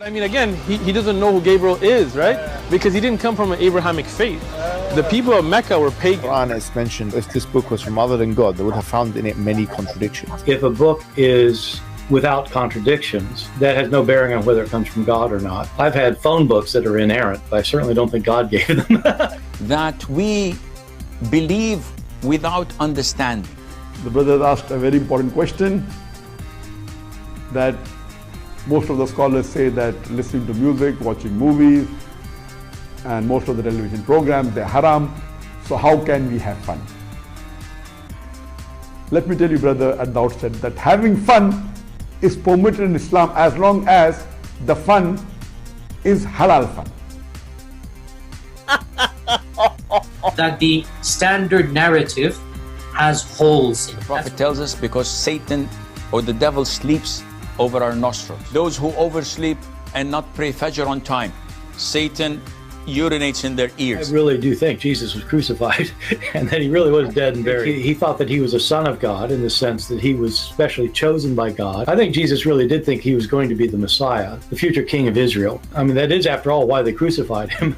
But I mean, again, he doesn't know who Gabriel is, right? Because he didn't come from an Abrahamic faith. The people of Mecca were pagan. The Quran is mentioned, if this book was from other than God, they would have found in it many contradictions. If a book is without contradictions, that has no bearing on whether it comes from God or not. I've had phone books that are inerrant, but I certainly don't think God gave them. That we believe without understanding. The brother asked a very important question, that most of the scholars say that listening to music, watching movies, and most of the television programs, they're haram. So how can we have fun? Let me tell you, brother, at the outset, that having fun is permitted in Islam as long as the fun is halal fun. That the standard narrative has holes in it. The Prophet tells us because Satan or the devil sleeps over our nostrils. Those who oversleep and not pray Fajr on time, Satan urinates in their ears. I really do think Jesus was crucified and that he really was dead and buried. He thought that he was a son of God in the sense that he was specially chosen by God. I think Jesus really did think he was going to be the Messiah, the future king of Israel. I mean, that is, after all, why they crucified him.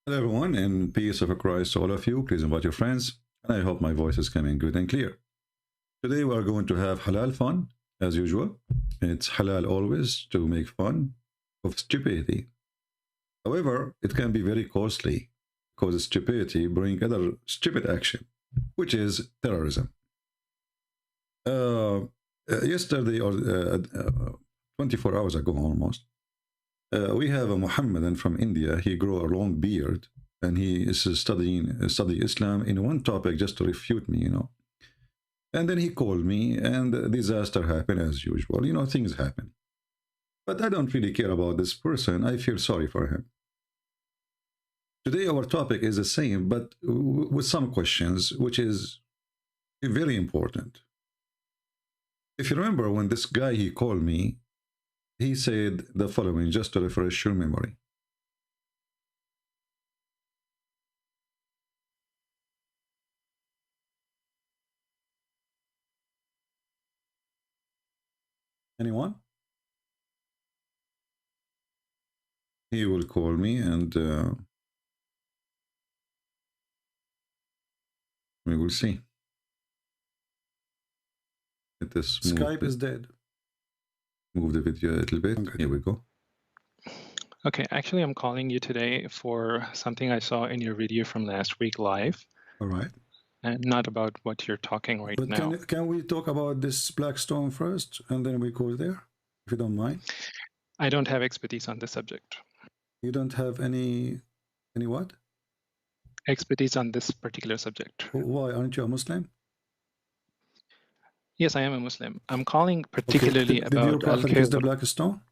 Hello everyone, and peace of Christ to all of you. Please invite your friends, and I hope my voice is coming good and clear. Today we are going to have halal fun, as usual. It's halal always to make fun of stupidity. However, it can be very costly, because stupidity brings other stupid action, which is terrorism. Yesterday, or 24 hours ago almost, we have a Mohammedan from India. He grew a long beard, and he is studying Islam in one topic just to refute me, And then he called me, and a disaster happened as usual. Things happen. But I don't really care about this person. I feel sorry for him. Today our topic is the same, but with some questions, which is very important. If you remember, when this guy, he called me, he said the following, just to refresh your memory. Anyone? He will call me, and we will see. Skype is dead. Move the video a little bit. Okay. Here we go. Okay, actually, I'm calling you today for something I saw in your video from last week live. All right. And not about what you're talking right now. Can we talk about this black stone first, and then we go there, if you don't mind? I don't have expertise on this subject. You don't have any what? Expertise on this particular subject. Why? Aren't you a Muslim? Yes, I am a Muslim. I'm calling particularly about. Did your prophet use the black stone?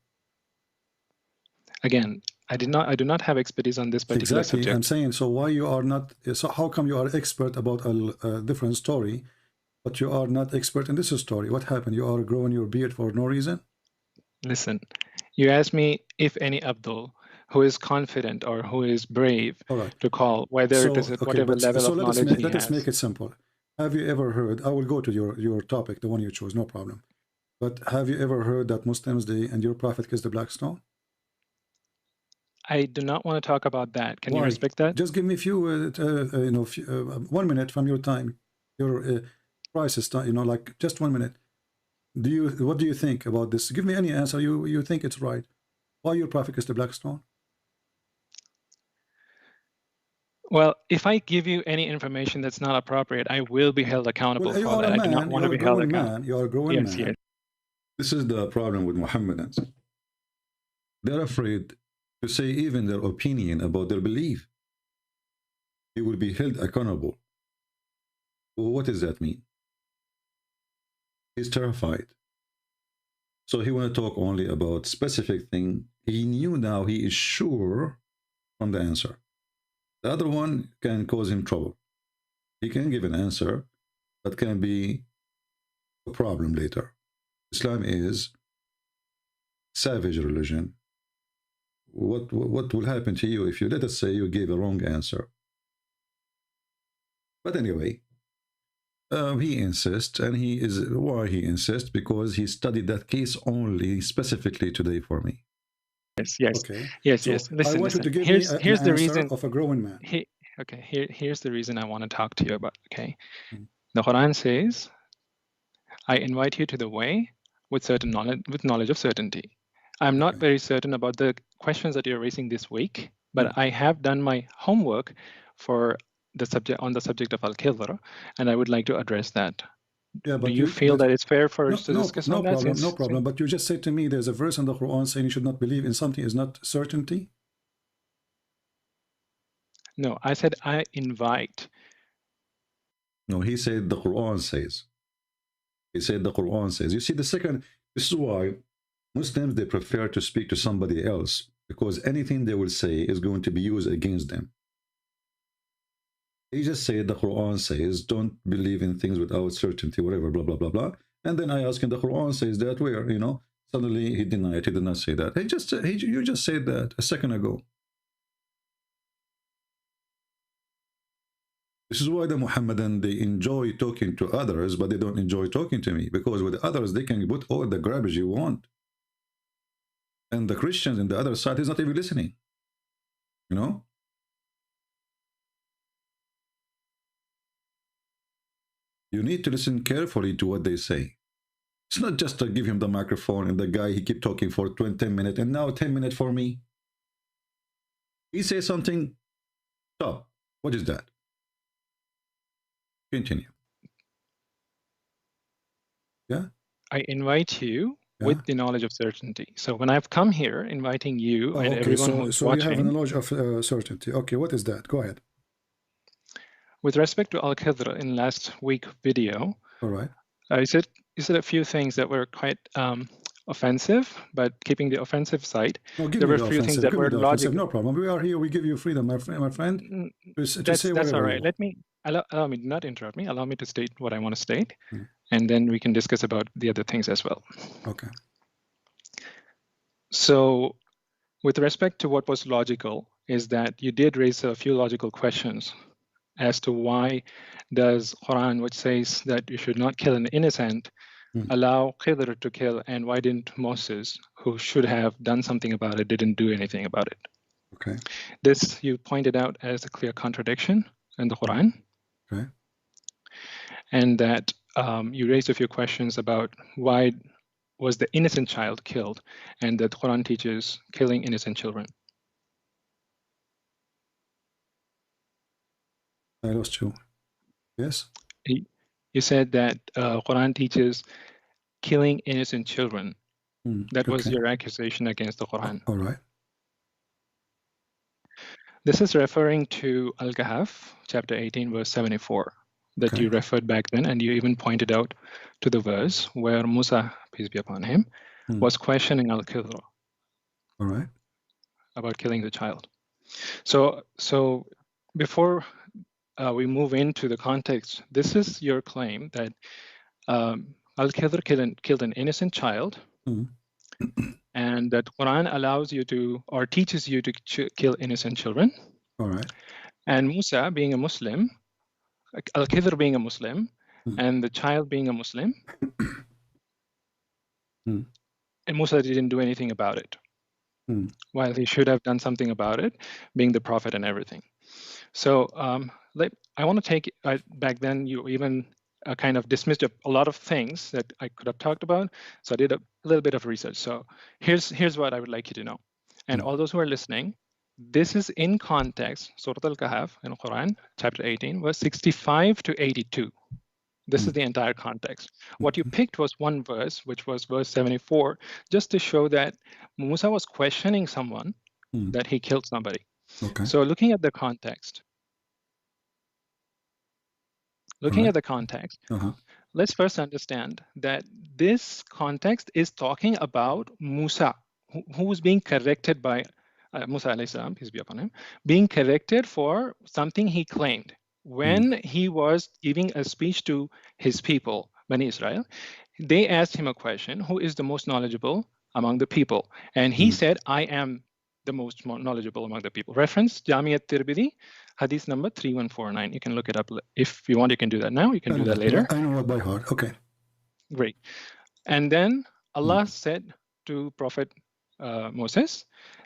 Again, I do not have expertise on this particular subject. I'm saying, so why you are not? So how come you are expert about a different story, but you are not expert in this story? What happened? You are growing your beard for no reason? Listen, you asked me if any Abdul who is confident or who is brave to call, whether it is at whatever level of knowledge he has. Let us make it simple. Have you ever heard, I will go to your topic, the one you chose, no problem. But have you ever heard that Muslims, and your prophet kissed the black stone? I do not want to talk about that. Can you respect that? Just give me a few, 1 minute from your time, your prices, like just 1 minute. What do you think about this? Give me any answer. You think it's right. Why your prophet kissed the black stone? Well, if I give you any information that's not appropriate, I will be held accountable for that. I do not want to be held accountable. You are a growing man. Yes. This is the problem with Mohammedans. They're afraid to say even their opinion about their belief. He will be held accountable. Well, what does that mean? He's terrified. So he want to talk only about specific thing. He knew now he is sure from the answer. The other one can cause him trouble. He can give an answer, but can be a problem later. Islam is savage religion what will happen to you if you, let us say, you gave a wrong answer. But anyway, he insists, and why he insists? Because he studied that case only specifically today for me. Yes. Okay. Yes. So Yes. Listen. I want you to give me here's an the answer reason of a growing man. Here's the reason I want to talk to you about. Okay. The Quran says, "I invite you to the way with certain knowledge, with knowledge of certainty." I'm not very certain about the questions that you're raising this week, but I have done my homework for the subject of al-Khidr, and I would like to address that. Yeah, but do you feel that it's fair for us to discuss on that? No problem. But you just said to me there's a verse in the Quran saying you should not believe in something is not certainty. No, I said I invite. No, he said the Quran says. He said the Quran says. You see, this is why Muslims, they prefer to speak to somebody else, because anything they will say is going to be used against them. He just said the Quran says, don't believe in things without certainty, whatever, blah, blah, blah, blah. And then I asked him, the Quran says that where, suddenly he denied, he did not say that. You just said that a second ago. This is why the Muhammadan, they enjoy talking to others, but they don't enjoy talking to me, because with others, they can put all the garbage you want. And the Christians in the other side is not even listening, You need to listen carefully to what they say. It's not just to give him the microphone and the guy, he keep talking for 10 minutes and now 10 minutes for me. He says something, stop. What is that? Continue. Yeah? I invite you with the knowledge of certainty. So when I've come here inviting you and everyone who's watching... So you have a knowledge of certainty. Okay, what is that? Go ahead. With respect to Al-Khidr in last week video, all right, you said a few things that were quite offensive, but keeping the offensive side, there were a few things that were logical. No problem. We are here. We give you freedom, my friend. That's all right. Let me allow me, not interrupt me. Allow me to state what I want to state, and then we can discuss about the other things as well. Okay. So, with respect to what was logical, is that you did raise a few logical questions as to why does Quran, which says that you should not kill an innocent, allow Khidr to kill, and why didn't Moses, who should have done something about it, didn't do anything about it? Okay. This you pointed out as a clear contradiction in the Quran. Okay. And that you raised a few questions about why was the innocent child killed, and that Quran teaches killing innocent children. I lost you. Yes? You said that Quran teaches killing innocent children. That was your accusation against the Quran. All right. This is referring to Al-Kahf, chapter 18, verse 74, that you referred back then, and you even pointed out to the verse where Musa, peace be upon him, was questioning Al-Khidr. All right. About killing the child. So before we move into the context, this is your claim that Al-Khidr killed an innocent child, and that Quran allows you to, or teaches you to kill innocent children. All right. And Musa, being a Muslim, Al-Khidr being a Muslim, and the child being a Muslim, and Musa didn't do anything about it, while he should have done something about it, being the prophet and everything. So I want to take, back then you even kind of dismissed a lot of things that I could have talked about. So I did a little bit of research. So here's what I would like you to know. And all those who are listening, this is in context, Surah Al-Kahf in Quran, chapter 18, verse 65 to 82. This is the entire context. What you picked was one verse, which was verse 74, just to show that Musa was questioning someone, that he killed somebody. Okay. So looking at the context, let's first understand that this context is talking about Musa, who was being corrected by Musa alayhi salam, peace be upon him, being corrected for something he claimed. When he was giving a speech to his people, Bani Israel, they asked him a question, who is the most knowledgeable among the people? And he said, I am the most knowledgeable among the people. Reference Jan.22, hadith number 3149. You can look it up if you want. You can do that now. You can do that later. I know it by heart. Okay. Great. And then Allah said to Prophet Moses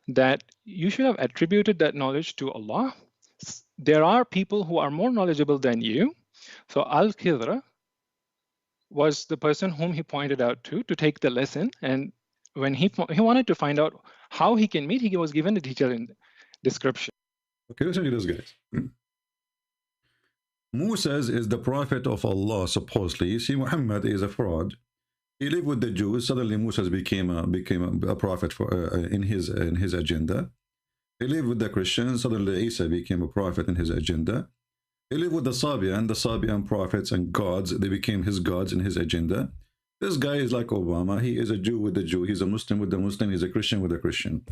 that you should have attributed that knowledge to Allah. There are people who are more knowledgeable than you. So Al-Khidr was the person whom he pointed out to take the lesson. And when he wanted to find out how he can meet, he was given a detailed description. Okay, listen to this, guys. Moses is the prophet of Allah, supposedly. You see, Muhammad is a fraud. He lived with the Jews. Suddenly, Moses became a prophet for in his agenda. He lived with the Christians. Suddenly, Isa became a prophet in his agenda. He lived with the Sabian prophets and gods. They became his gods in his agenda. This guy is like Obama. He is a Jew with the Jew. He's a Muslim with the Muslim. He's a Christian with the Christian.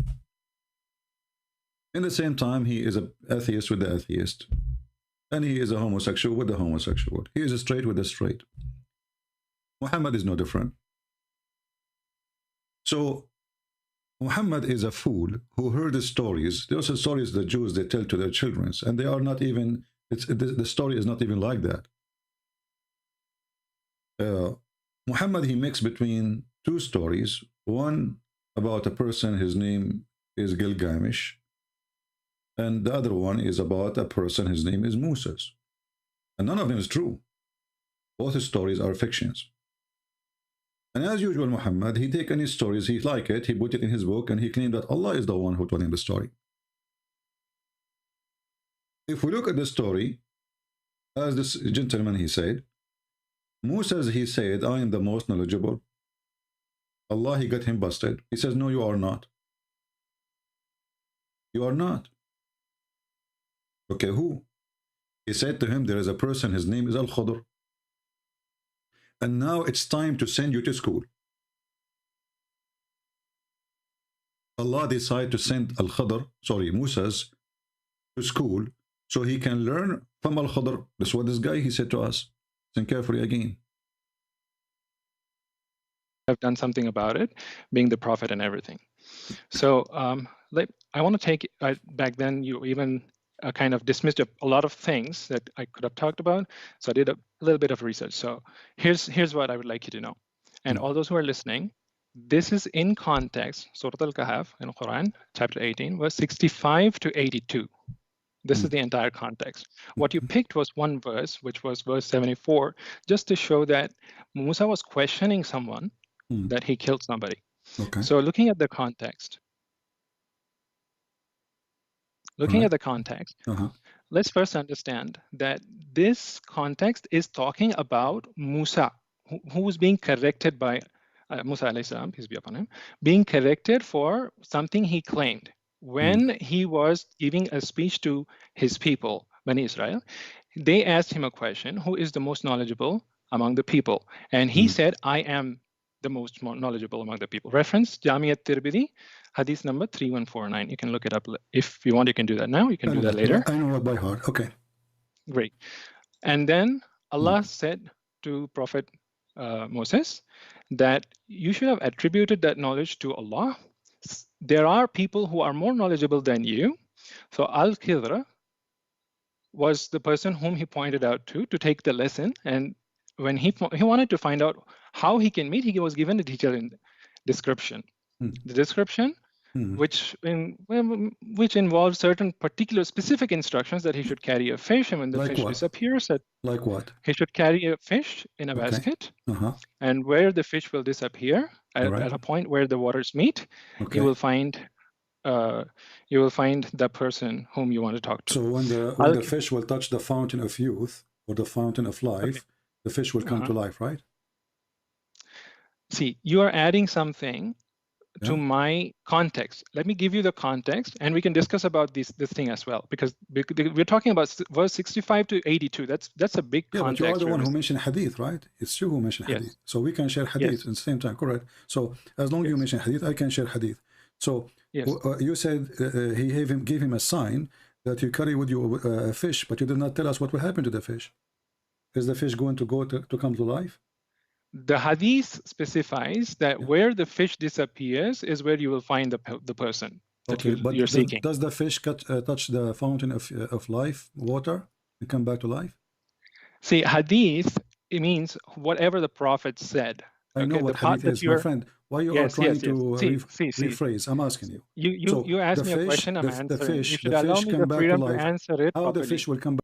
In the same time, he is an atheist with the atheist. And he is a homosexual with the homosexual. He is a straight with the straight. Muhammad is no different. So, Muhammad is a fool who heard the stories. Those are stories the Jews, they tell to their children. And they are not even, the story is not even like that. Muhammad, he mixed between two stories. One about a person, his name is Gilgamesh. And the other one is about a person, his name is Moses. And none of them is true. Both stories are fictions. And as usual, Muhammad, he take any stories, he like it, he put it in his book, and he claimed that Allah is the one who told him the story. If we look at the story, as this gentleman, he said, Moses, he said, I am the most knowledgeable. Allah, he got him busted. He says, no, you are not. You are not. Okay, who? He said to him, there is a person, his name is Al-Khidr. And now it's time to send you to school. Allah decided to send Al-Khidr, Moses, to school so he can learn from Al-Khidr. That's what this guy, he said to us. Listen carefully again. Have done something about it, being the prophet and everything. So I want to take, back then you even kind of dismissed a lot of things that I could have talked about. So I did a little bit of research. So here's what I would like you to know. And all those who are listening, this is in context, Surah Al-Kahf in Quran, chapter 18, verse 65 to 82. This is the entire context. What you picked was one verse, which was verse 74, just to show that Musa was questioning someone, that he killed somebody. Okay. So looking at the context, let's first understand that this context is talking about Musa, who was being corrected by Musa alayhi salam, peace be upon him, being corrected for something he claimed. When he was giving a speech to his people, Bani Israel, they asked him a question, who is the most knowledgeable among the people? And he said, I am the most knowledgeable among the people. Reference, Jan.22, hadith number 3149. You can look it up. If you want, you can do that now. You can do that later. I know it by heart. Okay. Great. And then Allah said to Prophet Moses that you should have attributed that knowledge to Allah. There are people who are more knowledgeable than you. So Al-Khidr was the person whom he pointed out to take the lesson. And when he wanted to find out how he can meet, he was given a detailed description. The description, which involves certain particular specific instructions that he should carry a fish, and when the fish disappears, like what? He should carry a fish in a basket, and where the fish will disappear at a point where the waters meet, you will find the person whom you want to talk to. So when the fish will touch the fountain of youth or the fountain of life, the fish will come to life, right? See, you are adding something to my context. Let me give you the context, and we can discuss about this thing as well, because we're talking about verse 65 to 82. That's a big context. But you are the one who mentioned hadith, right? It's you who mentioned hadith. So we can share hadith at the same time, correct? So as long as you mention hadith, I can share hadith. So you said he gave him a sign that you carry with you a fish, but you did not tell us what will happen to the fish. Is the fish going to come to life? The hadith specifies that where the fish disappears is where you will find the person. that Okay, but you're seeking. does the fish touch the fountain of life, water, and come back to life? See, hadith, it means whatever the Prophet said. I know Okay, what the part hadith that is, my you're friend. Why you are yes, trying yes, yes. to See. rephrase? I'm asking you. So You asked the me a fish, question, I'm answering. You should the allow fish me come the back to freedom to life. answer it How properly. the fish will come back?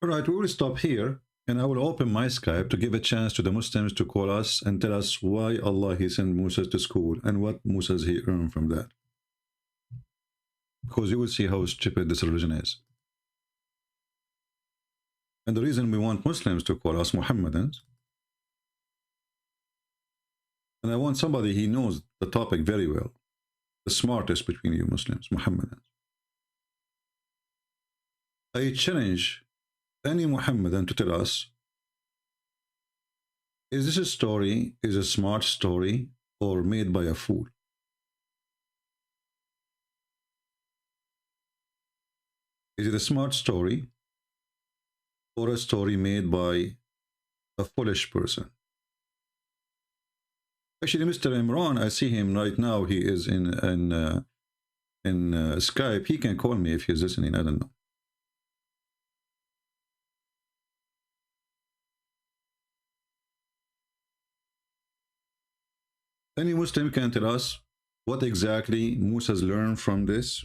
All right, we will stop here, and I will open my Skype to give a chance to the Muslims to call us and tell us why Allah He sent Musa to school and what Musa he earned from that. Because you will see how stupid this religion is. And the reason we want Muslims to call us Muhammadans, and I want somebody he knows the topic very well, the smartest between you Muslims, Muhammadans. I challenge any Muhammadan to tell us, is this a story, is a smart story, or made by a fool? Is it a smart story, or a story made by a foolish person? Actually, Mr. Imran, I see him right now. He is in Skype. He can call me if he's listening. I don't know. Any Muslim can tell us what exactly Musa's learned from this?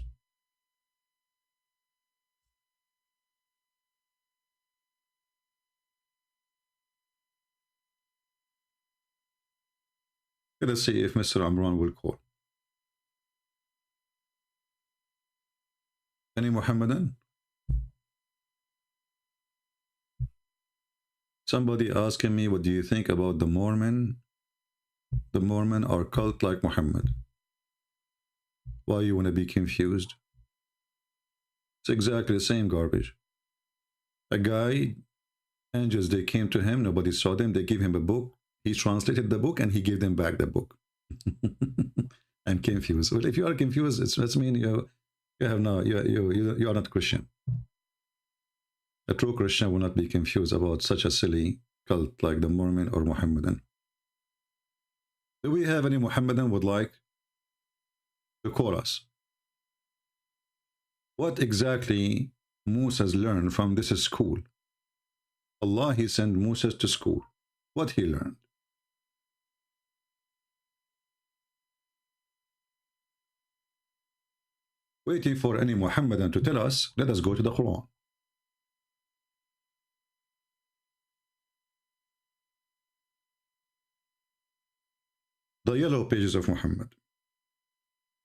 Let us see if Mr. Imran will call. Any Muhammadan? Somebody asking me, what do you think about the Mormon? The Mormon are cult like Muhammad. Why you want to be confused? It's exactly the same garbage. A guy, angels, they came to him, nobody saw them, they gave him a book, he translated the book and he gave them back the book. I'm confused. Well, if you are confused, it means you are not Christian. A true Christian will not be confused about such a silly cult like the Mormon or Muhammadan. Do we have any Muhammadan would like to call us? What exactly Musa's learned from this school? Allah, he sent Musa to school. What he learned? Waiting for any Muhammadan to tell us, let us go to the Quran. The yellow pages of Muhammad.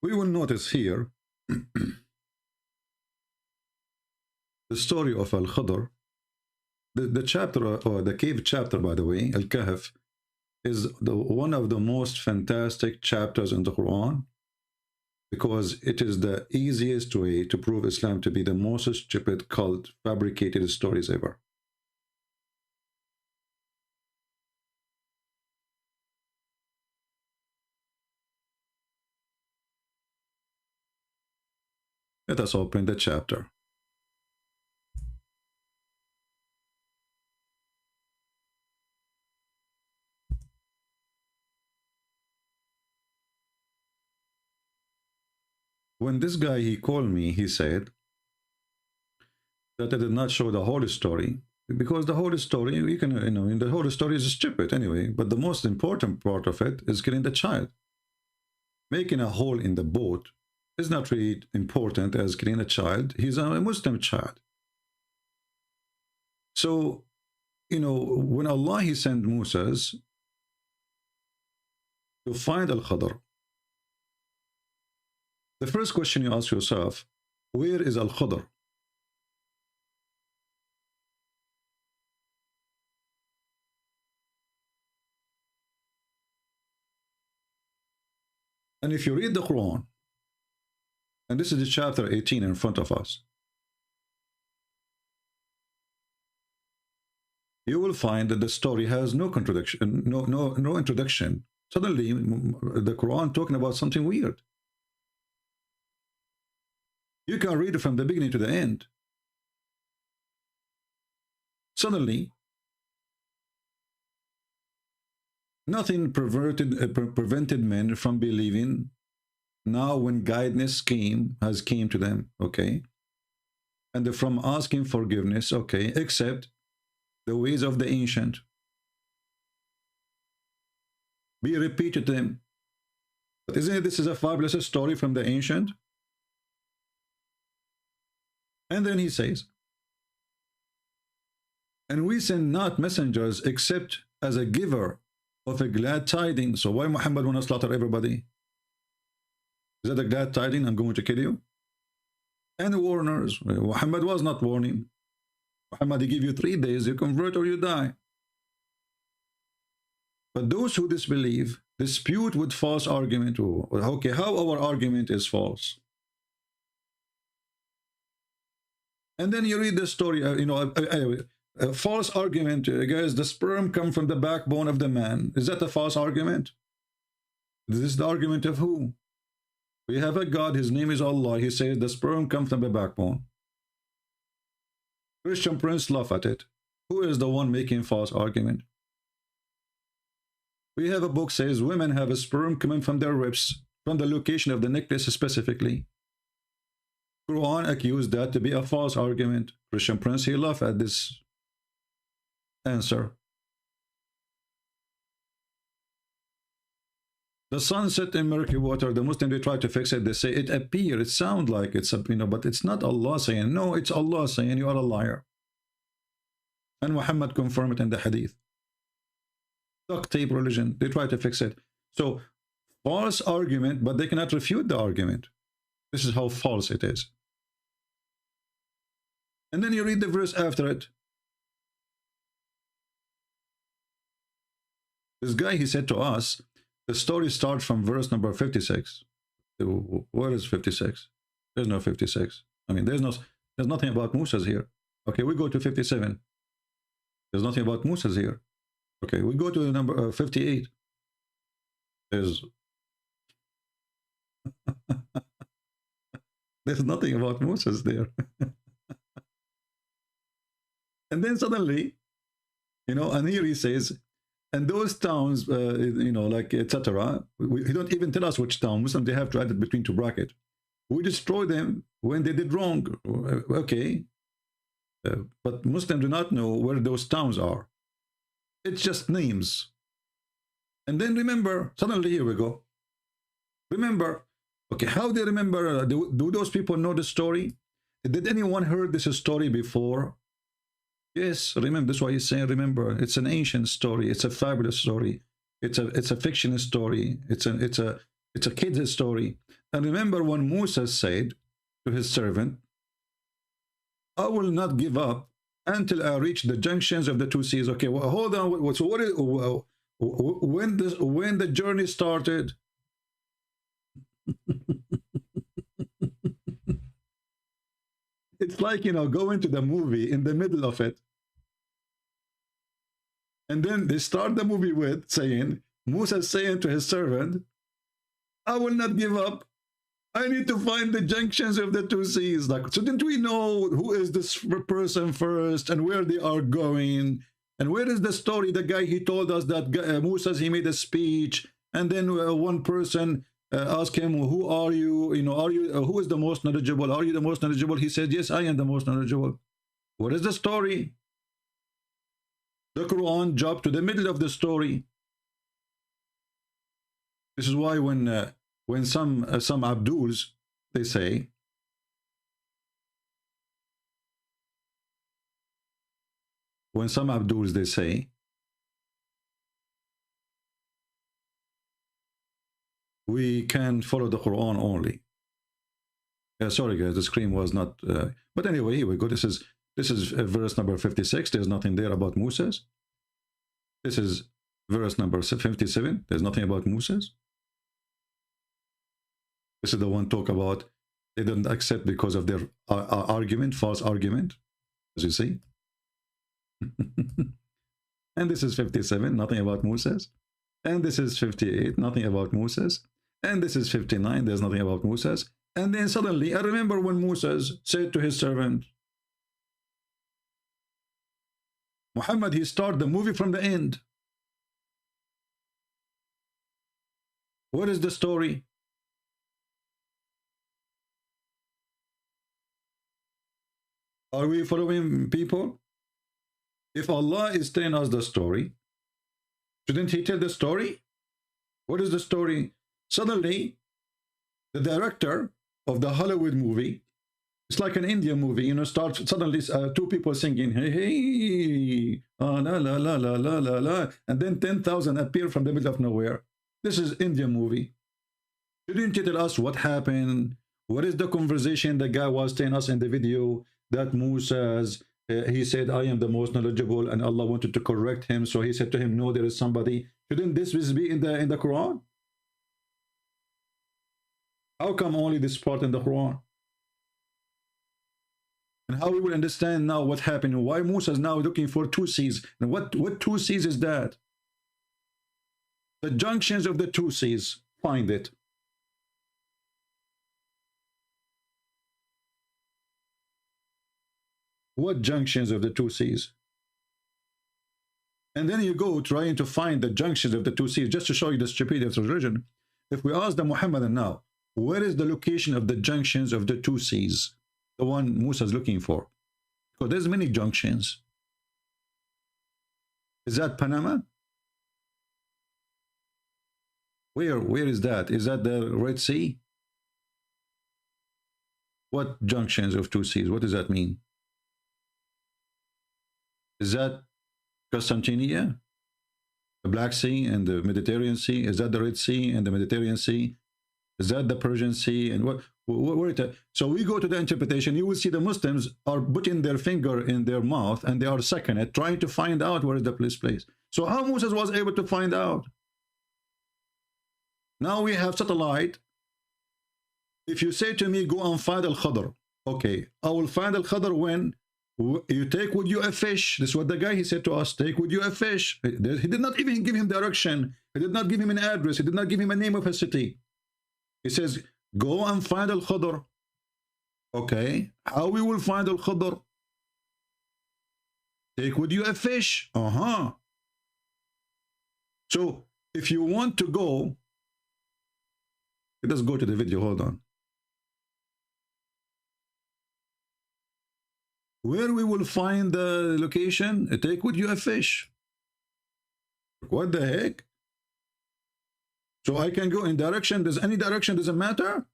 We will notice here the story of Al-Khadr. The chapter, or the cave chapter, by the way, Al-Kahf, is one of the most fantastic chapters in the Quran, because it is the easiest way to prove Islam to be the most stupid cult, fabricated stories ever. Let us open the chapter. When this guy, he called me, he said that I did not show the whole story, because the whole story, you can, the whole story is stupid anyway, but the most important part of it is killing the child. Making a hole in the boat is not really important as killing a child. He's a Muslim child. So, when Allah, he sent Musa's to find Al-Khadr, the first question you ask yourself, where is Al-Khadr? And if you read the Quran, and this is the chapter 18 in front of us, you will find that the story has no contradiction, no introduction. Suddenly, the Quran talking about something weird. You can read it from the beginning to the end. Suddenly, nothing prevented men from believing Now when guidance has came to them, okay, and from asking forgiveness, okay, accept the ways of the ancient. Be repeated to them. But isn't it, this is a fabulous story from the ancient? And then he says, and we send not messengers except as a giver of a glad tidings. So why Muhammad want to slaughter everybody? Is that a glad tidings? I'm going to kill you. And warners. Muhammad was not warning. Muhammad, he give you 3 days, you convert or you die. But those who disbelieve dispute with false argument. Okay, how our argument is false? And then you read the story, a false argument, guys, the sperm come from the backbone of the man. Is that a false argument? This is the argument of who? We have a God, his name is Allah. He says the sperm comes from the backbone. Christian Prince laugh at it. Who is the one making false argument? We have a book says women have a sperm coming from their ribs, from the location of the necklace specifically. Quran accused that to be a false argument. Christian Prince, he laughed at this answer. The sun set in murky water. The Muslims, they try to fix it. They say it appear, it sounds like it's a, but it's not Allah saying. No, it's Allah saying you are a liar. And Muhammad confirmed it in the hadith. Duct tape religion, they try to fix it. So false argument, but they cannot refute the argument. This is how false it is. And then you read the verse after it. This guy, he said to us, the story starts from verse number 56. Where is 56? There's no 56. I mean, there's nothing about Musa's here. Okay, we go to 57. There's nothing about Musa's here. Okay, we go to the number 58. There's there's nothing about Moses there. And then suddenly, and here he says, and those towns, like etc. He don't even tell us which town. Muslims, they have to add it between 2 brackets. We destroy them when they did wrong. Okay, but Muslims do not know where those towns are. It's just names. And then remember, suddenly here we go. Remember, okay, how they remember? Do those people know the story? Did anyone heard this story before? Yes, remember, that's why he's saying, remember, it's an ancient story, it's a fabulous story, it's a fiction story, it's a kid's story. And remember when Musa said to his servant, I will not give up until I reach the junctions of the 2 seas. Okay, well, hold on. So what is when the journey started? It's like, going to the movie in the middle of it. And then they start the movie with saying, Musa saying to his servant, I will not give up. I need to find the junctions of the 2 seas. Like, so didn't we know who is this person first and where they are going? And where is the story? The guy, he told us that Musa, he made a speech. And then one person asked him, who are you? Who is the most knowledgeable? Are you the most knowledgeable? He said, yes, I am the most knowledgeable. What is the story? The Quran jumped to the middle of the story. This is why when some Abduls, they say, we can follow the Quran only. Sorry guys, the screen was not, but anyway, here we go. This is verse number 56. There's nothing there about Moses. This is verse number 57. There's nothing about Moses. This is the one talk about they don't accept because of their argument, false argument, as you see. And this is 57, nothing about Moses. And this is 58, nothing about Moses. And this is 59, there's nothing about Moses. And then suddenly, I remember when Moses said to his servant, Muhammad, he started the movie from the end. What is the story? Are we following, people? If Allah is telling us the story, shouldn't he tell the story? What is the story? Suddenly, the director of the Hollywood movie, it's like an Indian movie, you know, starts suddenly two people singing, hey, hey, la, la, la, la, la, la, la, and then 10,000 appear from the middle of nowhere. This is Indian movie. Shouldn't you tell us what happened? What is the conversation the guy was telling us in the video that Moses, he said, I am the most knowledgeable, and Allah wanted to correct him. So he said to him, no, there is somebody. Shouldn't this be in the Quran? How come only this part in the Quran? And how we will understand now what happened, why Musa is now looking for two seas. And what two seas is that? The junctions of the two seas. Find it. What junctions of the two seas? And then you go trying to find the junctions of the two seas just to show you the stupidity of the religion. If we ask the Muhammadan now, where is the location of the junctions of the two seas? The one Musa is looking for. Because there's many junctions. Is that Panama? Where is that? Is that the Red Sea? What junctions of two seas? What does that mean? Is that Constantinia, the Black Sea and the Mediterranean Sea? Is that the Red Sea and the Mediterranean Sea? Is that the Persian Sea? And so we go to the interpretation. You will see the Muslims are putting their finger in their mouth and they are sucking it, trying to find out where is the place. So how Moses was able to find out? Now we have satellite. If you say to me, go and find Al-Khadr, okay, I will find Al-Khadr when you take with you a fish. This is what the guy, he said to us, take with you a fish. He did not even give him direction. He did not give him an address. He did not give him a name of a city. He says, go and find Al-Khadr. Okay, how we will find Al-Khadr? Take with you a fish. So if you want to go, let's go to the video, hold on. Where we will find the location, take with you a fish. What the heck? So I can go in direction, does any direction doesn't matter?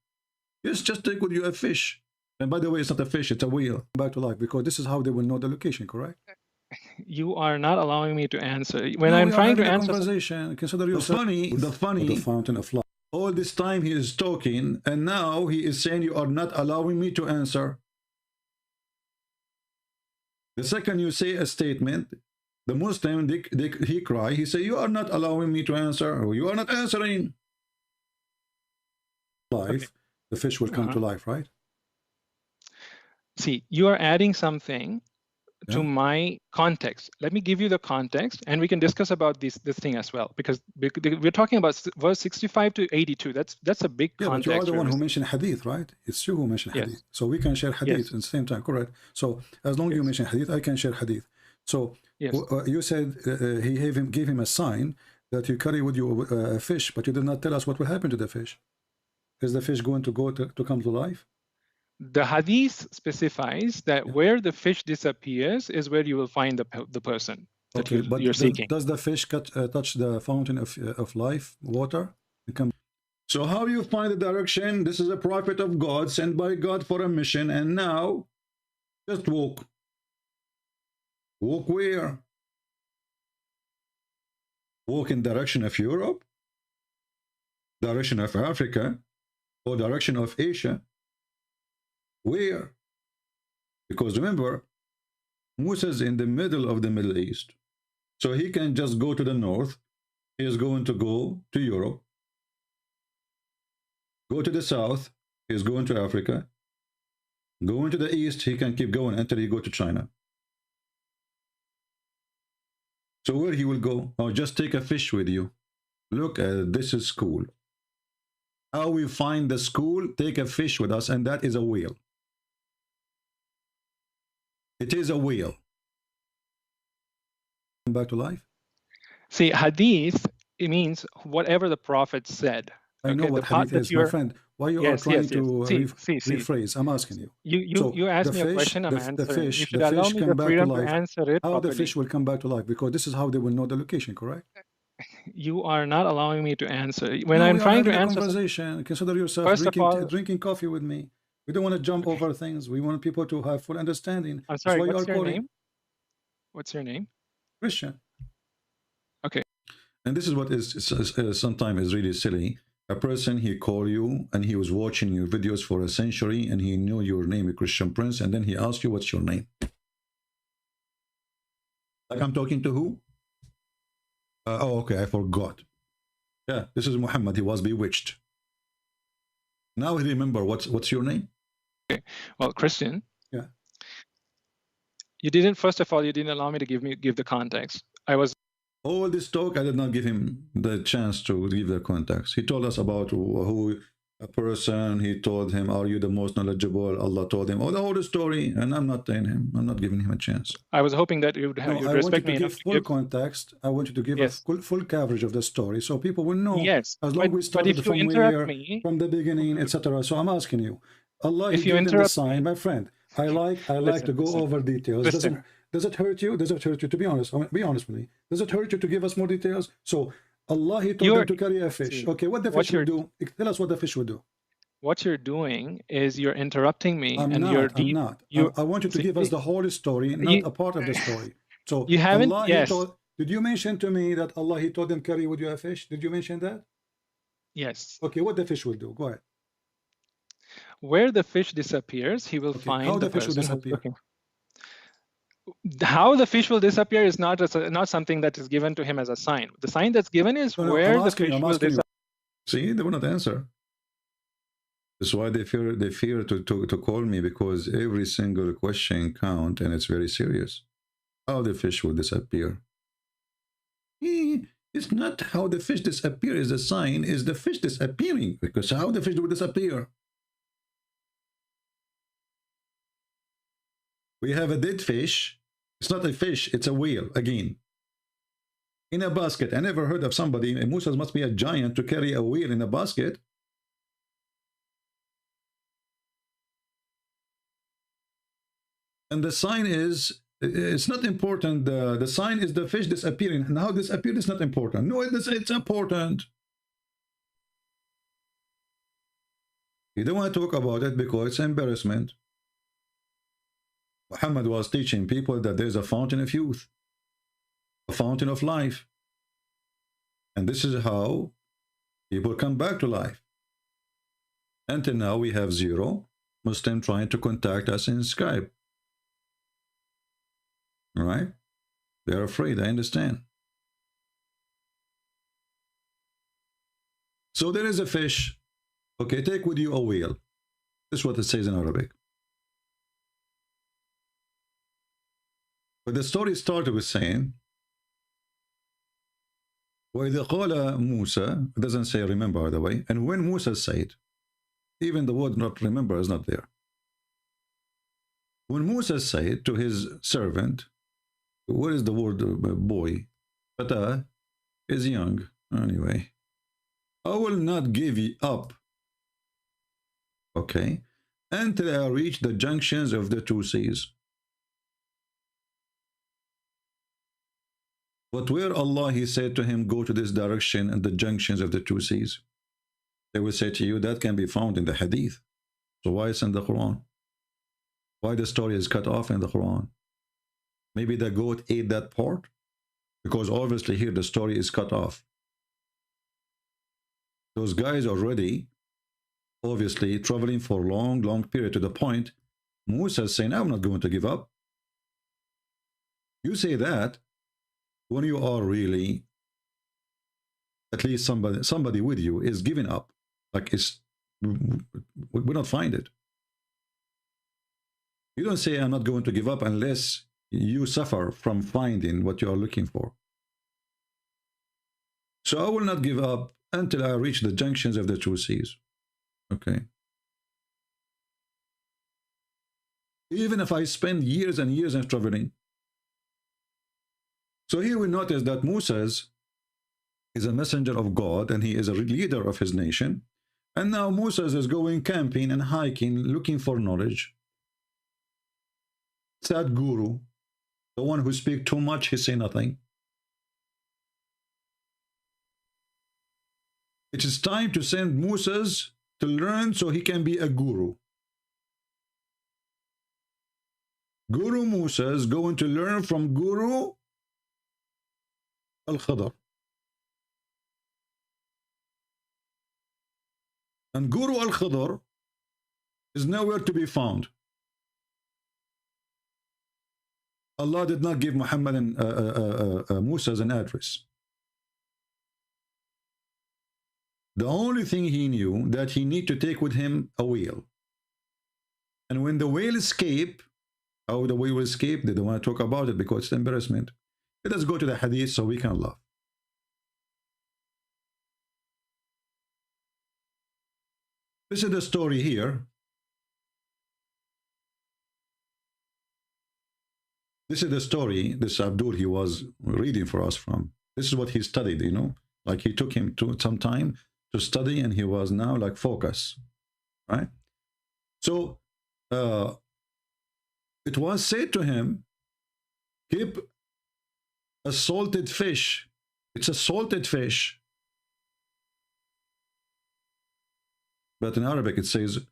Yes, just take with you a fish. And by the way, it's not a fish, it's a wheel. Back to life, because this is how they will know the location, correct? You are not allowing me to answer. When I'm trying to answer conversation, consider yourself the funny, the fountain of life. All this time he is talking, and now he is saying you are not allowing me to answer. The second you say a statement, the Muslim, he cry, he say, you are not allowing me to answer, or you are not answering. Life, okay. The fish will come to life, right? See, you are adding something to my context. Let me give you the context, and we can discuss about this thing as well, because we're talking about verse 65 to 82. That's a big context. But you are the one who mentioned hadith, right? It's you who mentioned hadith. So we can share hadith at the same time, correct? So as long as you mention hadith, I can share hadith. So you said he gave him a sign that you carry with you a fish, but you did not tell us what will happen to the fish. Is the fish going to go to come to life? The hadith specifies that where the fish disappears is where you will find the person that you're seeking. Does the fish touch the fountain of life, water? So how you find the direction? This is a prophet of God, sent by God for a mission, and now just walk. Walk where? Walk in direction of Europe, direction of Africa, or direction of Asia. Where? Because remember, Musa is in the middle of the Middle East. So he can just go to the north. He is going to go to Europe. Go to the south. He is going to Africa. Going to the east, he can keep going until he go to China. So where he will go? Oh, just take a fish with you. Look, this is school. How we find the school? Take a fish with us, and that is a whale. It is a whale. Back to life. See, hadith, it means whatever the prophet said. I know Okay, what the part hadith that is, my friend. Why you are trying to See. rephrase? I'm asking you. You asked me a question, I'm answering. You should allow me the freedom to answer it How properly. the fish will come back to life? Because this is how they will know the location, correct? You are not allowing me to answer. When No, I'm we are trying to having a answer conversation. Consider yourself first of all, drinking coffee with me. We don't want to jump over things. We want people to have full understanding. I'm sorry, That's why you what's are your calling name? What's your name? Christian. Okay. And this is what is sometimes is really silly. A person, he called you and he was watching your videos for a century and he knew your name is Christian Prince, and then he asked you what's your name. Like, I'm talking to who? Oh, okay, I forgot. Yeah, this is Muhammad. He was bewitched. Now he remember what's your name? Okay. Well, Christian. Yeah. First of all, you didn't allow me to give the context. All this talk, I did not give him the chance to give the context. He told us about who a person, he told him, are you the most knowledgeable? Allah told him, the whole story, and I'm not telling him, I'm not giving him a chance. I was hoping that you'd respect me enough to give context. I want you to give a full coverage of the story so people will know. Yes. As long as we started from where, from the beginning, etc. So I'm asking you, Allah, He gave them the sign, my friend. I like to go over details. Does it hurt you? Does it hurt you? To be honest, be honest with me. Does it hurt you to give us more details? So Allah, He told them to carry a fish. Okay, what the fish will do? Tell us what the fish will do. What you're doing is you're interrupting me. I'm not. I want you to give us the whole story, not a part of the story. So you haven't. Allah, did you mention to me that Allah, He told them carry with you a fish? Did you mention that? Yes. Okay, what the fish will do? Go ahead. Where the fish disappears, he will find how the fish will disappear. How the fish will disappear is not something that is given to him as a sign. The sign that's given is where the fish will disappear. See, they will not answer. That's why they fear to call me, because every single question counts and it's very serious. How the fish will disappear? It's not how the fish disappear is a sign, is the fish disappearing, because how the fish will disappear? We have a dead fish. It's not a fish, it's a whale, again. In a basket. I never heard of somebody, Musa must be a giant to carry a whale in a basket. And the sign is, it's not important. The sign is the fish disappearing. And how this appeared is not important. No, it's important. You don't want to talk about it because it's embarrassment. Muhammad was teaching people that there's a fountain of youth, a fountain of life. And this is how people come back to life. Until now, we have 0 Muslim trying to contact us in Skype. All right? They're afraid, I understand. So there is a fish. Okay, take with you a whale. This is what it says in Arabic. But the story started with saying, وَإِذَا قَالَ Musa, it doesn't say remember, by the way, and when Musa said, even the word not remember is not there. When Musa said to his servant, what is the word boy? Fatah is young, anyway. I will not give you up, okay, until I reach the junctions of the 2 seas. But where Allah, He said to him, go to this direction and the junctions of the 2 seas. They will say to you, that can be found in the hadith. So why is in the Quran? Why the story is cut off in the Quran? Maybe the goat ate that part? Because obviously here the story is cut off. Those guys already, obviously, traveling for a long period, to the point, Musa is saying, I'm not going to give up. You say that when you are really, at least somebody with you is giving up. Like, we don't find it. You don't say, I'm not going to give up unless you suffer from finding what you are looking for. So I will not give up until I reach the junctions of the 2 seas. Okay. Even if I spend years and years in traveling. So here we notice that Musa's is a messenger of God, and he is a leader of his nation. And now Moses is going camping and hiking, looking for knowledge. Sad guru, the one who speaks too much, he say nothing. It is time to send Moses to learn so he can be a guru. Guru Musa is going to learn from Guru Al-Khadr. And Guru Al-Khadr is nowhere to be found. Allah did not give Muhammad and Musa an address. The only thing he knew that he need to take with him a whale. And when the whale escape, how the whale will escape, they don't want to talk about it because it's embarrassment. Let us go to the hadith so we can laugh. This is the story here. This is the story this Abdul he was reading for us from. This is what he studied, you know. Like he took him to some time to study, and he was now like focus, right? So it was said to him, keep a salted fish. It's a salted fish. But in Arabic it says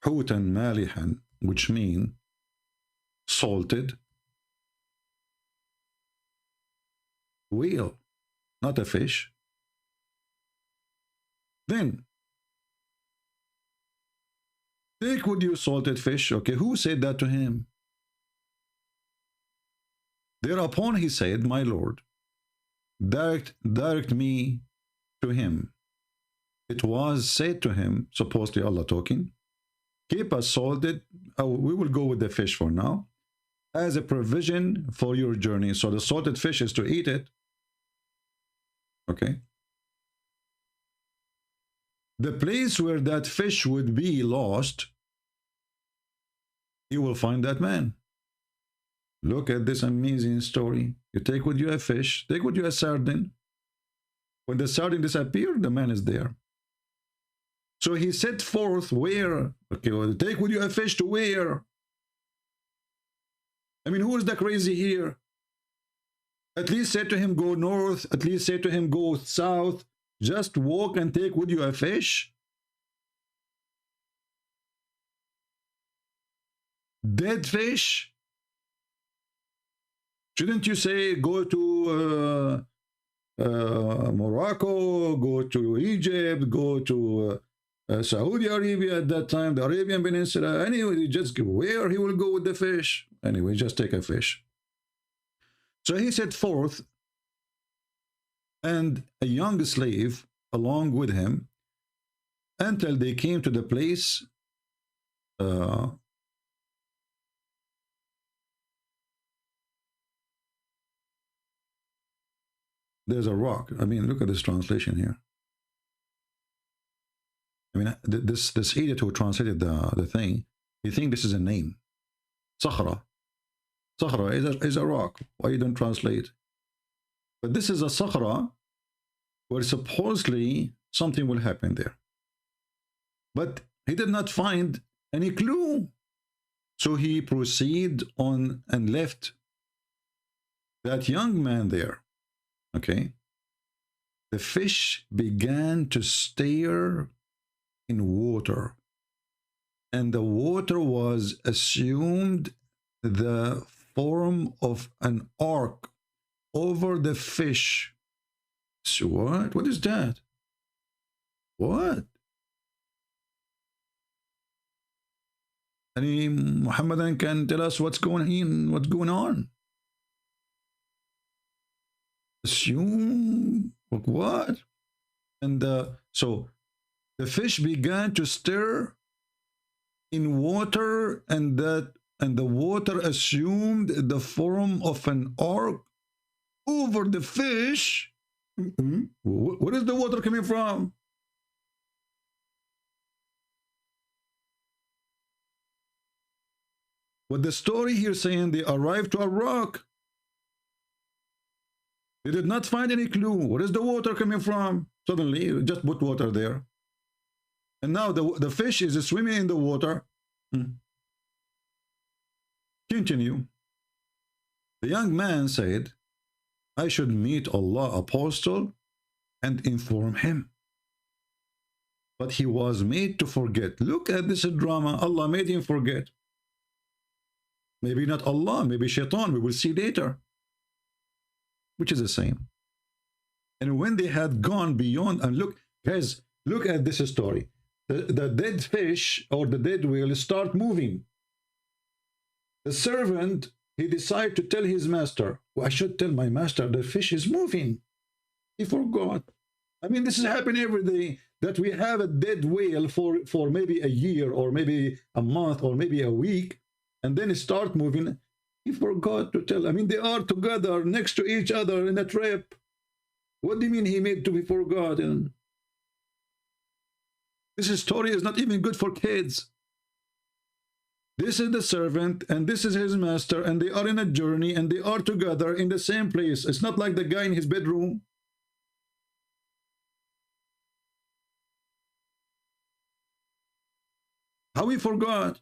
hutan malihan, which means salted whale, not a fish. Then take with you salted fish. Okay, who said that to him? Thereupon he said, my Lord, direct me to him. It was said to him, supposedly Allah talking, keep a salted, we will go with the fish for now, as a provision for your journey. So the salted fish is to eat it. Okay. The place where that fish would be lost, you will find that man. Look at this amazing story. You take with you a fish, take with you a sardine. When the sardine disappeared, the man is there. So he set forth where? Okay, well, take with you a fish to where? I mean, who is the crazy here? At least say to him, go north. At least say to him, go south. Just walk and take with you a fish. Dead fish. Shouldn't you say, go to Morocco, go to Egypt, go to Saudi Arabia at that time, the Arabian Peninsula? Anyway, just where he will go with the fish. Anyway, just take a fish. So he set forth, and a young slave along with him, until they came to the place there's a rock. I mean, look at this translation here. I mean, this idiot who translated the thing, he think this is a name. Sakhra. Sakhra is a rock. Why you don't translate? But this is a sakhra where supposedly something will happen there. But he did not find any clue. So he proceeded on and left that young man there. Okay. The fish began to stare in water, and the water was assumed the form of an ark over the fish. So what? What is that? What? Any Muhammadan can tell us what's going on? Assume what? And so the fish began to stir in water, and the water assumed the form of an ark over the fish. Where is the water coming from? What the story here saying, they arrived to a rock. They did not find any clue. Where is the water coming from? Suddenly, just put water there. And now the fish is swimming in the water. Continue. The young man said, I should meet Allah apostle and inform him. But he was made to forget. Look at this drama. Allah made him forget. Maybe not Allah, maybe shaitan. We will see later. Which is the same. And when they had gone beyond, and look, guys, look at this story. The dead fish or the dead whale start moving. The servant, he decided to tell his master, well, I should tell my master the fish is moving. He forgot. I mean, this is happening every day, that we have a dead whale for maybe a year or maybe a month or maybe a week, and then it start moving. He forgot to tell. I mean, they are together next to each other in a trip. What do you mean he made to be forgotten? This story is not even good for kids. This is the servant and this is his master, and they are in a journey and they are together in the same place. It's not like the guy in his bedroom. How he forgot?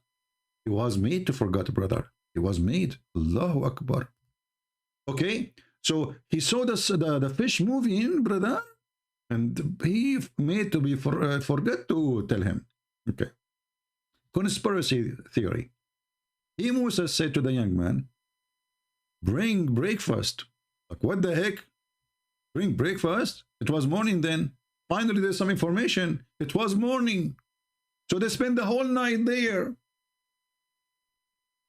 He was made to forget, brother. He was made. Allahu Akbar. Okay, so he saw the fish moving, brother, and he made to be forget to tell him. Okay. Conspiracy theory. Musa said to the young man, bring breakfast. Like, what the heck? Bring breakfast? It was morning then. Finally, there's some information. It was morning. So they spent the whole night there.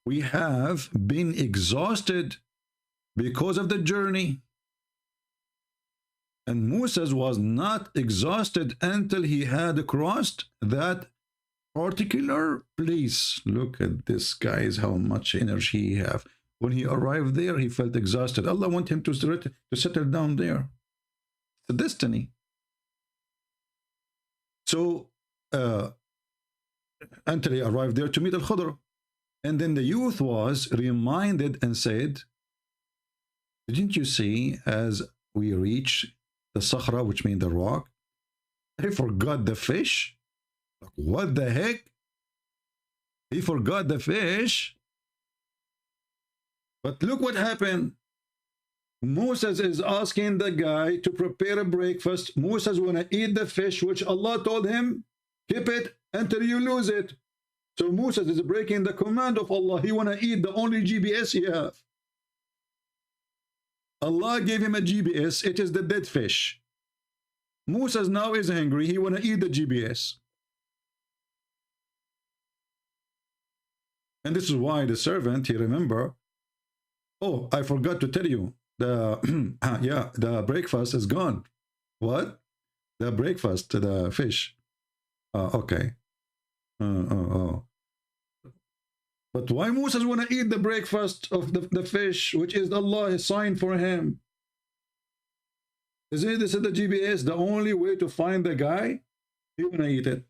We have been exhausted because of the journey. And Moses was not exhausted until he had crossed that particular place. Look at this, guys, how much energy he have. When he arrived there, he felt exhausted. Allah wanted him to settle down there. The destiny. So, until he arrived there to meet Al-Khidr. And then the youth was reminded and said, didn't you see as we reach the Sakhra, which means the rock, he forgot the fish? Like, what the heck? He forgot the fish. But look what happened. Moses is asking the guy to prepare a breakfast. Moses want to eat the fish, which Allah told him, keep it until you lose it. So Moses is breaking the command of Allah. He want to eat the only GPS he have. Allah gave him a GPS. It is the dead fish. Moses now is hungry. He want to eat the GPS. And this is why the servant, he remember, oh, I forgot to tell you, the yeah, the breakfast is gone. What? The breakfast, the fish. Okay. But why Moses want to eat the breakfast of the fish, which is Allah's sign for him? Isn't this is the GPS, the only way to find the guy? He want to eat it.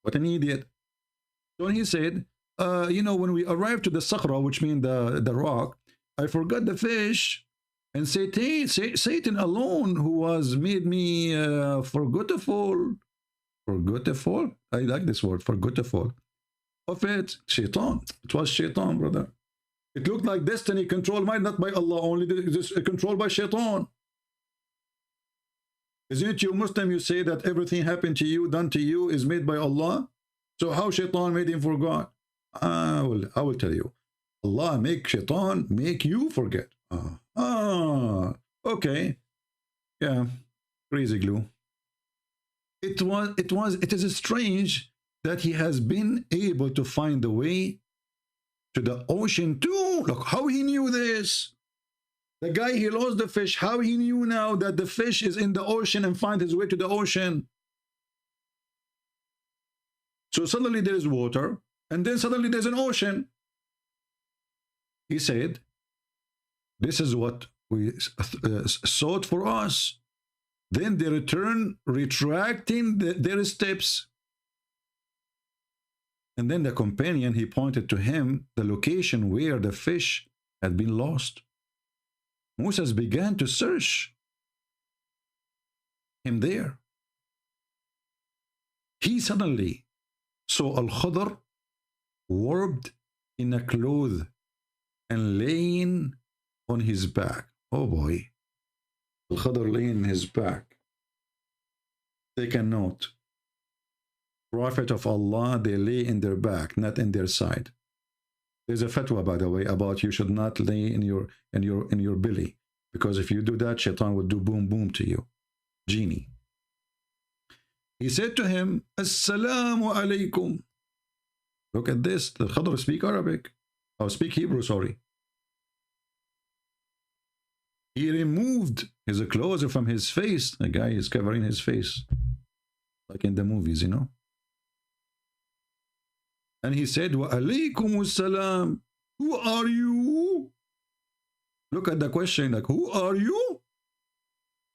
What an idiot. So he said, you know, when we arrived to the Sakhra, which means the rock, I forgot the fish, and Satan alone, who was made me forgetful. Forgetful? I like this word, forgetful. Of it, shaitan. It was shaitan, brother. It looked like destiny controlled not by Allah, only controlled by shaitan. Isn't it you Muslim, you say that everything happened to you, done to you, is made by Allah? So how shaitan made him forget? I will tell you. Allah make shaitan make you forget. Okay. Yeah. Crazy glue. It is strange that he has been able to find the way to the ocean too. Look how he knew this. The guy, he lost the fish. How he knew now that the fish is in the ocean and find his way to the ocean. So suddenly there is water, and then suddenly there's an ocean. He said, this is what we sought for us. Then they return, retracting their steps. And then the companion, he pointed to him the location where the fish had been lost. Moses began to search him there. He suddenly saw Al-Khadr warped in a cloth and laying on his back. Oh boy. Al-Khadr laying on his back. Take a note. Prophet of Allah, they lay in their back, not in their side. There's a fatwa, by the way, about you should not lay in your belly, because if you do that, Shaitan will do boom boom to you. Genie. He said to him, Assalamu alaikum. Look at this. The Khadr speak Arabic. Oh, speak Hebrew, sorry. He removed his clothes from his face. The guy is covering his face, like in the movies, you know. And he said, Wa alaykum salam. Who are you? Look at the question, like, who are you?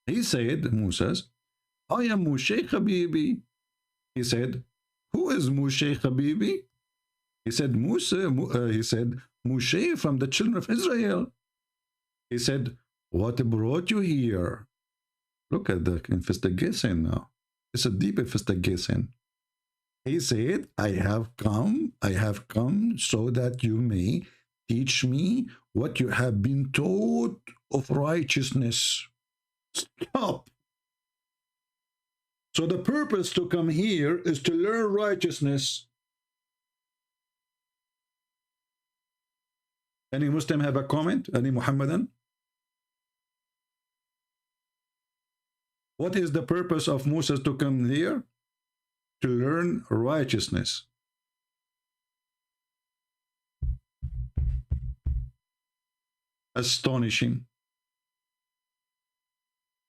He said, Musa, I am Mushay Habibi. He said, who is Mushay Habibi? He said, Mushay from the children of Israel. He said, what brought you here? Look at the investigation now. It's a deep investigation. He said, I have come so that you may teach me what you have been taught of righteousness. Stop. So the purpose to come here is to learn righteousness. Any Muslim have a comment? Any Muhammadan? What is the purpose of Musa to come here? To learn righteousness. Astonishing.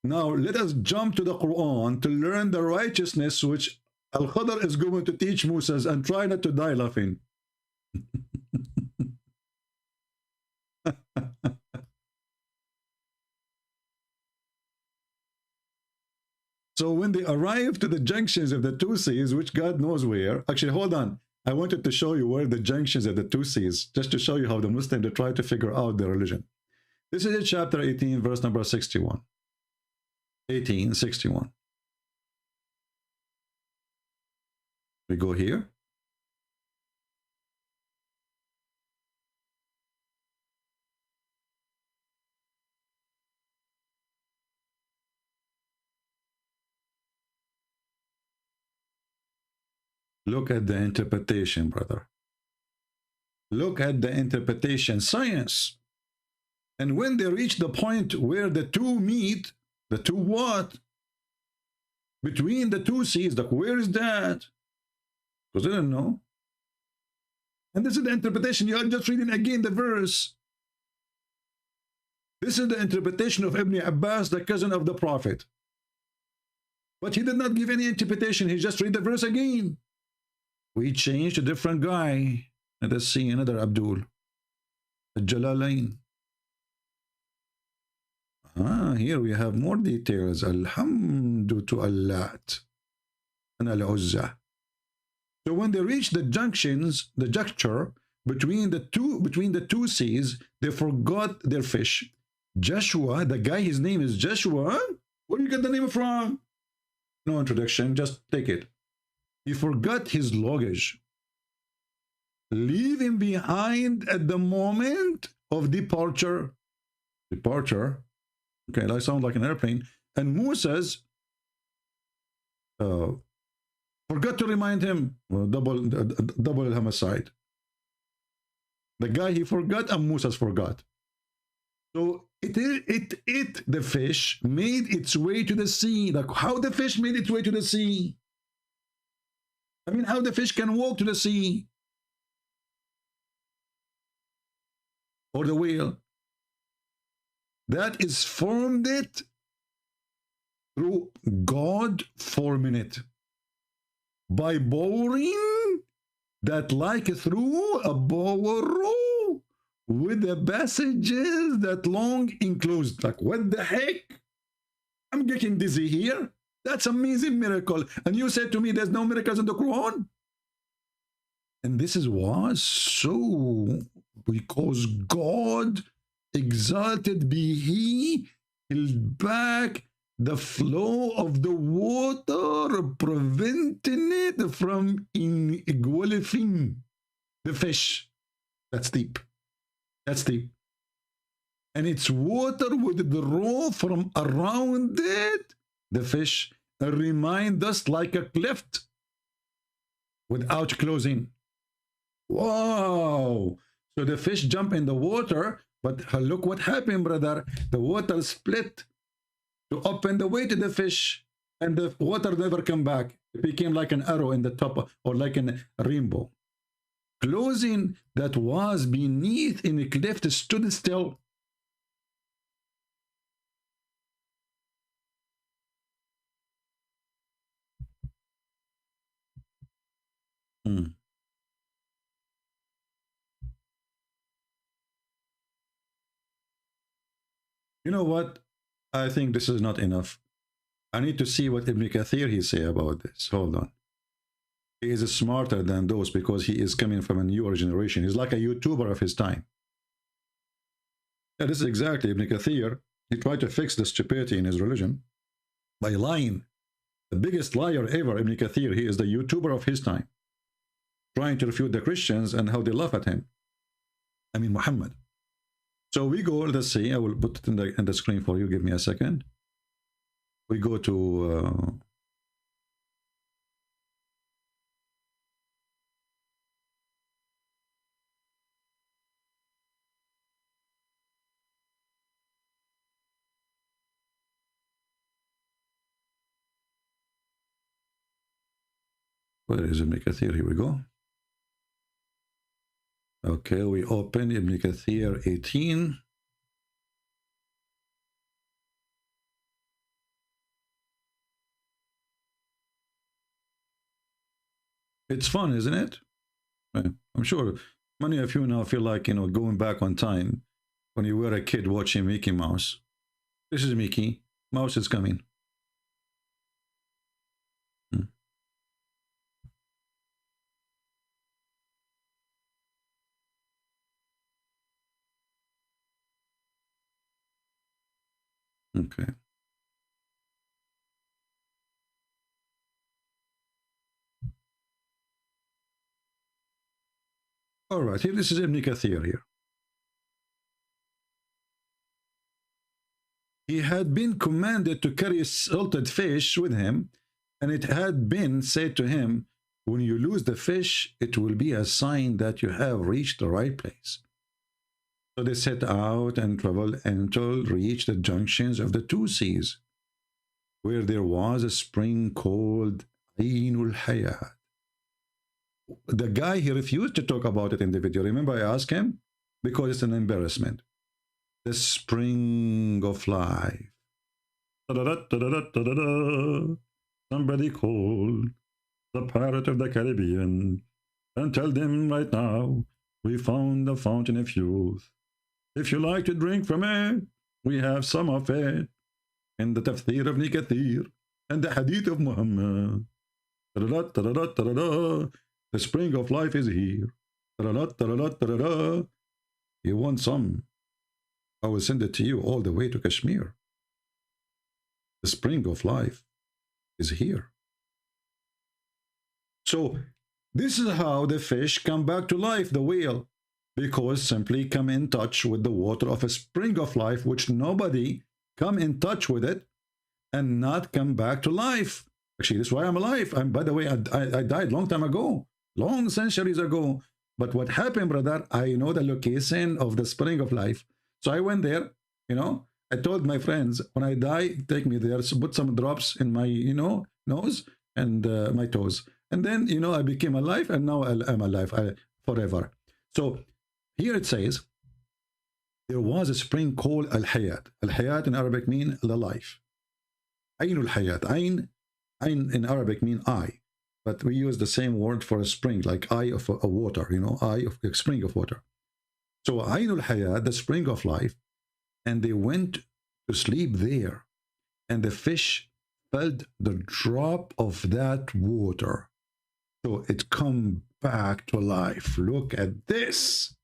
Now let us jump to the Quran to learn the righteousness which Al-Khadr is going to teach Musa, and try not to die laughing. So when they arrive to the junctions of the two seas, which God knows where, actually, hold on. I wanted to show you where the junctions of the two seas, just to show you how the Muslims they try to figure out their religion. This is in chapter 18, verse number 61. 1861. We go here. Look at the interpretation, brother. Look at the interpretation, science. And when they reach the point where the two meet, the two what? Between the two seas, like where is that? Because they don't know. And this is the interpretation. You are just reading again the verse. This is the interpretation of Ibn Abbas, the cousin of the Prophet. But he did not give any interpretation. He just read the verse again. We changed a different guy. Let us see another Abdul. Jalalain. Here we have more details. Alhamdu to Allah and Al-Uzza. So when they reach the junctions, the juncture between the two seas, they forgot their fish. Joshua, the guy, his name is Joshua. Where do you get the name from? No introduction, just take it. He forgot his luggage, leaving behind at the moment of departure. Departure. Okay, that sounds like an airplane. And Moses forgot to remind him. Double homicide. The guy, he forgot, and Moses forgot. So the fish made its way to the sea. Like how the fish made its way to the sea? I mean, how the fish can walk to the sea? Or the whale? That is formed it through God forming it. By boring that like through a bower with the passages that long enclosed. Like, what the heck? I'm getting dizzy here. That's amazing miracle. And you said to me there's no miracles in the Quran? And this is was so because God exalted be he held back the flow of the water, preventing it from engulfing the fish. That's deep. That's deep. And its water would draw from around it the fish and remain just like a cleft without closing. Wow! So the fish jump in the water, but look what happened, brother. The water split to open the way to the fish, and the water never come back. It became like an arrow in the top, or like a rainbow. Closing that was beneath in a cleft stood still. You know what? I think this is not enough. I need to see what Ibn Kathir he say about this. Hold on. He is smarter than those because he is coming from a newer generation. He's like a YouTuber of his time. Yeah, this is exactly Ibn Kathir. He tried to fix the stupidity in his religion by lying. The biggest liar ever, Ibn Kathir. He is the YouTuber of his time, trying to refute the Christians and how they laugh at him. I mean, Muhammad. So we go, let's see, I will put it in the screen for you. Give me a second. We go to... where is Ibn Kathir? Here we go. Okay, we open Ibn Kathir 18. It's fun, isn't it? I'm sure many of you now feel like, you know, going back on time when you were a kid watching Mickey Mouse. This is Mickey. Mouse is coming. Okay. All right, here, this is Ibn Kathir here. He had been commanded to carry salted fish with him, and it had been said to him, when you lose the fish, it will be a sign that you have reached the right place. So they set out and traveled until reached the junctions of the two seas, where there was a spring called Ainul Hayat. The guy, he refused to talk about it in the video. Remember, I asked him? Because it's an embarrassment. The spring of life. Somebody call the pirate of the Caribbean and tell them right now, we found the fountain of youth. If you like to drink from it, we have some of it in the tafsir of Ibn Kathir and the hadith of Muhammad. The spring of life is here. You want some? I will send it to you all the way to Kashmir. The spring of life is here. So this is how the fish come back to life, the whale, because simply come in touch with the water of a spring of life, which nobody come in touch with it and not come back to life. Actually, that's why I'm alive. By the way, I died long time ago, long centuries ago. But what happened, brother, I know the location of the spring of life. So I went there, you know, I told my friends, when I die, take me there, so put some drops in my, you know, nose and my toes. And then, you know, I became alive, and now I'm alive forever. So here it says, there was a spring called Al-Hayat. Al-Hayat in Arabic means the life. Ayn al-Hayat. Ayn in Arabic means eye. But we use the same word for a spring, like eye of a water, you know, eye of a spring of water. So Ayn al-Hayat, the spring of life, and they went to sleep there. And the fish felt the drop of that water. So it come back to life. Look at this.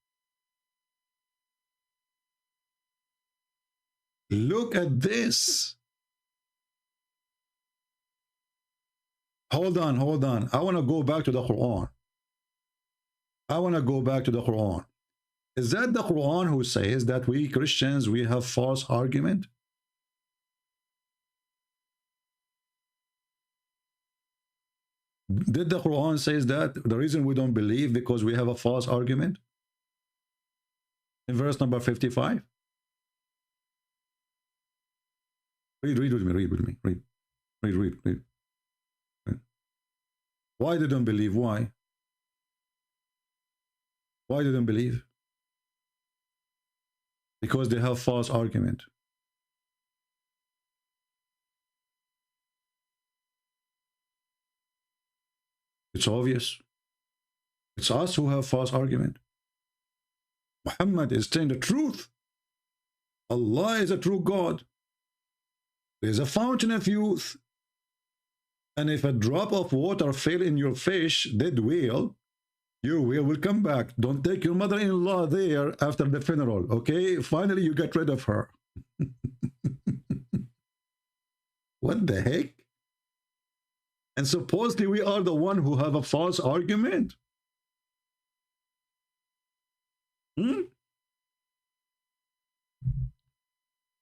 Look at this. Hold on. I want to go back to the Quran. Is that the Quran who says that we Christians, we have false argument? Did the Quran says that the reason we don't believe because we have a false argument? In verse number 55. Read with me. Read. Why they don't believe? Why? Why they don't believe? Because they have false argument. It's obvious. It's us who have false argument. Muhammad is telling the truth. Allah is a true God. There is a fountain of youth. And if a drop of water fell in your fish, dead whale, your whale will come back. Don't take your mother-in-law there after the funeral, okay? Finally, you get rid of her. What the heck? And supposedly we are the one who have a false argument.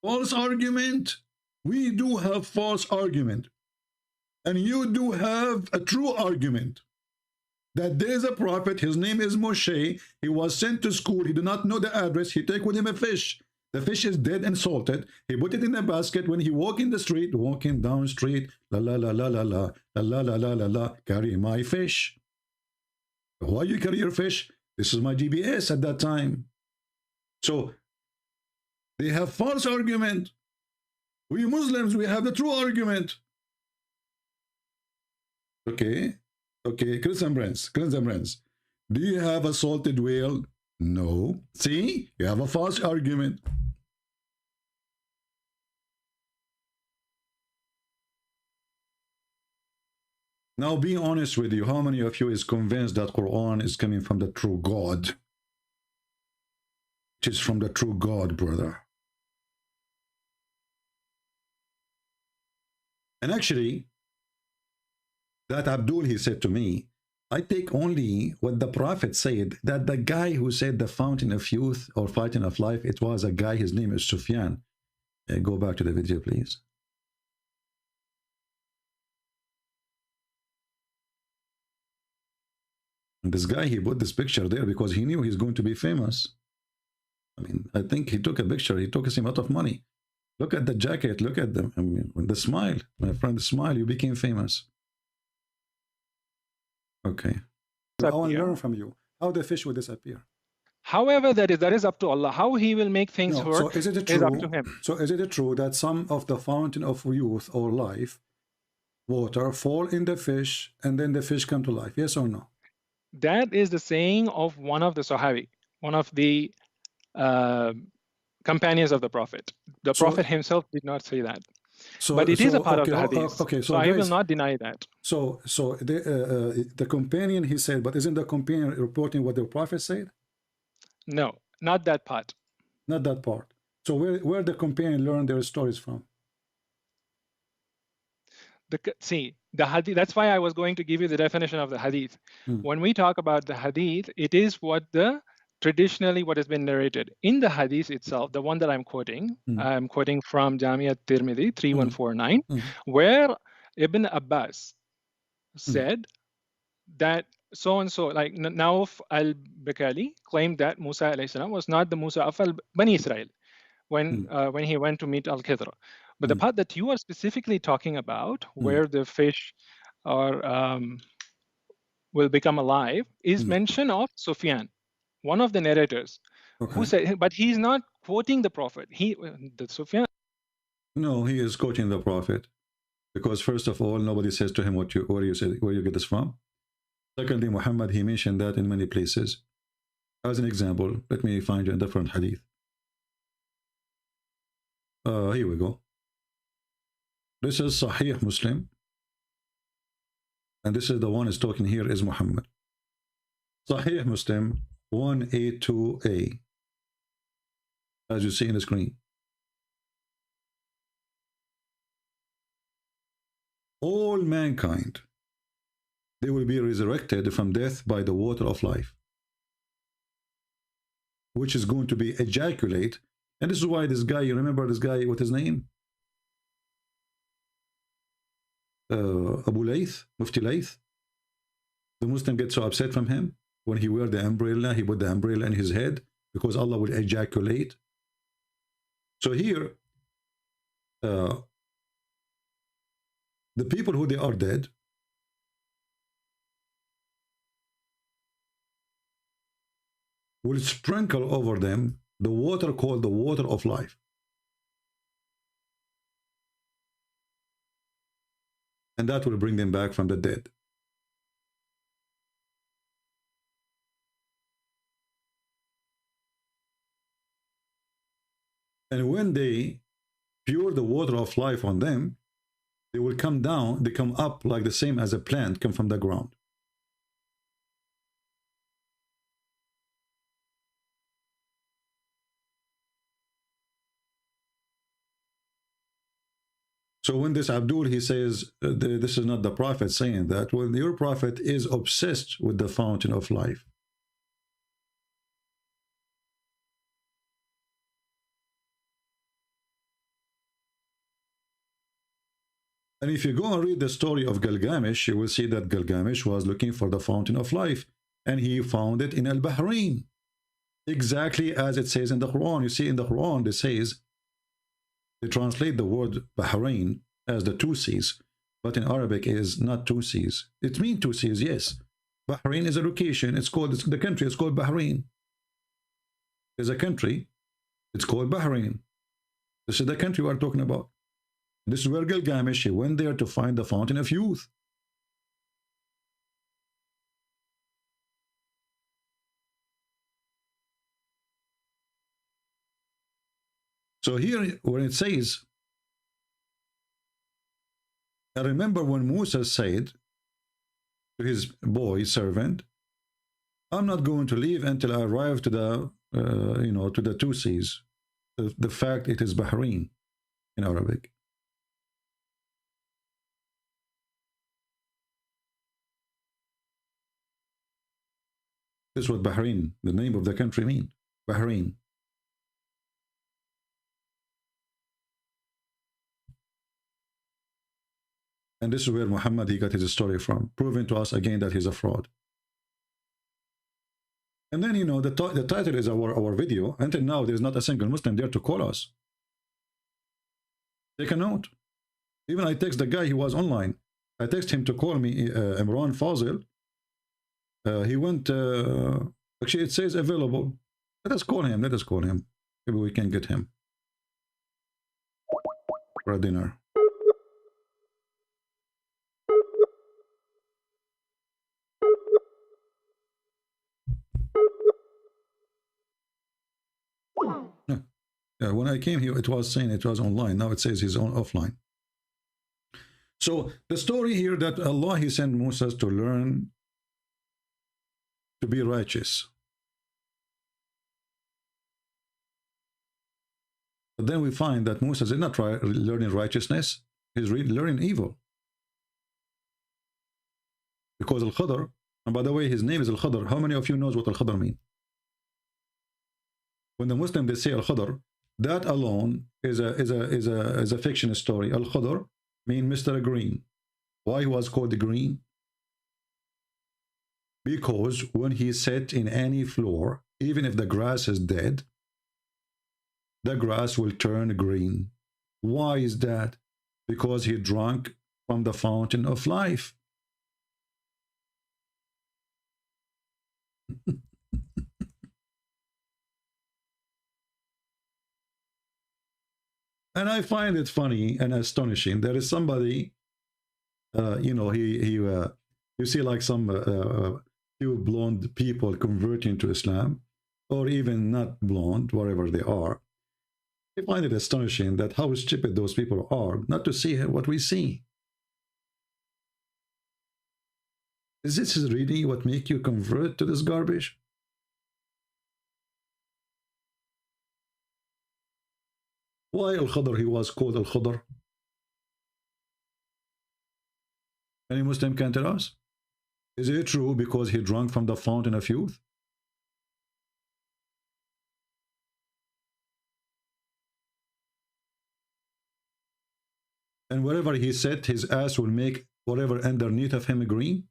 False argument. We do have false argument. And you do have a true argument. That there is a prophet, his name is Moshe. He was sent to school. He did not know the address. He take with him a fish. The fish is dead and salted. He put it in a basket. When he walk in the street, walking down street, la la la la la la la la la la la, carry my fish. Why you carry your fish? This is my GPS at that time. So they have false argument. We Muslims, we have the true argument. Okay, Christian friends. Do you have a salted whale? No. See, you have a false argument. Now, being honest with you, how many of you is convinced that Quran is coming from the true God? It is from the true God, brother. And actually, that Abdul, he said to me, I take only what the Prophet said, that the guy who said the fountain of youth or fountain of life, it was a guy, his name is Sufyan. Go back to the video, please. And this guy, he put this picture there because he knew he's going to be famous. I mean, I think he took a picture. He took him a lot of money. Look at the jacket. Look at them. I mean, the smile. My friend, the smile. You became famous. Okay. I want to learn from you. How the fish will disappear. However, that is up to Allah. How He will make things work so is it true, is up to Him. So is it true that some of the fountain of youth or life, water, fall in the fish and then the fish come to life? Yes or no? That is the saying of one of the Sahabi, one of the companions of the Prophet. The Prophet himself did not say that. But it is a part of the hadith. So I will not deny that. So the companion, he said, but isn't the companion reporting what the Prophet said? No, not that part. Not that part. So where the companion learned their stories from? See, the hadith, that's why I was going to give you the definition of the hadith. When we talk about the hadith, it is what traditionally what has been narrated. In the hadith itself, the one that I'm quoting from Jamia Tirmidhi 3149, where Ibn Abbas said that so-and-so, like Nauf al-Bakali, claimed that Musa alayhi salam was not the Musa of Bani Israel when he went to meet Al-Khidr. But the part that you are specifically talking about, where the fish will become alive, is mention of Sufyan, one of the narrators, who said, but he's not quoting the Prophet. The Sufyan. No, he is quoting the Prophet, because first of all, nobody says to him where you get this from. Secondly, Muhammad, he mentioned that in many places. As an example, let me find you a different hadith. Here we go. This is Sahih Muslim, and this is the one is talking here is Muhammad. Sahih Muslim 182a, as you see in the screen. All mankind they will be resurrected from death by the water of life, which is going to be ejaculate. And this is why this guy, you remember this guy, what his name? Abu Layth, Mufti Layth. The Muslim gets so upset from him when he wear the umbrella, he put the umbrella in his head because Allah will ejaculate. So here, the people who they are dead, will sprinkle over them the water called the water of life. And that will bring them back from the dead. And when they pour the water of life on them, they will come down, they come up like the same as a plant come from the ground. So when this Abdul, he says, this is not the prophet saying that. Well, your prophet is obsessed with the fountain of life. And if you go and read the story of Gilgamesh, you will see that Gilgamesh was looking for the fountain of life. And he found it in Al-Bahrain. Exactly as it says in the Quran. You see in the Quran, it says, they translate the word Bahrain as the two seas, but in Arabic is not two seas. It means two seas, yes. Bahrain is a location. It's called, the country is called Bahrain. There's a country, it's called Bahrain. This is the country we're talking about. This is where Gilgamesh, he went there to find the fountain of youth. So here, when it says, I remember when Musa said to his boy servant, I'm not going to leave until I arrive to the, to the two seas. The fact it is Bahrain in Arabic. This is what Bahrain, the name of the country, mean. Bahrain. And this is where Muhammad, he got his story from, proving to us again that he's a fraud. And then, the title is our video. Until now, there's not a single Muslim there to call us. Take a note. Even I text the guy, he was online. I text him to call me, Imran Fazil. He went, actually it says available. Let us call him, Maybe we can get him for a dinner. When I came here, it was saying it was online. Now it says he's on offline. So the story here that Allah, he sent Moses to learn to be righteous. But then we find that Moses is not learning righteousness. He's learning evil. Because Al-Khadr, and by the way, his name is Al-Khadr. How many of you knows what Al-Khadr means? When the Muslims, they say Al-Khadr, that alone is a fiction story. Al-Khadr means Mr. Green. Why he was called Green? Because when he sat in any floor, even if the grass is dead, the grass will turn green. Why is that? Because he drank from the fountain of life. And I find it funny and astonishing. There is somebody, you see like some few blonde people converting to Islam, or even not blonde, wherever they are. I find it astonishing that how stupid those people are not to see what we see. Is this really what make you convert to this garbage? Why Al-Khadr, he was called Al-Khadr? Any Muslim can tell us? Is it true because he drank from the fountain of youth? And wherever he sat, his ass will make whatever underneath of him green?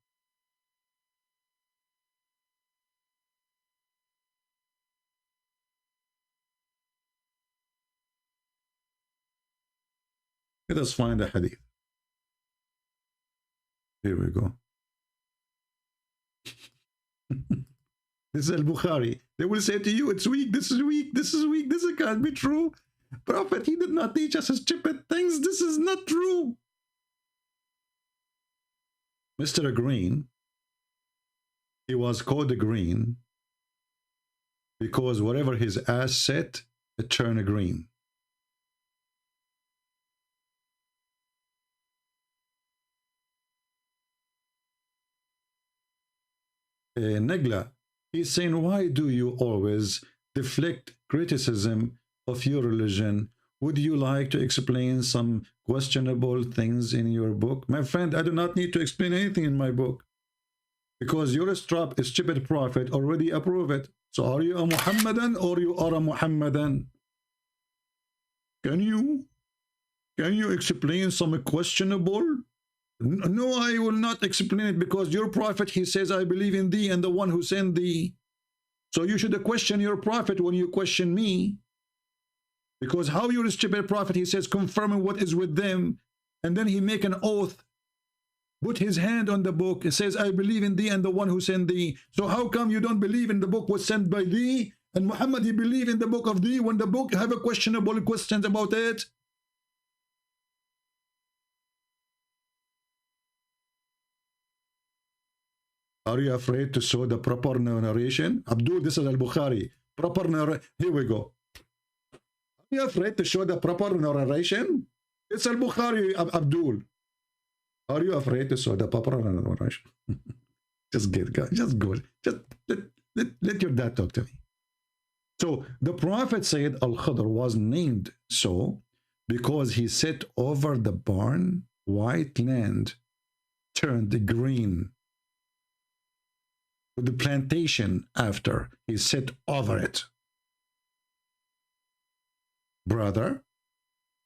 Let us find a hadith. Here we go. This is Al-Bukhari. They will say to you, it's weak, this is weak, this is weak, this can't be true. Prophet, he did not teach us stupid things. This is not true. Mr. Green, he was called green because whatever his ass set, it turned green. Negla, he's saying, why do you always deflect criticism of your religion? Would you like to explain some questionable things in your book? My friend, I do not need to explain anything in my book because your stupid prophet already approved it. So are you a Muhammadan or you are a Muhammadan? Can you explain some questionable? No, I will not explain it because your prophet, he says, I believe in thee and the one who sent thee. So you should question your prophet when you question me. Because how your stupid prophet, he says, confirming what is with them, and then he make an oath, put his hand on the book, it says, I believe in thee and the one who sent thee. So how come you don't believe in the book was sent by thee, and Muhammad, he believe in the book of thee when the book have a questionable questions about it? Are you afraid to show the proper narration? Abdul, this is Al-Bukhari. Proper narration. Here we go. Are you afraid to show the proper narration? It's Al-Bukhari, Abdul. Are you afraid to show the proper narration? Just go. Just let your dad talk to me. So the Prophet said Al-Khadr was named so because he sat over the barn, white land turned green. With the plantation after he sat over it. Brother,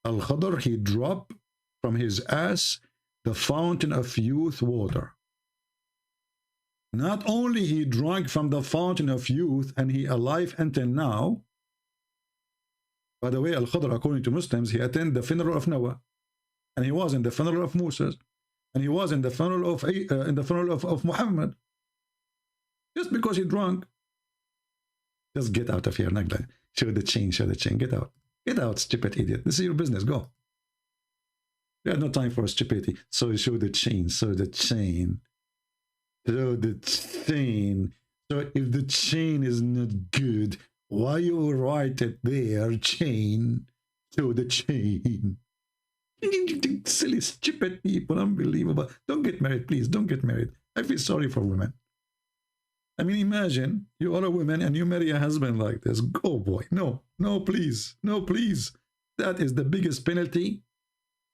Al-Khadr, he dropped from his ass the fountain of youth water. Not only he drank from the fountain of youth and he alive until now. By the way, Al-Khadr, according to Muslims, he attended the funeral of Noah, and he was in the funeral of Moses, and he was in the funeral of Muhammad. Just because he drunk. Just get out of here, Nagla. Show the chain, get out. Get out, stupid idiot. This is your business, go. We have no time for stupidity. So show the chain, show the chain. Show the chain. So if the chain is not good, why you write it there, chain? Show the chain. Silly, stupid people, unbelievable. Don't get married, please, don't get married. I feel sorry for women. I mean, imagine you are a woman and you marry a husband like this. Oh boy, no, please, no, please. That is the biggest penalty.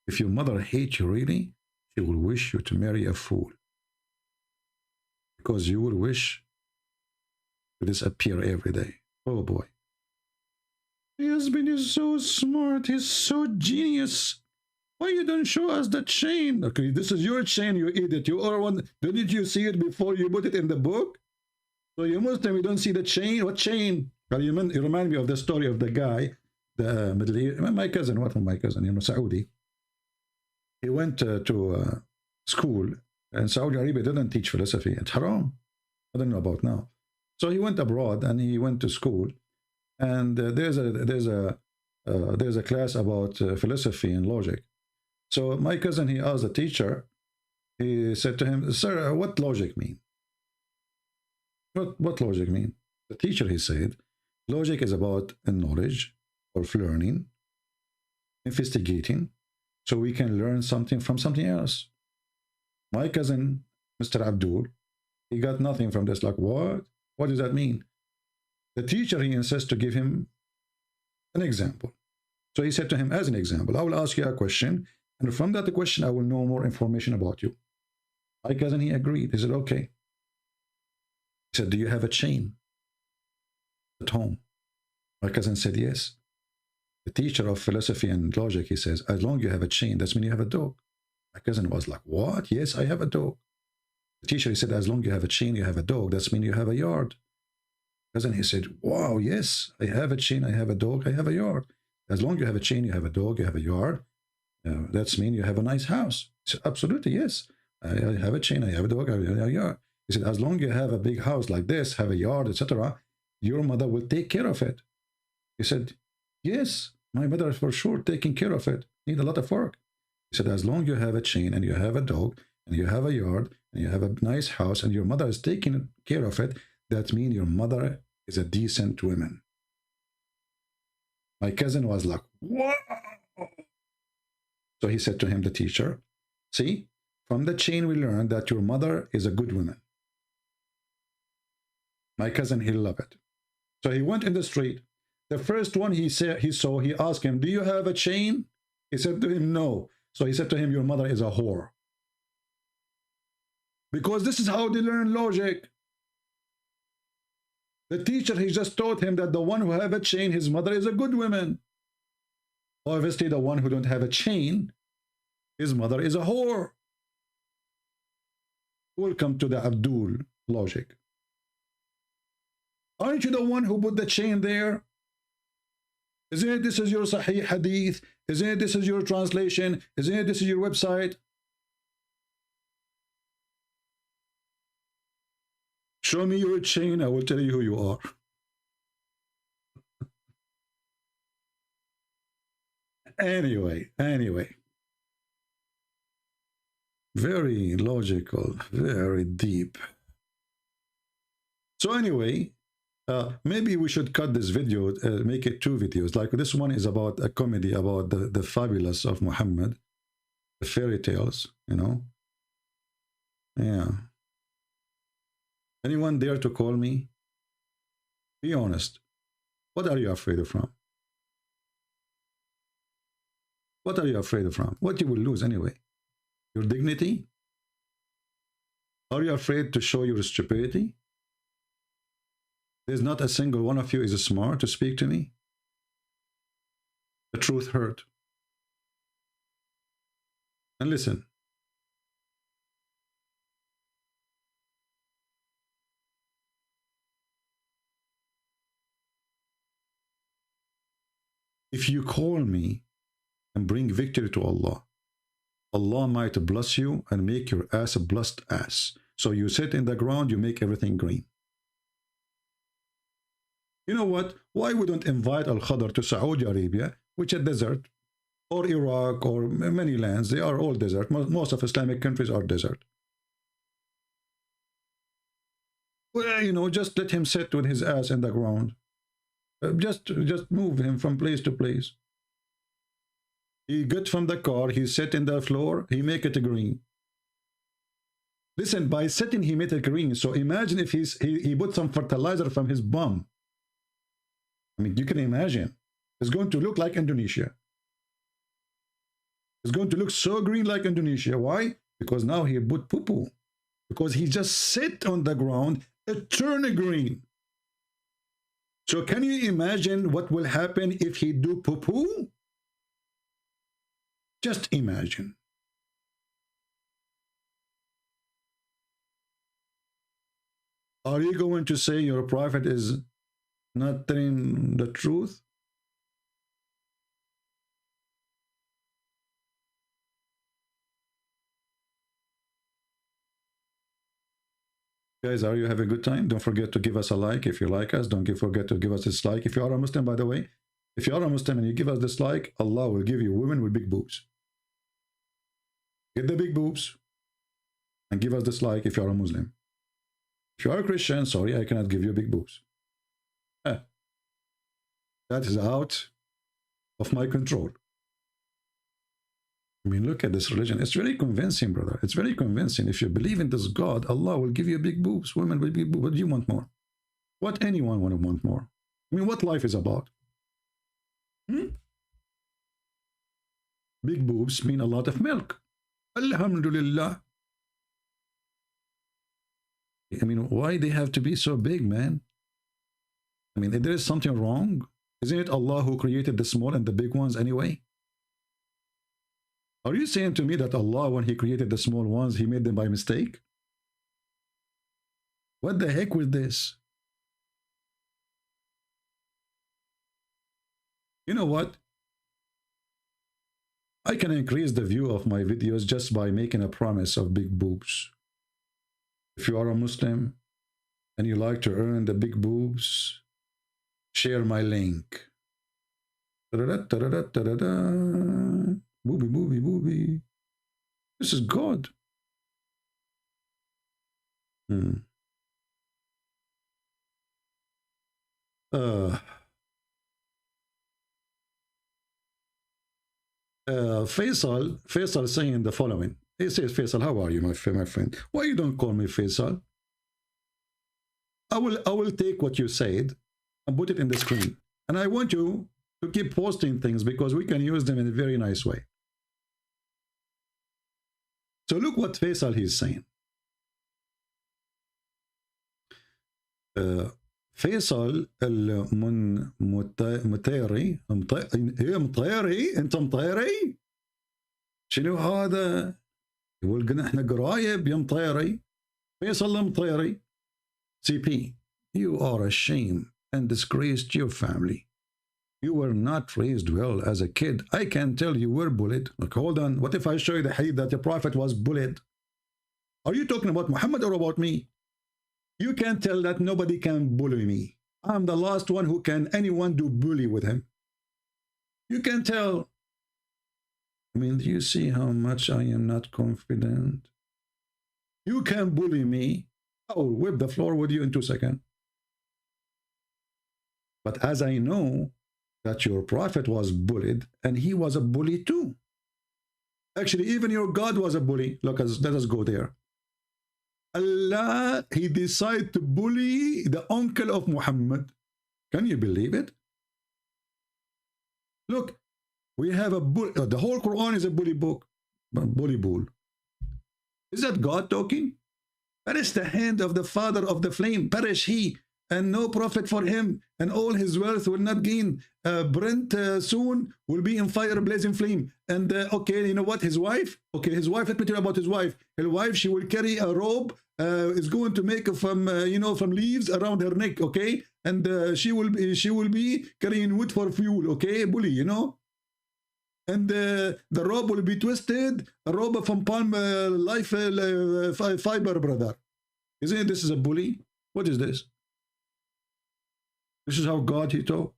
If your mother hates you really, she will wish you to marry a fool. Because you will wish to disappear every day. Oh boy. My husband is so smart, he's so genius. Why you don't show us the chain? Okay, this is your chain, you idiot. You are one. Didn't you see it before you put it in the book? So you Muslim, you don't see the chain? What chain? Well, you remind me of the story of the guy, the Middle East, my cousin, Saudi. He went to school, and Saudi Arabia didn't teach philosophy. It's haram. I don't know about now. So he went abroad and he went to school, and there's a class about philosophy and logic. So my cousin, he asked the teacher. He said to him, "Sir, what logic mean?" What logic mean? The teacher, he said, logic is about knowledge or learning, investigating, so we can learn something from something else. My cousin, Mr. Abdul, he got nothing from this. Like, what? What does that mean? The teacher, he insists to give him an example. So he said to him, as an example, I will ask you a question, and from that question, I will know more information about you. My cousin, he agreed. He said, okay. He said, do you have a chain at home? My cousin said, yes. The teacher of philosophy and logic, he says, as long as you have a chain, that's mean you have a dog. My cousin was like, what? Yes, I have a dog. The teacher, he said, as long as you have a chain, you have a dog, that's mean you have a yard. Cousin, he said, wow, yes, I have a chain, I have a dog, I have a yard. As long as you have a chain, you have a dog, you have a yard, that's mean you have a nice house. He said, absolutely, yes. I have a chain, I have a dog, I have a yard. He said, as long as you have a big house like this, have a yard, etc., your mother will take care of it. He said, yes, my mother is for sure taking care of it. Need a lot of work. He said, as long as you have a chain and you have a dog and you have a yard and you have a nice house and your mother is taking care of it, that means your mother is a decent woman. My cousin was like, wow. So he said to him, the teacher, see, from the chain we learned that your mother is a good woman. My cousin, he loved it. So he went in the street. The first one he saw, he asked him, do you have a chain? He said to him, no. So he said to him, your mother is a whore. Because this is how they learn logic. The teacher, he just taught him that the one who have a chain, his mother is a good woman. Obviously, the one who don't have a chain, his mother is a whore. Welcome to the Abdul logic. Aren't you the one who put the chain there? Isn't it this is your Sahih Hadith? Isn't it this is your translation? Isn't it this is your website? Show me your chain, I will tell you who you are. Anyway. Very logical, very deep. So anyway, maybe we should cut this video, make it 2 videos. Like this one is about a comedy about the fabulous of Muhammad, the fairy tales, you know. Yeah. Anyone dare to call me? Be honest. What are you afraid of from? What are you afraid of from? What you will lose anyway? Your dignity? Are you afraid to show your stupidity? There's not a single one of you is smart to speak to me. The truth hurt. And listen. If you call me and bring victory to Allah, Allah might bless you and make your ass a blessed ass. So you sit in the ground, you make everything green. You know what? Why we don't invite Al-Khadr to Saudi Arabia, which is a desert, or Iraq, or many lands, they are all desert. Most of Islamic countries are desert. Well, you know, just let him sit with his ass in the ground. Just move him from place to place. He get from the car, he sit in the floor, he make it green. Listen, by sitting he made it green. So imagine if he put some fertilizer from his bum. I mean, you can imagine. It's going to look like Indonesia. It's going to look so green like Indonesia. Why? Because now he put poo-poo. Because he just sit on the ground, it turn green. So can you imagine what will happen if he do poo-poo? Just imagine. Are you going to say your prophet is not telling the truth? Guys, are you having a good time? Don't forget to give us a like if you like us. Don't forget to give us a dislike. If you are a Muslim, by the way, if you are a Muslim and you give us dislike, Allah will give you women with big boobs. Get the big boobs and give us dislike if you are a Muslim. If you are a Christian, sorry, I cannot give you big boobs. That is out of my control. I mean, look at this religion. It's very convincing, brother. It's very convincing. If you believe in this God, Allah will give you big boobs, women with big boobs. What do you want more? What anyone want more? I mean, what life is about? Big boobs mean a lot of milk. Alhamdulillah. I mean, why they have to be so big, man? I mean, if there is something wrong, isn't it Allah who created the small and the big ones anyway? Are you saying to me that Allah, when he created the small ones, he made them by mistake? What the heck with this? You know what? I can increase the view of my videos just by making a promise of big boobs. If you are a Muslim and you like to earn the big boobs, share my link. Booby, booby, booby. This is God. Faisal saying the following. He says, Faisal, how are you, my friend? Why you don't call me Faisal? I will take what you said and put it in the screen. And I want you to keep posting things because we can use them in a very nice way. So look what Faisal he's saying. فيصل المطيري مطيري انت مطيري شنو هذا؟ يقول قلنا احنا قرايب يا مطيري. فيصل المطيري. CP, you are a shame and disgrace to your family. You were not raised well as a kid. I can tell you were bullied. Look, hold on. What if I show you the hadith that the prophet was bullied? Are you talking about Muhammad or about me? You can tell that nobody can bully me. I'm the last one who can anyone do bully with him. You can tell. I mean, do you see how much I am not confident? You can bully me. I will whip the floor with you in 2 seconds. But as I know that your prophet was bullied, and he was a bully too. Actually, even your God was a bully. Look, let us go there. Allah, he decided to bully the uncle of Muhammad. Can you believe it? Look, we have a bully. The whole Quran is a bully book. Bully bull. Is that God talking? Perish the hand of the father of the flame. Perish he, and no profit for him, and all his wealth will not gain. Brent soon will be in fire, blazing flame. And okay, you know what? His wife. Okay, his wife. Let me tell you about his wife. His wife, she will carry a robe. Is going to make from from leaves around her neck. Okay, and she will be carrying wood for fuel. Okay, bully, you know. And the robe will be twisted. A robe from palm life fiber, brother. Isn't it? This is a bully. What is this? This is how God he taught.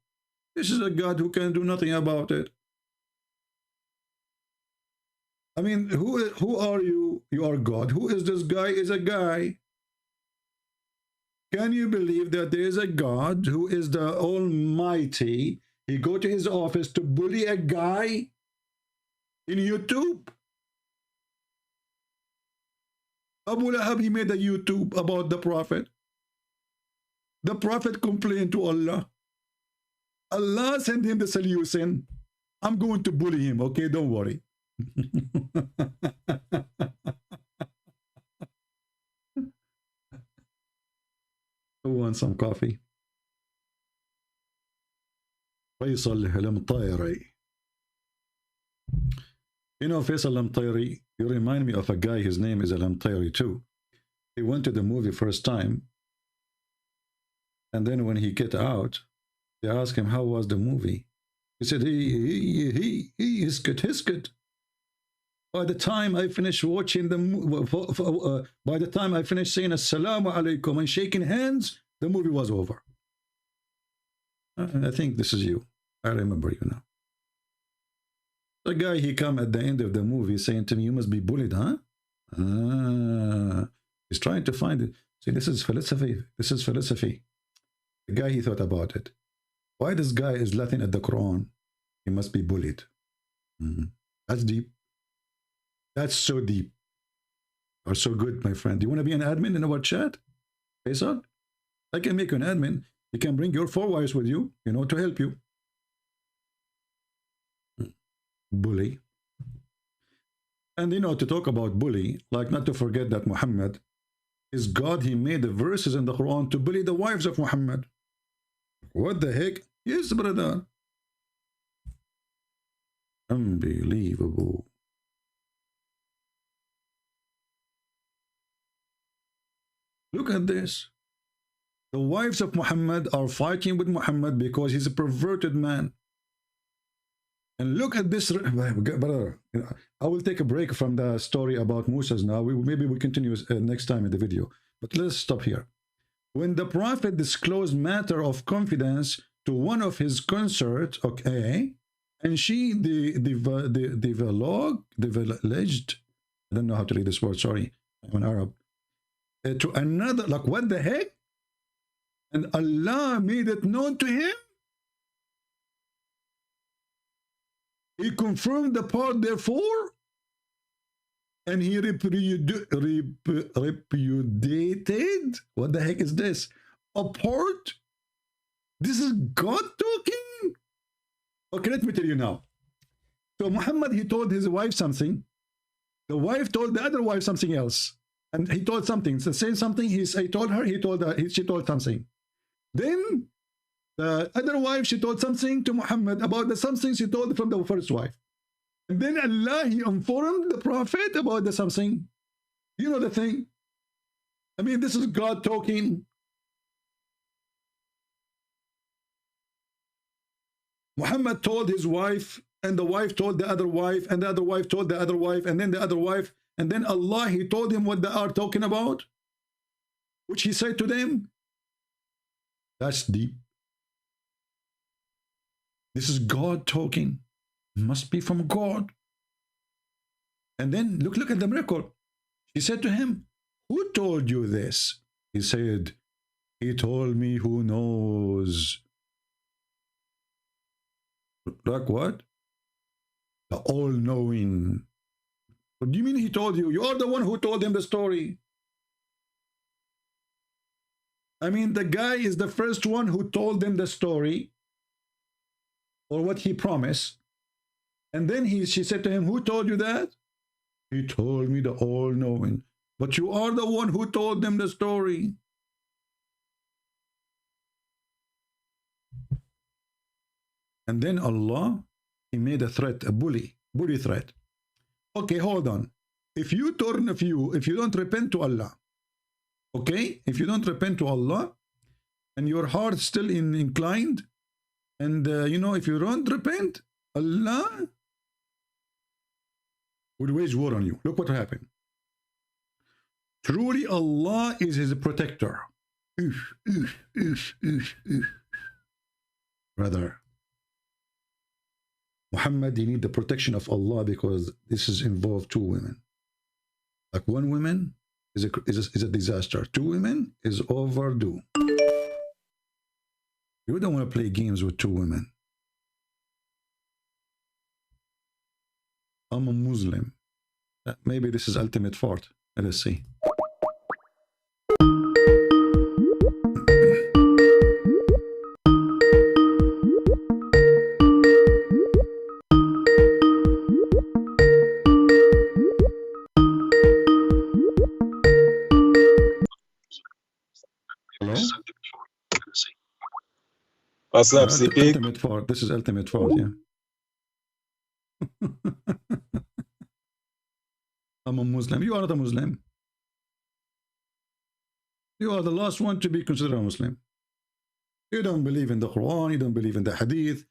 This is a God who can do nothing about it. I mean, who are you? You are God. Who is this guy? Is a guy. Can you believe that there is a God who is the Almighty? He go to his office to bully a guy in YouTube. Abu Lahab, he made a YouTube about the Prophet. The Prophet complained to Allah. Allah sent him the solution. I'm going to bully him, okay? Don't worry. Who wants some coffee? Faisal al-Mtayri. You know, Faisal al-Mtayri, you remind me of a guy, his name is al-Mtayri too. He went to the movie first time, and then when he get out, they asked him, how was the movie? He said, he is good. By the time I finished watching the movie, by the time I finished saying Assalamu alaikum and shaking hands, the movie was over. I think this is you. I remember you now. The guy, he come at the end of the movie saying to me, you must be bullied, huh? He's trying to find it. See, this is philosophy. This is philosophy. The guy, he thought about it. Why this guy is laughing at the Quran? He must be bullied. That's deep. That's so deep. Or so good, my friend. Do you want to be an admin in our chat? Faisal? I can make you an admin. You can bring your 4 wives with you, you know, to help you. Bully. And, you know, to talk about bully, like not to forget that Muhammad, is God. He made the verses in the Quran to bully the wives of Muhammad. What the heck? Yes, brother. Unbelievable. Look at this. The wives of Muhammad are fighting with Muhammad because he's a perverted man. And look at this, brother. I will take a break from the story about Musa's now. Maybe we continue next time in the video. But let's stop here. When the Prophet disclosed matter of confidence to one of his consorts, okay, and she divulged, I don't know how to read this word, sorry, I'm an Arab, to another, like what the heck? And Allah made it known to him. He confirmed the part, therefore, and he repudiated. What the heck is this? A part? This is God talking? Okay, let me tell you now. So Muhammad, he told his wife something. The wife told the other wife something else. And he told something. So saying something, he told her, she told something. Then the other wife, she told something to Muhammad about the something she told from the first wife. And then Allah, he informed the Prophet about the something. You know the thing? I mean, this is God talking. Muhammad told his wife, and the wife told the other wife, and the other wife told the other wife, and then the other wife, and then Allah, he told him what they are talking about, which he said to them. That's deep. This is God talking. It must be from God. And then look at the miracle. She said to him, who told you this? He said, he told me who knows. Like what? The all-knowing. What do you mean he told you? You are the one who told him the story. I mean, the guy is the first one who told them the story, or what he promised. And then she said to him, who told you that? He told me the all-knowing. But you are the one who told them the story. And then Allah, he made a threat, a bully threat. Okay, hold on. If you don't repent to Allah, okay? If you don't repent to Allah, and your heart still inclined, and you know, if you don't repent, Allah will wage war on you. Look what happened. Truly Allah is his protector. Brother, Muhammad, you need the protection of Allah, because this is involved two women. Like one woman is a disaster. Two women is overdue. You don't want to play games with two women. I'm a Muslim. Maybe this is ultimate fault. Let us see. Hello? What's up, CP? Ultimate fault. This is ultimate fault, yeah. I'm a Muslim. You are not a Muslim. You are the last one to be considered a Muslim. You don't believe in the Quran. You don't believe in the Hadith.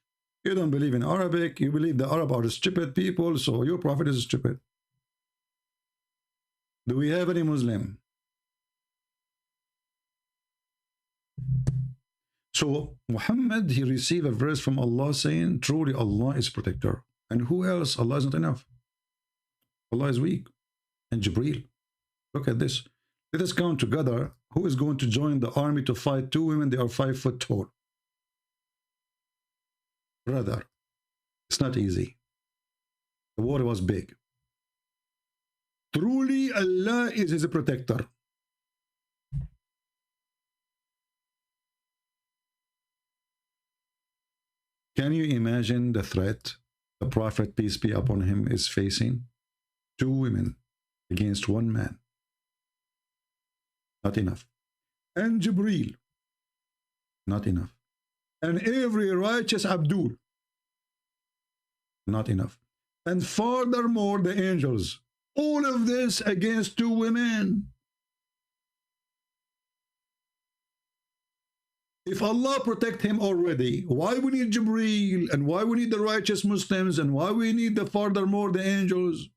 You don't believe in Arabic. You believe the Arab are stupid people, so your prophet is stupid. Do we have any Muslim? So Muhammad, he received a verse from Allah saying, truly Allah is protector. And who else? Allah is not enough. Allah is weak. And Jibreel. Look at this. Let us count together who is going to join the army to fight two women. They are 5 foot tall. Brother, it's not easy. The war was big. Truly Allah is his protector. Can you imagine the threat the Prophet, peace be upon him, is facing? Two women against one man. Not enough. And Jibreel. Not enough. And every righteous Abdul. Not enough. And furthermore, the angels. All of this against two women. If Allah protect him already, why we need Jibreel, and why we need the righteous Muslims, and why we need the furthermore the angels?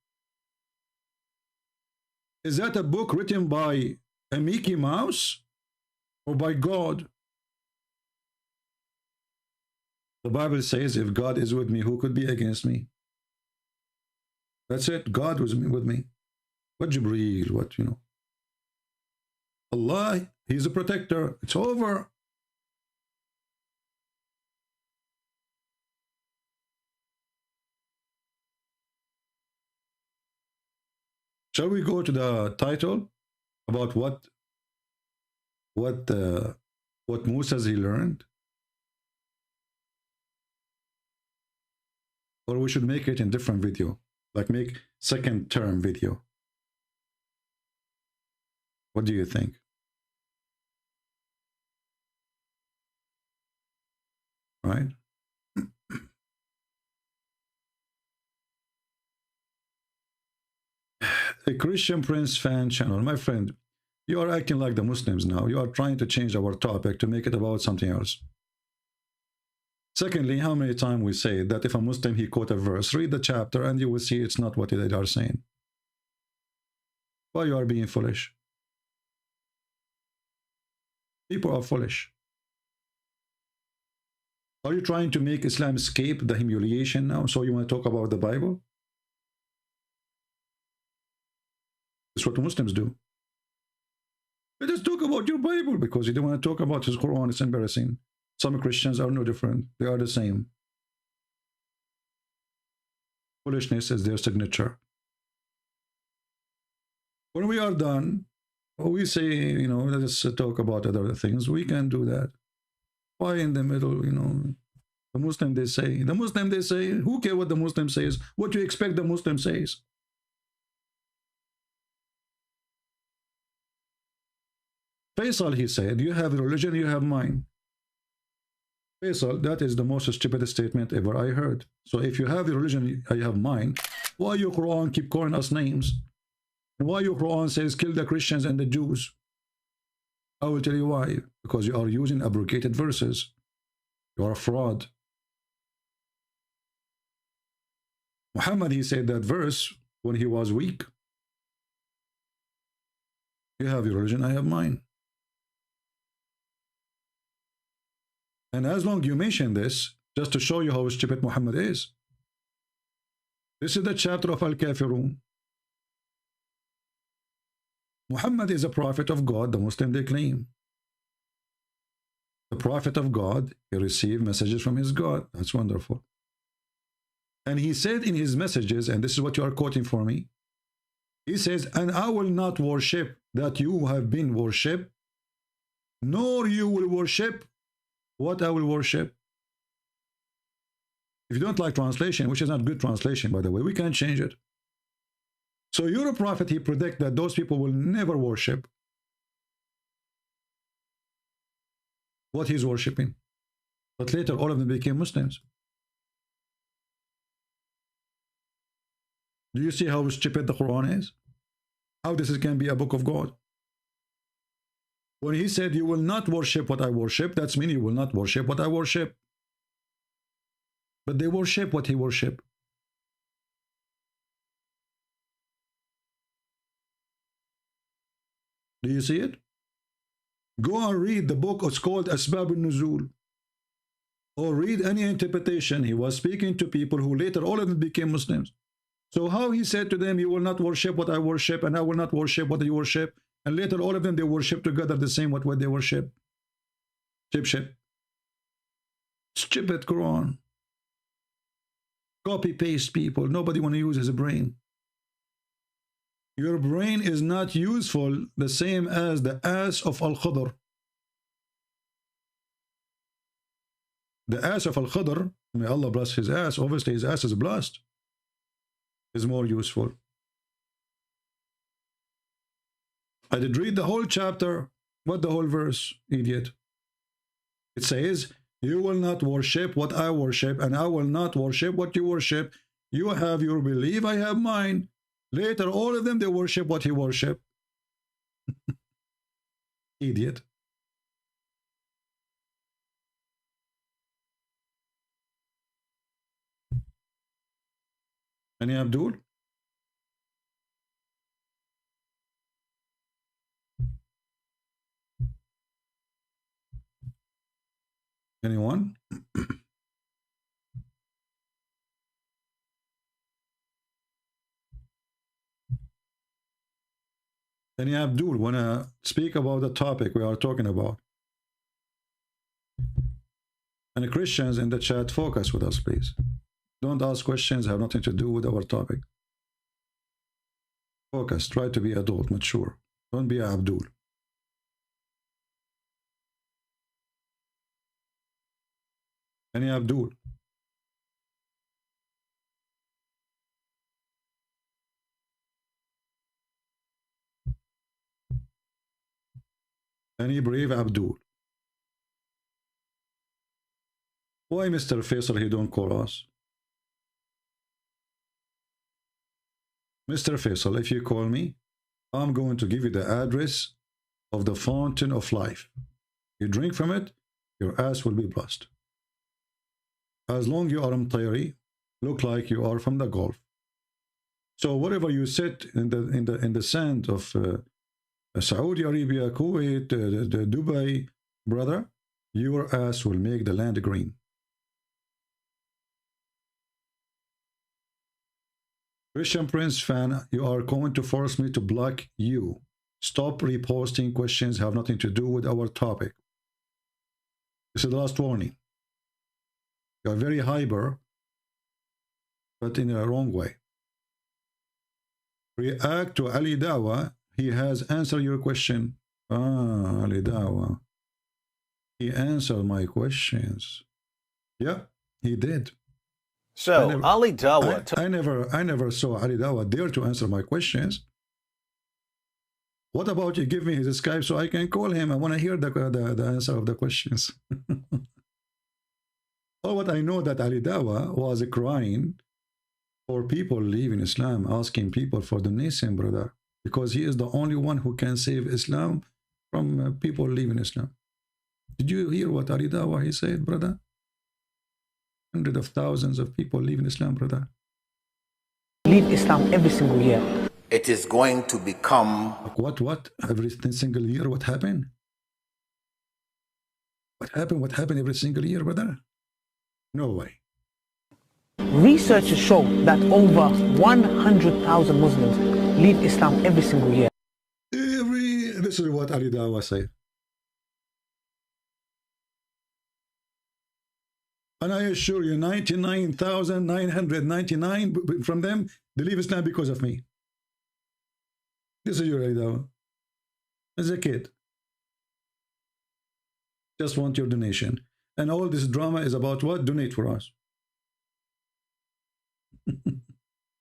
Is that a book written by a Mickey Mouse or by God? The Bible says, if God is with me, who could be against me? That's it. God was with me. What Jibreel? What, you know? Allah, He's a protector. It's over. Shall we go to the title about what Musa he learned? Or we should make it in different video, like make second term video. What do you think? Right? A Christian Prince fan channel. My friend, you are acting like the Muslims now. You are trying to change our topic to make it about something else. Secondly, how many times we say that if a Muslim, he quote a verse, read the chapter and you will see it's not what they are saying. Why you are being foolish? People are foolish. Are you trying to make Islam escape the humiliation now? So you want to talk about the Bible? That's what Muslims do. They just talk about your Bible because you don't want to talk about his Quran. It's embarrassing. Some Christians are no different. They are the same. Foolishness is their signature. When we are done, we say, you know, let's talk about other things. We can do that. Why in the middle, you know? The Muslim they say, who cares what the Muslim says? What do you expect the Muslim says? Faisal, he said, you have religion, you have mine. Faisal, that is the most stupid statement ever I heard. So if you have your religion, I have mine, why your Quran keep calling us names? And why your Quran says kill the Christians and the Jews? I will tell you why. Because you are using abrogated verses. You are a fraud. Muhammad, he said that verse when he was weak. You have your religion, I have mine. And as long as you mention this, just to show you how stupid Muhammad is. This is the chapter of Al-Kafirun. Muhammad is a prophet of God, the Muslim they claim. The prophet of God, he received messages from his God. That's wonderful. And he said in his messages, and this is what you are quoting for me, he says, and I will not worship that you have been worshipped, nor you will worship what I will worship. If you don't like translation, which is not good translation, by the way, we can't change it. So you're a prophet, he predicts that those people will never worship what he's worshiping. But later, all of them became Muslims. Do you see how stupid the Quran is? How this can be a book of God? When he said, you will not worship what I worship, that's meaning you will not worship what I worship. But they worship what he worship. Do you see it? Go and read the book. It's called Asbab al-Nuzul. Or read any interpretation. He was speaking to people who later all of them became Muslims. So how he said to them, you will not worship what I worship, and I will not worship what you worship. And later all of them, they worship together the same what they worship. Stupid Quran. Copy-paste people. Nobody want to use his brain. Your brain is not useful the same as the ass of Al-Khadr. The ass of Al-Khadr, may Allah bless his ass, obviously his ass is blessed, is more useful. I did read the whole chapter. What the whole verse, idiot? It says, you will not worship what I worship, and I will not worship what you worship. You have your belief, I have mine. Later, all of them, they worship what he worship. Idiot. Any Abdul? Anyone? Any Abdul wanna speak about the topic we are talking about? And the Christians in the chat, focus with us, please. Don't ask questions, have nothing to do with our topic. Focus, try to be adult, mature. Don't be Abdul. Any Abdul? Any brave Abdul? Why Mr. Faisal he don't call us? Mr. Faisal, if you call me, I'm going to give you the address of the fountain of life. You drink from it, your ass will be blessed. As long you are Mtayri, look like you are from the Gulf. So wherever you sit in the sand of Saudi Arabia, Kuwait, Dubai, brother, your ass will make the land green. Christian Prince fan, you are going to force me to block you. Stop reposting questions have nothing to do with our topic. This is the last warning. You are very hyper, but in a wrong way. React to Ali Dawa. He has answered your question. Ah, Ali Dawa. He answered my questions. Yeah, he did. So Ali Dawa. I never saw Ali Dawa dare to answer my questions. What about you give me his Skype so I can call him? I want to hear the answer of the questions. Or what I know that Ali Dawa was crying for people leaving Islam, asking people for donation, brother, because he is the only one who can save Islam from people leaving Islam. Did you hear what Ali Dawa he said, brother? Hundreds of thousands of people leaving Islam, brother. Leave Islam every single year. It is going to become... What? Every single year, what happened? What happened every single year, brother? No way. Researchers show that over 100,000 Muslims leave Islam every single year. This is what Ali Dawa said. And I assure you, 99,999 from them, they leave Islam because of me. This is your Ali Dawa. As a kid. Just want your donation. And all this drama is about what? Donate for us.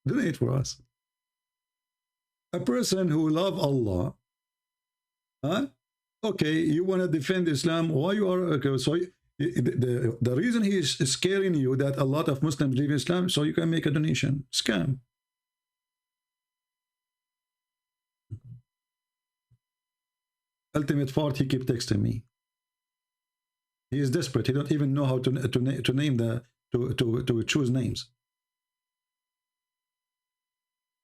Donate for us. A person who love Allah, huh? Okay, you want to defend Islam, why you are, okay, so the reason he is scaring you that a lot of Muslims leave Islam, so you can make a donation. Scam. Ultimate part, he keep texting me. He is desperate. He don't even know how to name to choose names.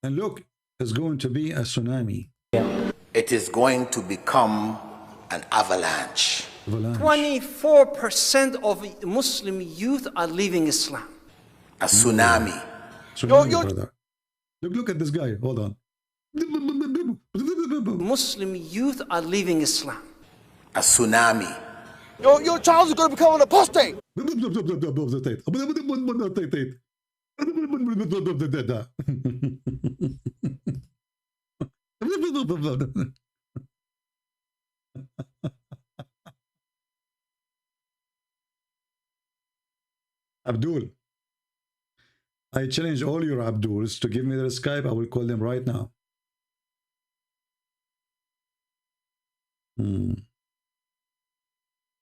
And look, it's going to be a tsunami. It is going to become an avalanche. 24% of Muslim youth are leaving Islam. A tsunami. Brother. Look at this guy. Hold on. Muslim youth are leaving Islam. A tsunami. Your child is going to become an apostate. Abdul, I challenge all your Abduls to give me their Skype. I will call them right now.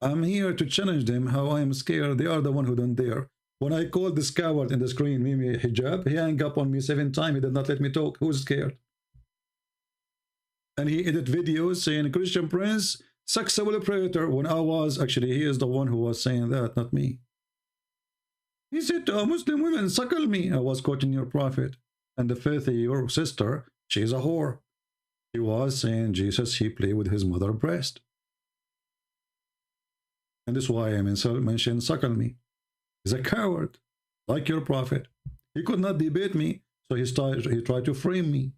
I'm here to challenge them how I am scared. They are the one who don't dare. When I called this coward in the screen, Mimi Hijab, he hung up on me 7 times. He did not let me talk. Who's scared? And he edit videos saying Christian Prince, sexual predator, when I was, actually, he is the one who was saying that, not me. He said to Muslim women, suckle me. I was quoting your prophet. And the filthy, your sister, she's a whore. He was saying Jesus, he played with his mother's breast. And this is why I mentioned suckle me. He's a coward, like your prophet. He could not debate me, so he tried to frame me.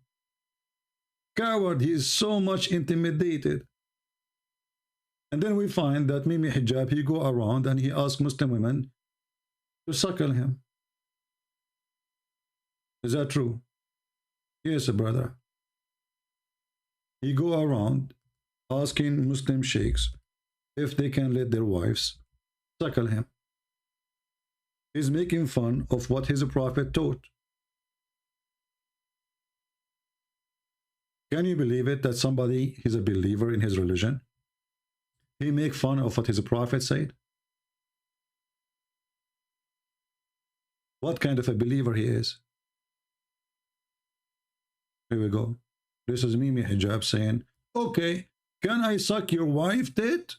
Coward, he is so much intimidated. And then we find that Mimi Hijab, he go around and he asks Muslim women to suckle him. Is that true? Yes, brother. He go around asking Muslim sheikhs if they can let their wives suckle him. He's making fun of what his prophet taught. Can you believe it that somebody is a believer in his religion? He make fun of what his prophet said? What kind of a believer he is? Here we go. This is Mimi Hijab saying, okay, can I suck your wife tit?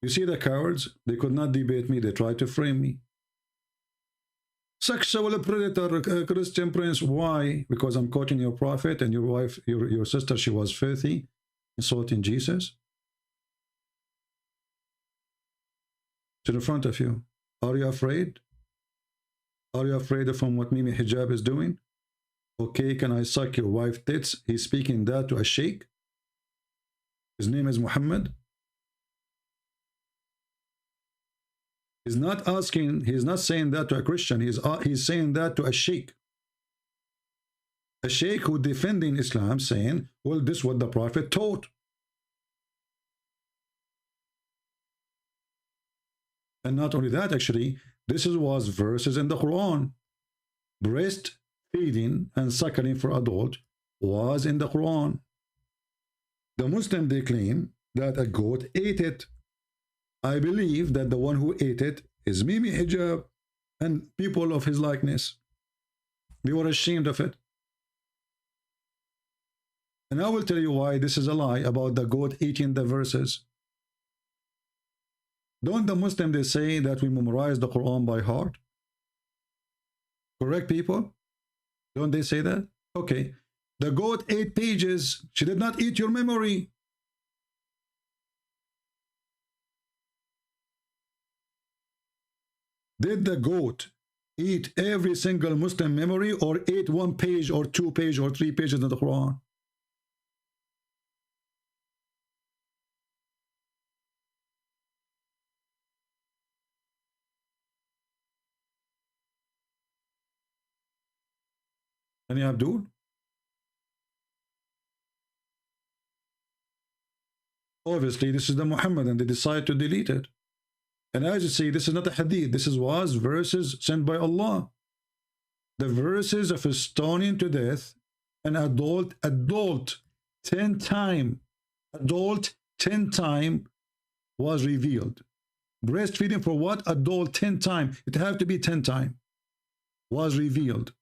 You see the cowards? They could not debate me. They tried to frame me. Sexual predator, Christian Prince. Why? Because I'm quoting your prophet and your wife, your sister, she was filthy, insulting Jesus. It's in front of you. Are you afraid? Are you afraid of what Mimi Hijab is doing? Okay, can I suck your wife tits? He's speaking that to a sheikh. His name is Muhammad. He's not asking, he's not saying that to a Christian. He's saying that to a sheikh. A sheikh who defending Islam, saying, well, this is what the prophet taught. And not only that, actually, this was verses in the Quran. Breastfeeding and suckling for adult was in the Quran. The Muslim, they claim that a goat ate it. I believe that the one who ate it is Mimi Hijab and people of his likeness. They were ashamed of it. And I will tell you why this is a lie about the goat eating the verses. Don't the Muslims, they say that we memorize the Quran by heart? Correct, people? Don't they say that? Okay. The goat ate pages. She did not eat your memory. Did the goat eat every single Muslim memory, or ate 1 page or 2 pages or 3 pages of the Quran? Any Abdul? Obviously, this is the Muhammad, and they decide to delete it. And as you see, this is not a hadith. This was verses sent by Allah. The verses of stoning to death an adult 10 times. Adult 10 times was revealed. Breastfeeding for what? Adult 10 times. It have to be 10 times. Was revealed.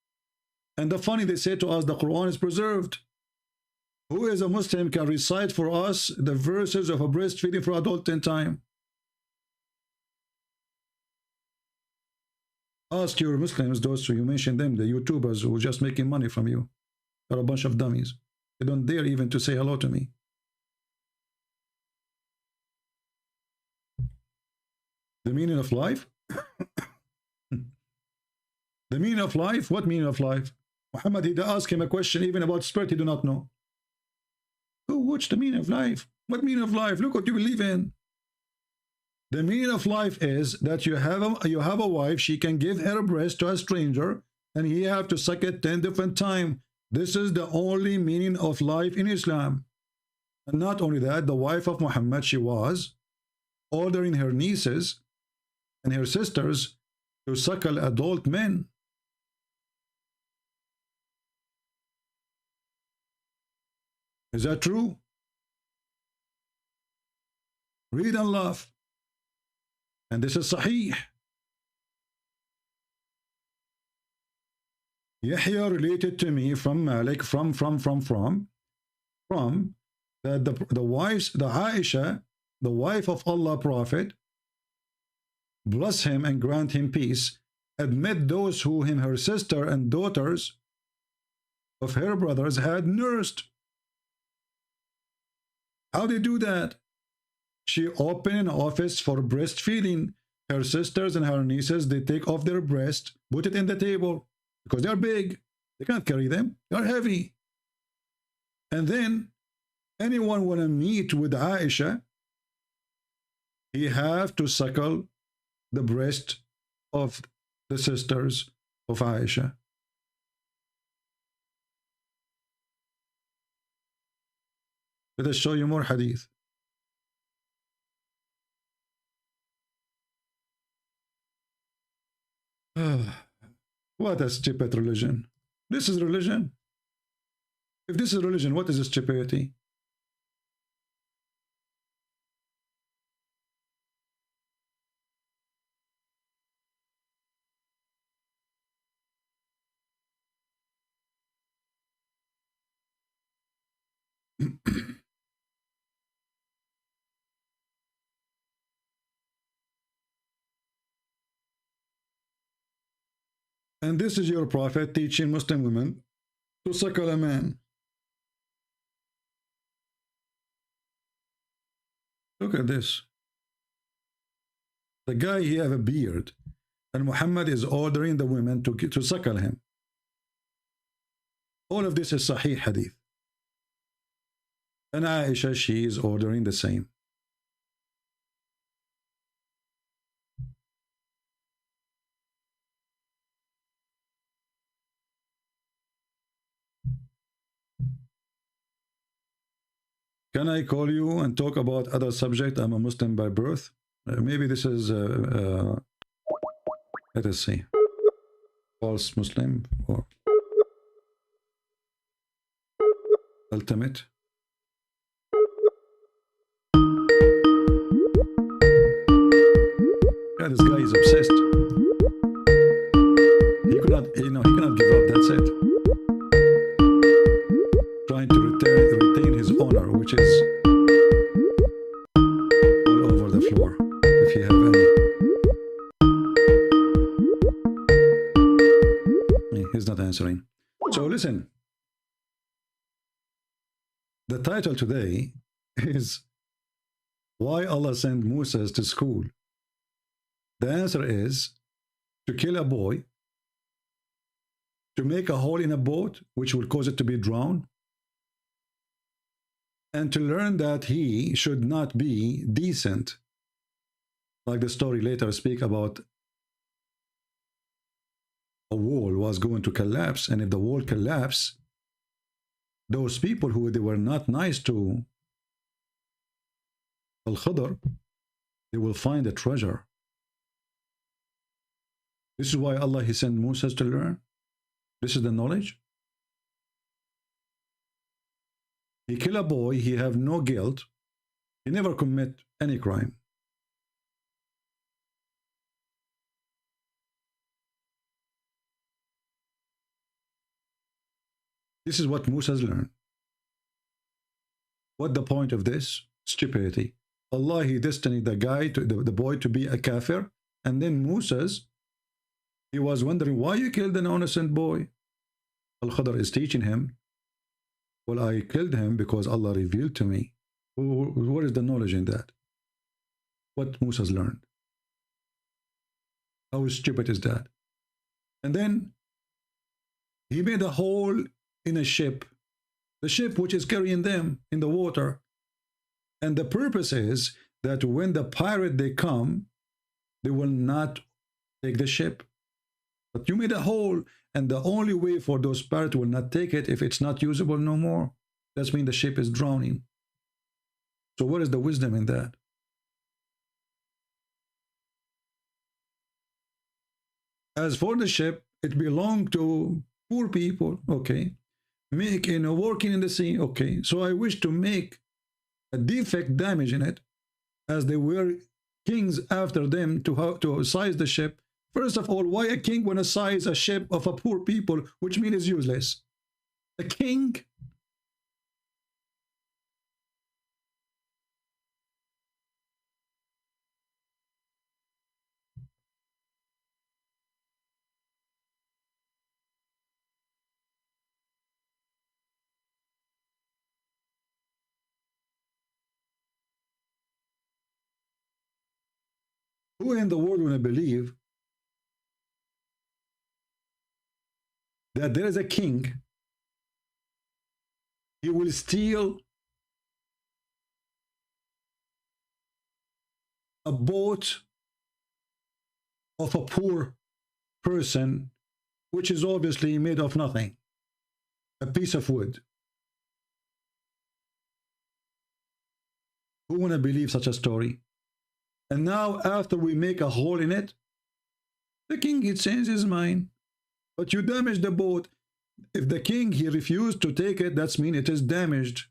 And the funny, they say to us, the Quran is preserved. Who is a Muslim can recite for us the verses of a breastfeeding for adult 10 times? Ask your Muslims, those who you mentioned them, the YouTubers who are just making money from you. They're a bunch of dummies. They don't dare even to say hello to me. The meaning of life? The meaning of life? What meaning of life? Muhammad, he asked him a question even about spirit he do not know. What's the meaning of life? What meaning of life? Look what you believe in. The meaning of life is that you have a wife, she can give her breast to a stranger, and he have to suck it 10 different times. This is the only meaning of life in Islam. And not only that, the wife of Muhammad, she was ordering her nieces and her sisters to suckle adult men. Is that true? Read and laugh. And this is Sahih. Yahya related to me from Malik, from that the Aisha, the wife of Allah Prophet, bless him and grant him peace, admit those who him, her sister and daughters of her brothers had nursed. How they do that? She opened an office for breastfeeding. Her sisters and her nieces, they take off their breast, put it in the table, because they're big. They can't carry them. They're heavy. And then anyone want to meet with Aisha, he have to suckle the breast of the sisters of Aisha. Let us show you more hadith. What a stupid religion. This is religion. If this is religion, what is this stupidity? And this is your prophet teaching Muslim women to suckle a man. Look at this. The guy, he have a beard, and Muhammad is ordering the women to suckle him. All of this is Sahih Hadith. And Aisha, she is ordering the same. Can I call you and talk about other subject? I'm a Muslim by birth. Maybe this is, let us see, false Muslim or ultimate. Yeah, this guy is obsessed. He cannot give up. That's it. Trying to retain his honor, which is all over the floor, if you have any. He's not answering. So listen, the title today is why Allah sent Moses to school. The answer is to kill a boy, to make a hole in a boat which will cause it to be drowned, and to learn that he should not be decent. Like the story later speak about a wall was going to collapse, and if the wall collapsed, those people who they were not nice to Al-Khadr, they will find a treasure. This is why Allah, he sent Moses to learn. This is the knowledge. He kill a boy, he have no guilt, he never commit any crime. This is what Moses learned. What the point of this? Stupidity. Allah, he destined the guy, the boy to be a kafir, and then Moses, he was wondering why you killed an innocent boy. Al-Khadr is teaching him, well, I killed him because Allah revealed to me. What is the knowledge in that? What Moses learned? How stupid is that? And then he made a hole in a ship, the ship which is carrying them in the water. And the purpose is that when the pirate they come, they will not take the ship. But you made a hole, and the only way for those pirates will not take it if it's not usable no more. That's mean the ship is drowning. So what is the wisdom in that? As for the ship, it belonged to poor people, okay. make in a working in the sea. Okay, so I wish to make a defect damage in it, as they were kings after them to size the ship. First of all, why a king want to size a ship of a poor people, which means it's useless? A king? Who in the world want to believe that there is a king, he will steal a boat of a poor person, which is obviously made of nothing, a piece of wood? Who want to believe such a story? And now after we make a hole in it, the king, he changes his mind. But you damage the boat. If the king, he refused to take it, that's mean it is damaged.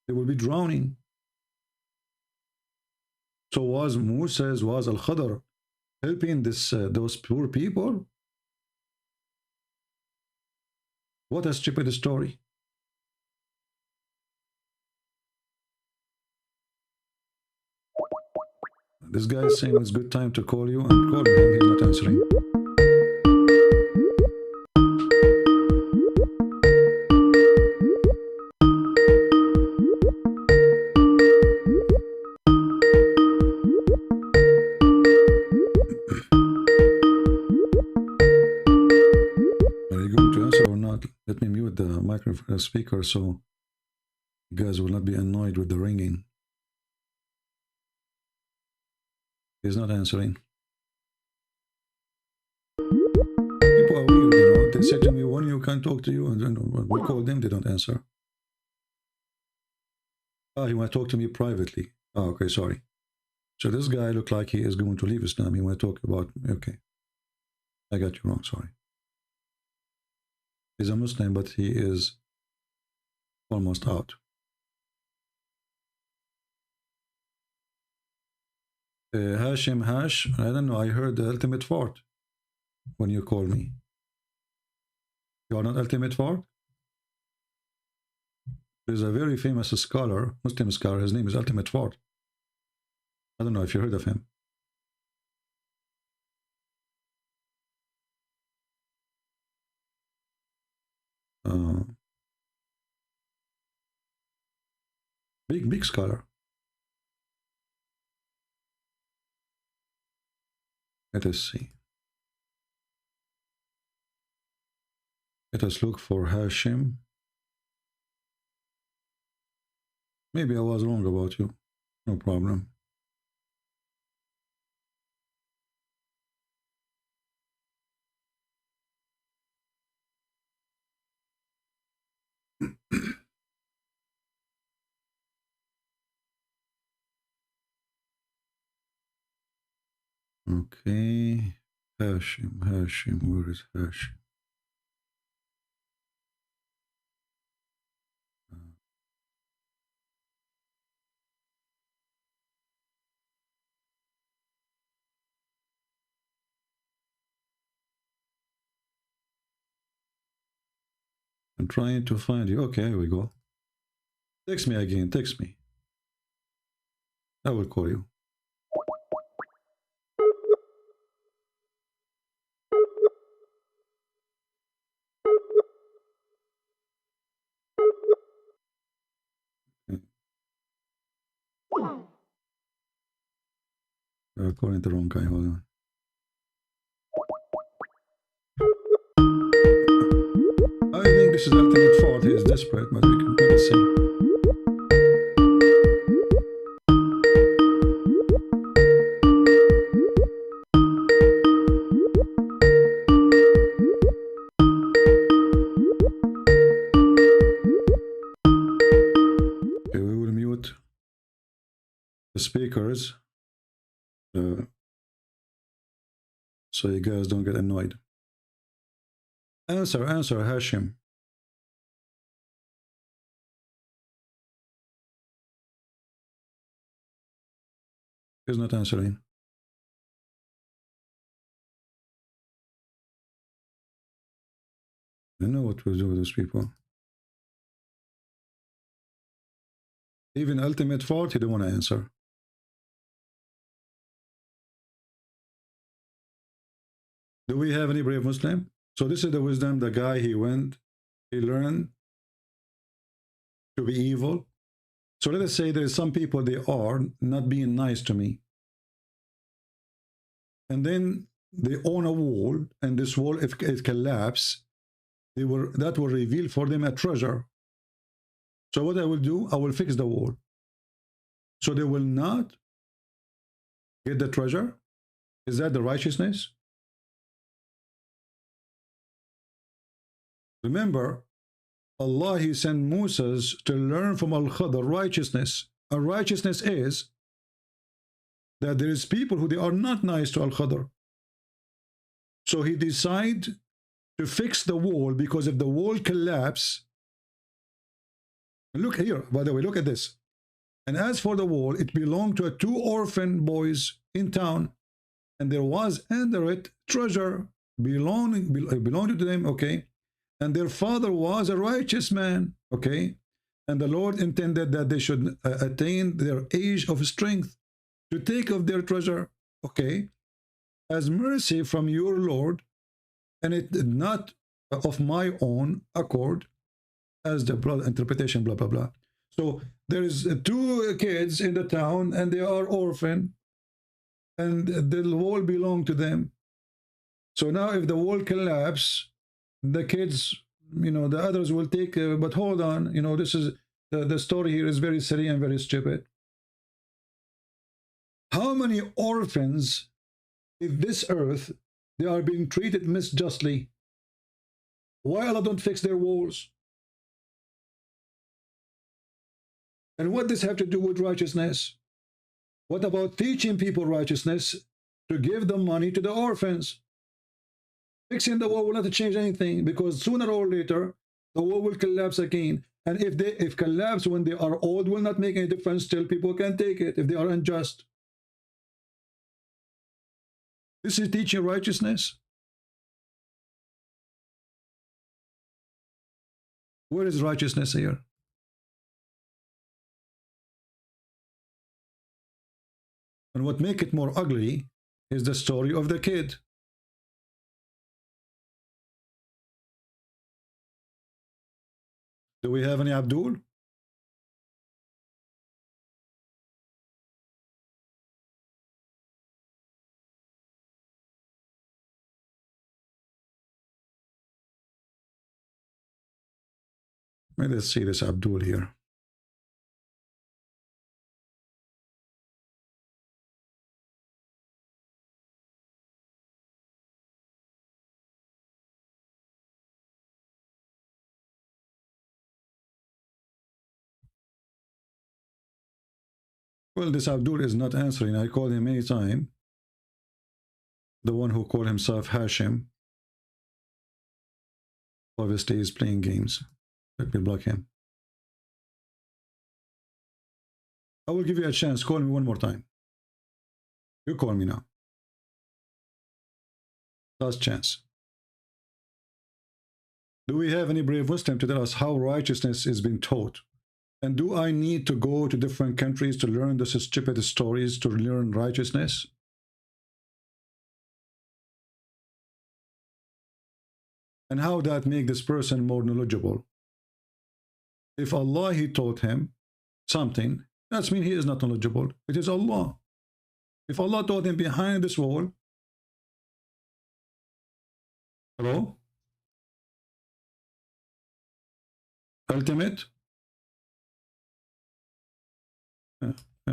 They will be drowning. So was Moses, was Al-Khadr helping those poor people? What a stupid story. This guy is saying it's good time to call you, and calling him, he's not answering. Are you going to answer or not? Let me mute the microphone speaker so you guys will not be annoyed with the ringing. He's not answering. People are weird, you know. They say to me, when you can't talk to you, and then we call them, they don't answer. Ah, he want to talk to me privately. Oh, okay, sorry. So this guy looked like he is going to leave Islam. He want to talk about, okay. I got you wrong, sorry. He's a Muslim, but he is almost out. Hashim Hash, I don't know, I heard the ultimate fort when you called me. You are not ultimate fort? There's a very famous scholar, Muslim scholar, his name is Ultimate Fort. I don't know if you heard of him. Big scholar. Let us see. Let us look for Hashim. Maybe I was wrong about you. No problem. Okay. Hashim, where is Hashim? I'm trying to find you. Okay, here we go. Text me again, text me. I will call you. Calling the wrong guy, hold on. I think this is Ultimate Fort. He is desperate, but we can let us see. Okay, we will mute the speakers so you guys don't get annoyed. Answer, Hashim. He's not answering. I know what we'll do with those people. Even ultimate fault, he don't want to answer. Do we have any brave Muslim? So this is the wisdom, the guy, he learned to be evil. So let us say there is some people, they are not being nice to me. And then they own a wall, and this wall, if it collapses, that will reveal for them a treasure. So what I will do, I will fix the wall. So they will not get the treasure. Is that the righteousness? Remember, Allah, he sent Moses to learn from Al-Khadr righteousness. And righteousness is that there is people who they are not nice to Al-Khadr. So he decided to fix the wall, because if the wall collapses, look here, by the way, look at this. And as for the wall, it belonged to 2 orphan boys in town, and there was under it treasure belonging to them, okay? And their father was a righteous man, okay? And the Lord intended that they should attain their age of strength to take of their treasure, okay? As mercy from your Lord, and it did not of my own accord, as the interpretation, blah, blah, blah. So there is 2 kids in the town, and they are orphan, and the wall belonged to them. So now if the wall collapses, the kids, you know, the others will take, but hold on, you know, this is, the story here is very silly and very stupid. How many orphans in this earth, they are being treated misjustly? Why Allah don't fix their walls? And what does this have to do with righteousness? What about teaching people righteousness to give the money to the orphans? Fixing the wall will not change anything, because sooner or later the wall will collapse again. And if collapse when they are old will not make any difference, still people can take it if they are unjust. This is teaching righteousness. Where is righteousness here? And what makes it more ugly is the story of the kid. Do we have any Abdul? Let's see this Abdul here. Well, this Abdul is not answering. I called him many times. The one who called himself Hashim obviously is playing games. Let me block him. I will give you a chance. Call me one more time. You call me now. Last chance. Do we have any brave Muslim to tell us how righteousness is being taught? And do I need to go to different countries to learn these stupid stories to learn righteousness? And how that make this person more knowledgeable? If Allah, he taught him something, that means he is not knowledgeable. It is Allah. If Allah taught him behind this wall, hello? Ultimate?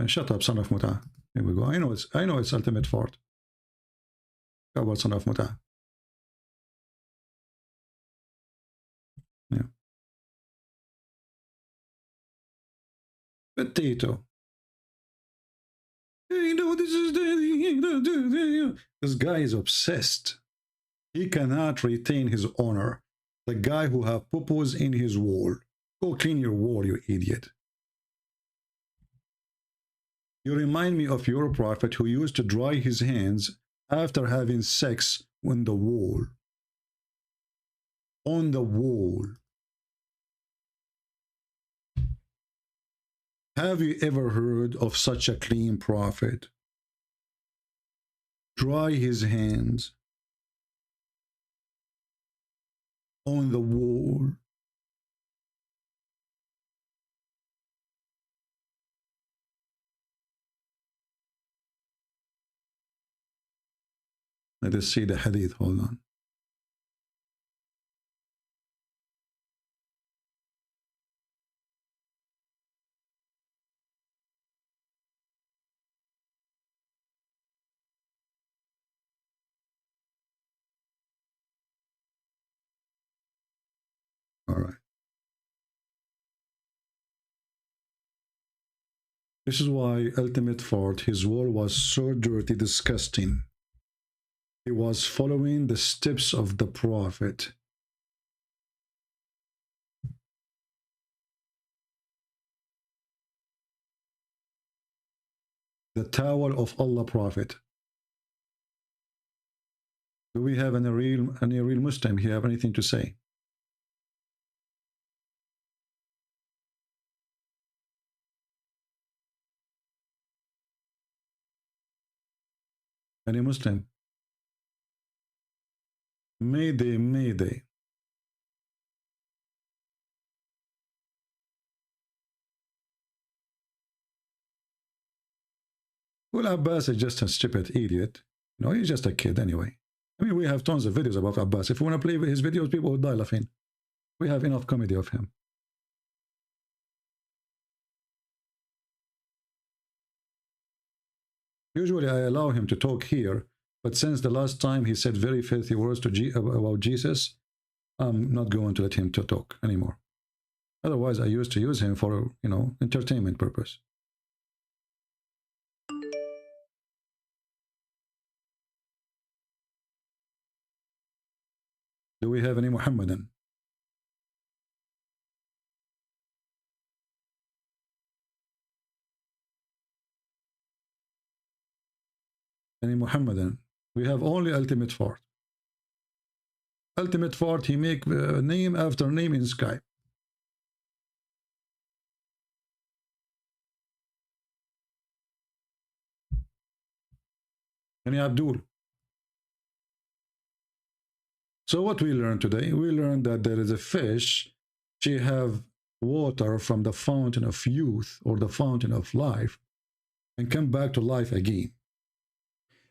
Shut up, son of Muta. Here we go. I know it's ultimate fort. How about son of Muta? Yeah. Potato. You know, this guy is obsessed. He cannot retain his honor. The guy who have pupils in his wall. Go clean your wall, you idiot. You remind me of your prophet who used to dry his hands after having sex on the wall. On the wall. Have you ever heard of such a clean prophet? Dry his hands on the wall. Let us see the hadith. Hold on. All right. This is why ultimate fault, his wall was so dirty, disgusting. He was following the steps of the prophet. The towel of Allah prophet. Do we have any real Muslim here have anything to say? Any Muslim? Mayday, mayday. Well, Abbas is just a stupid idiot. No, he's just a kid anyway. I mean, we have tons of videos about Abbas. If we want to play his videos, people will die laughing. We have enough comedy of him. Usually I allow him to talk here, but since the last time he said very filthy words to about Jesus, I'm not going to let him to talk anymore. Otherwise, I used to use him for, you know, entertainment purpose. Do we have any Muhammadan? Any Muhammadan? We have only ultimate fort. Ultimate fort, he make name after name in Skype. Any Abdul? So what we learned today? We learned that there is a fish. She have water from the fountain of youth or the fountain of life and come back to life again.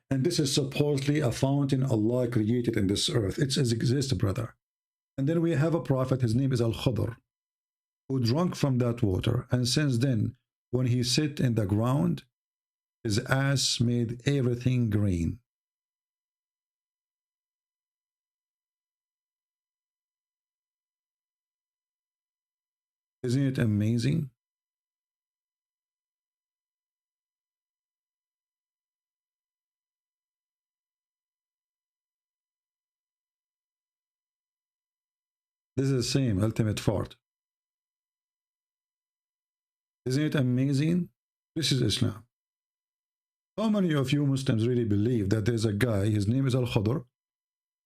And this is supposedly a fountain Allah created in this earth. It exists, brother. And then we have a prophet, his name is Al-Khadr, who drank from that water. And since then, when he sit in the ground, his ass made everything green. Isn't it amazing? This is the same ultimate fort. Isn't it amazing? This is Islam. How many of you Muslims really believe that there's a guy, his name is Al-Khadr,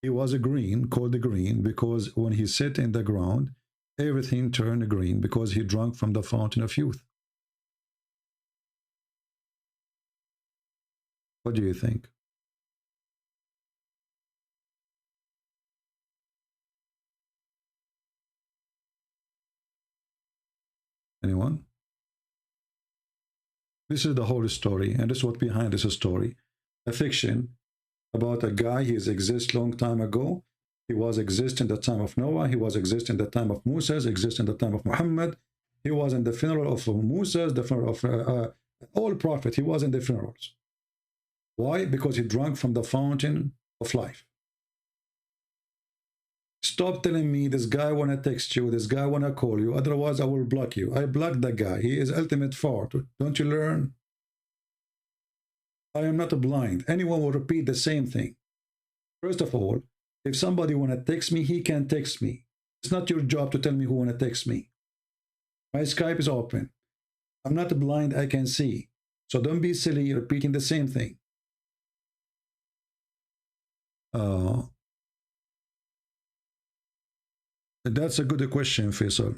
he was a green, called the green, because when he sat in the ground, everything turned green because he drank from the fountain of youth. What do you think? Anyone? This is the whole story, and this is what behind this story. A fiction about a guy, he exists long time ago. He was exist in the time of Noah. He was exist in the time of Moses, exist in the time of Muhammad. He was in the funeral of Moses, the funeral of all prophets. He was in the funerals. Why? Because he drank from the fountain of life. Stop telling me this guy want to text you, this guy want to call you, otherwise I will block you. I blocked that guy. He is ultimate fort. Don't you learn? I am not blind. Anyone will repeat the same thing. First of all, If somebody want to text me, he can text me. It's not your job to tell me who want to text me. My Skype is open. I'm not blind, I can see. So don't be silly repeating the same thing. That's a good question, Faisal.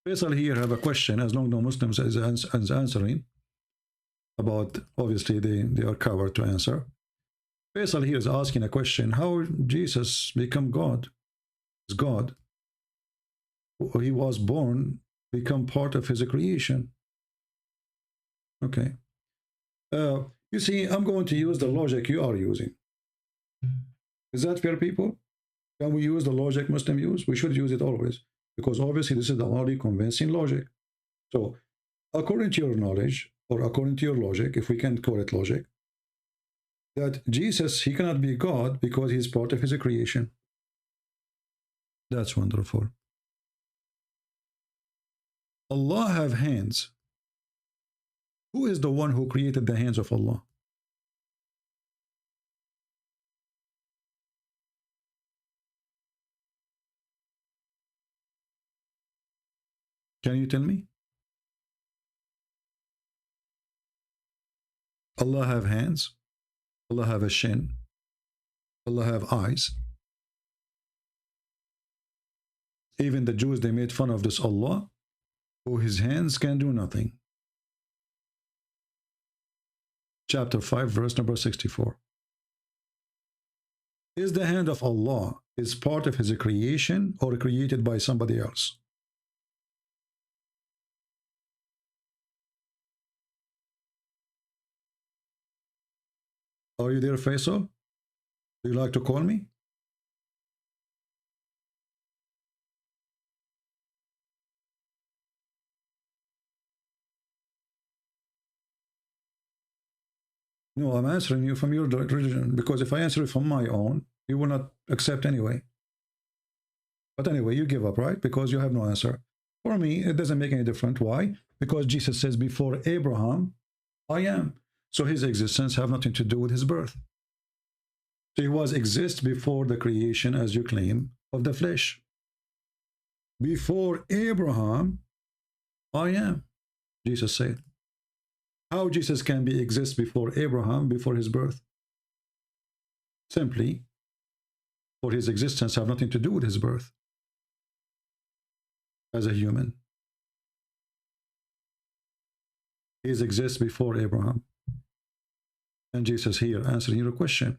Faisal here have a question, as long as no Muslims is answering about, obviously they are covered to answer. Faisal here is asking a question, how Jesus become God? Is God? He was born, become part of his creation. Okay. You see, I'm going to use the logic you are using. Is that fair, people? Can we use the logic Muslim use? We should use it always, because obviously this is the only convincing logic. So according to your knowledge, or according to your logic, if we can call it logic, that Jesus, he cannot be God because he's part of his creation. That's wonderful. Allah have hands. Who is the one who created the hands of Allah? Can you tell me? Allah have hands. Allah have a shin. Allah have eyes. Even the Jews, they made fun of this Allah, who his hands can do nothing. Chapter 5, verse number 64. Is the hand of Allah is part of his creation or created by somebody else? Are you there, Faisal? Do you like to call me? No, I'm answering you from your religion, because if I answer it from my own, you will not accept anyway. But anyway, you give up, right? Because you have no answer. For me, it doesn't make any difference. Why? Because Jesus says, before Abraham, I am. So his existence have nothing to do with his birth. So he was exist before the creation, as you claim, of the flesh. Before Abraham, I am, Jesus said. How Jesus can be exist before Abraham, before his birth? Simply, for his existence have nothing to do with his birth as a human. He exists before Abraham. And Jesus here answering your question.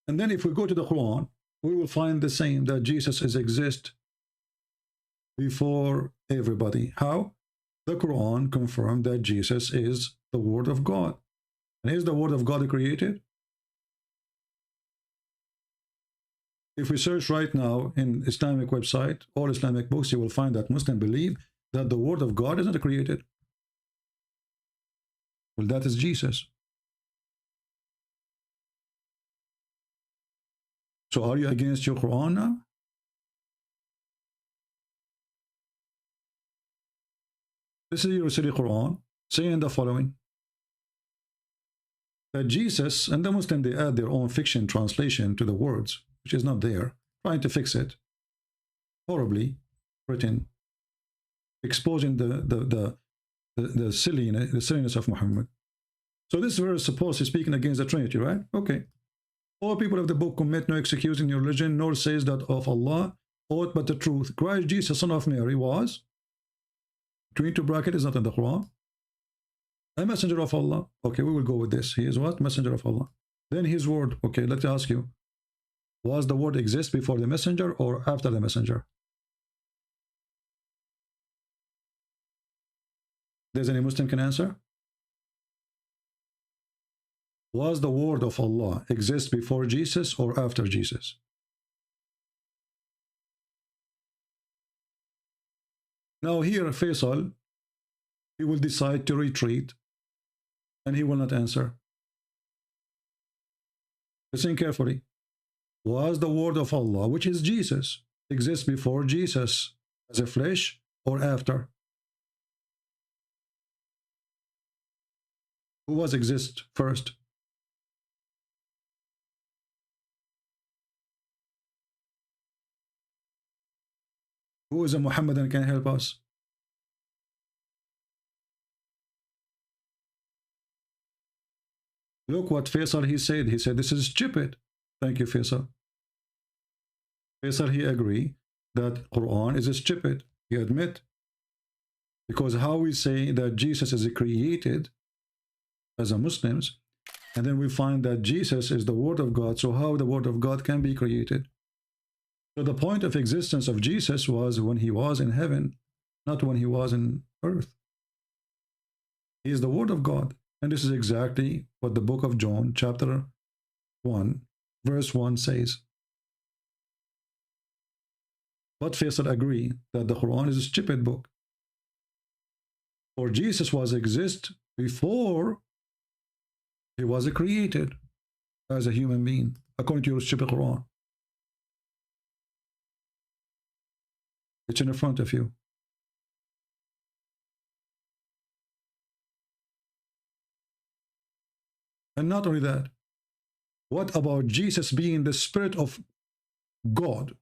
And then if we go to the Quran, we will find the same, that Jesus is exist before everybody. How? The Quran confirmed that Jesus is the Word of God. And is the Word of God created? If we search right now in Islamic website or Islamic books, you will find that Muslims believe that the Word of God is not created. Well, that is Jesus. So are you against your Quran now? This is your silly Quran saying the following, that Jesus, and the Muslims, they add their own fiction translation to the words, which is not there, trying to fix it, horribly written, exposing the silliness of Muhammad. So this verse is supposed to be speaking against the Trinity, right? Okay. All people of the book commit no excuse in your religion, nor says that of Allah aught but the truth. Christ Jesus, son of Mary, was, between two brackets, is not in the Quran, a messenger of Allah. Okay, we will go with this. He is what? Messenger of Allah. Then his word. Okay, let me ask you, was the word exist before the messenger or after the messenger? Does any Muslim can answer? Was the word of Allah exist before Jesus or after Jesus? Now here, Faisal, he will decide to retreat and he will not answer. Listen carefully. Was the word of Allah, which is Jesus, exist before Jesus as a flesh or after? Who was exist first? Who is a Muhammadan can help us? Look what Faisal he said. He said this is stupid. Thank you, Faisal. Faisal he agree that Quran is stupid. He admit. Because how we say that Jesus is created as a Muslims, and then we find that Jesus is the Word of God, so how the Word of God can be created? So the point of existence of Jesus was when he was in heaven, not when he was in earth. He is the Word of God. And this is exactly what the book of John, chapter 1, verse 1 says. But Faisal agree that the Quran is a stupid book. For Jesus was exist before he was created as a human being, according to your stupid Quran. It's in front of you. And not only that, what about Jesus being the Spirit of God?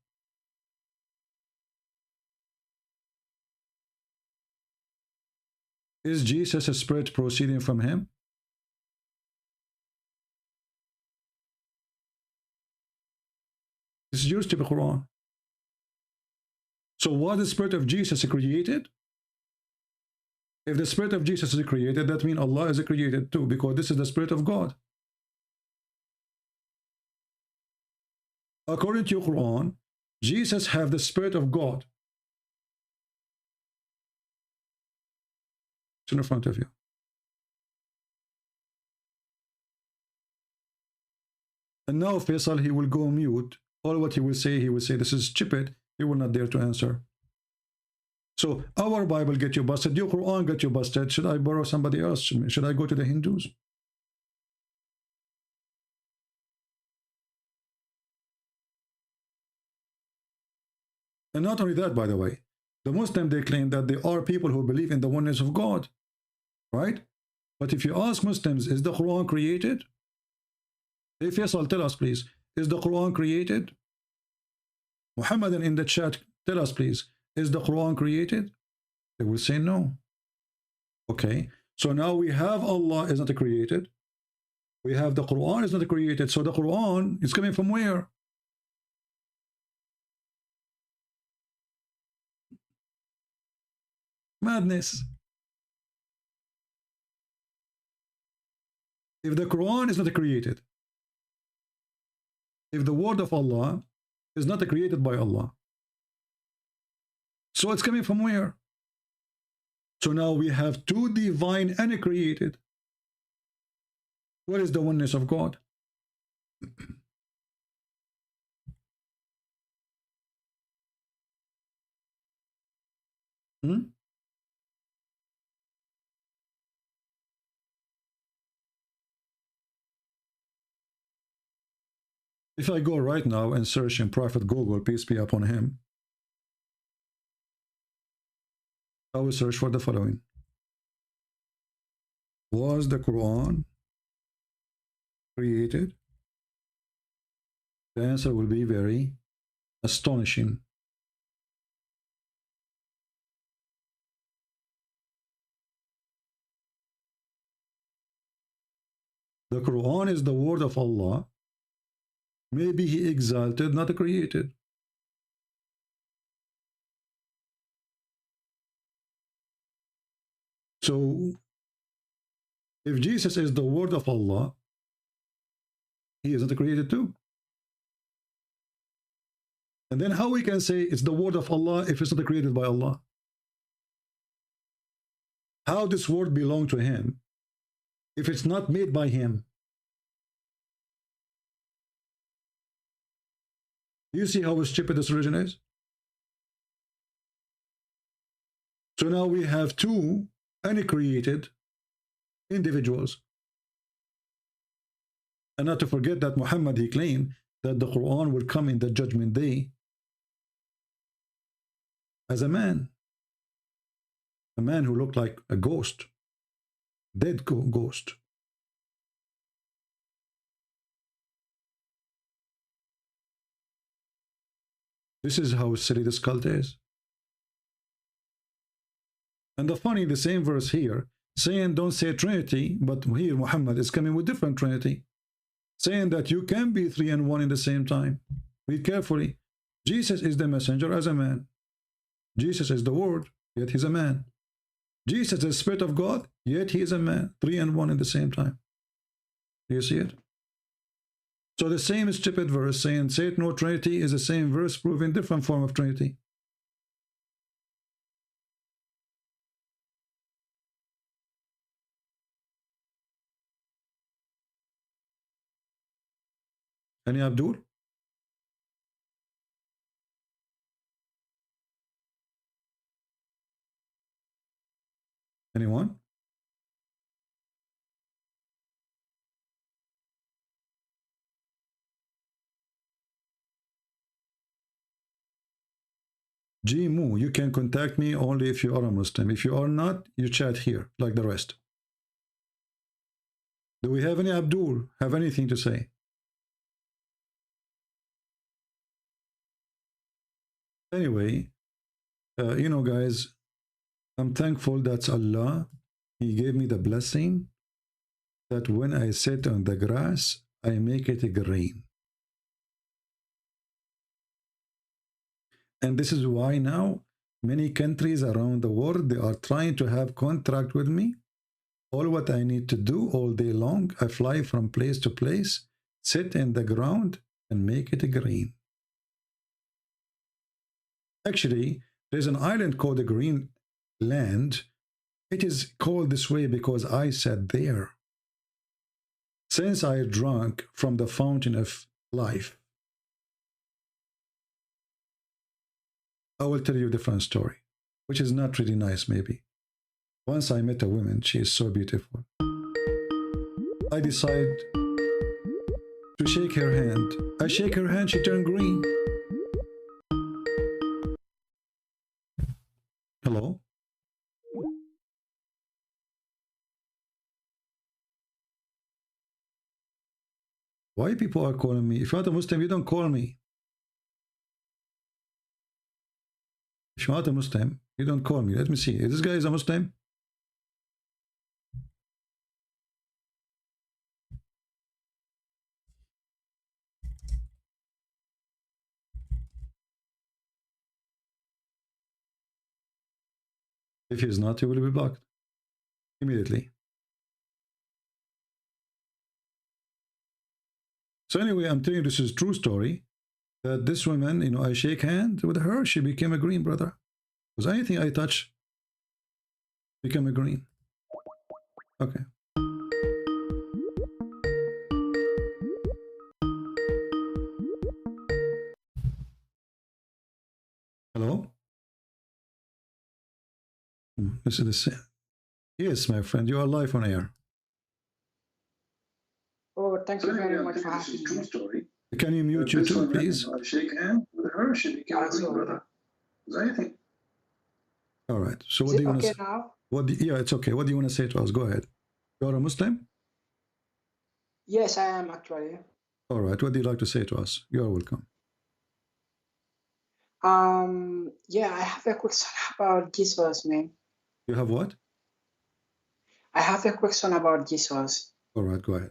Is Jesus a spirit proceeding from him? This is your stupid Quran. So was the Spirit of Jesus created? If the Spirit of Jesus is created, that means Allah is created too, because this is the Spirit of God. According to your Quran, Jesus have the Spirit of God. It's in front of you. And now Faisal, he will go mute. All what he will say this is stupid. He will not dare to answer. So our Bible get you busted, your Quran get you busted. Should I borrow somebody else? Should I go to the Hindus? And not only that, by the way, the Muslims, they claim that there are people who believe in the oneness of God, right? But if you ask Muslims, is the Quran created? Hey Faisal, tell us please, is the Quran created? Muhammadan in the chat, tell us please, is the Quran created? They will say no. Okay, so now we have Allah is not created. We have the Quran is not created. So the Quran is coming from where? Madness. If the Quran is not created, if the word of Allah is not created by Allah, so it's coming from where? So now we have two divine and created. What is the oneness of God? If I go right now and search in Prophet Google, peace be upon him, I will search for the following. Was the Quran created? The answer will be very astonishing. The Quran is the word of Allah. Maybe he exalted, not created. So, if Jesus is the word of Allah, he isn't created too. And then how we can say it's the word of Allah if it's not created by Allah? How this word belong to him if it's not made by him? You see how stupid this religion is? So now we have two uncreated individuals. And not to forget that Muhammad, he claimed that the Quran will come in the judgment day as a man who looked like a ghost, dead ghost. This is how silly this cult is. And the funny, the same verse here, saying don't say Trinity, but here Muhammad is coming with different Trinity, saying that you can be 3 and 1 in the same time. Read carefully. Jesus is the messenger as a man. Jesus is the word, yet he's a man. Jesus is the Spirit of God, yet he is a man. 3 and 1 in the same time. Do you see it? So the same stupid verse saying say it no Trinity is the same verse proving different form of Trinity. Any Abdul? Anyone? G Mu, you can contact me only if you are a Muslim. If you are not, you chat here like the rest. Do we have any Abdul have anything to say? Anyway, you know, guys, I'm thankful that Allah, he gave me the blessing that when I sit on the grass, I make it green. And this is why now many countries around the world, they are trying to have contract with me. All what I need to do all day long, I fly from place to place, sit in the ground and make it green. Actually, there's an island called the Green Land. It is called this way because I sat there. Since I drank from the fountain of life, I will tell you a different story, which is not really nice maybe. Once I met a woman, she is so beautiful. I decide to shake her hand. I shake her hand, she turned green. Hello? Why people are calling me? If you're not a Muslim, you don't call me. If you're not a Muslim, you don't call me. Let me see. Is this guy is a Muslim? If he is not, he will be blocked immediately. So anyway, I'm telling you, this is a true story. That this woman, you know, I shake hand with her, she became a green, brother. Because anything I touch became a green. Okay. Hello? This is the same. Yes, my friend, you are live on air. Oh, thank you very much for having me. Can you mute YouTube, please? Shake hand with her, she became a green, brother. Anything. All right. So what do you want to say? Now? Yeah, it's okay. What do you want to say to us? Go ahead. You are a Muslim? Yes, I am actually. All right. What do you like to say to us? You are welcome. Yeah, I have a question about Jesus, man. You have what? I have a question about Jesus. All right, go ahead.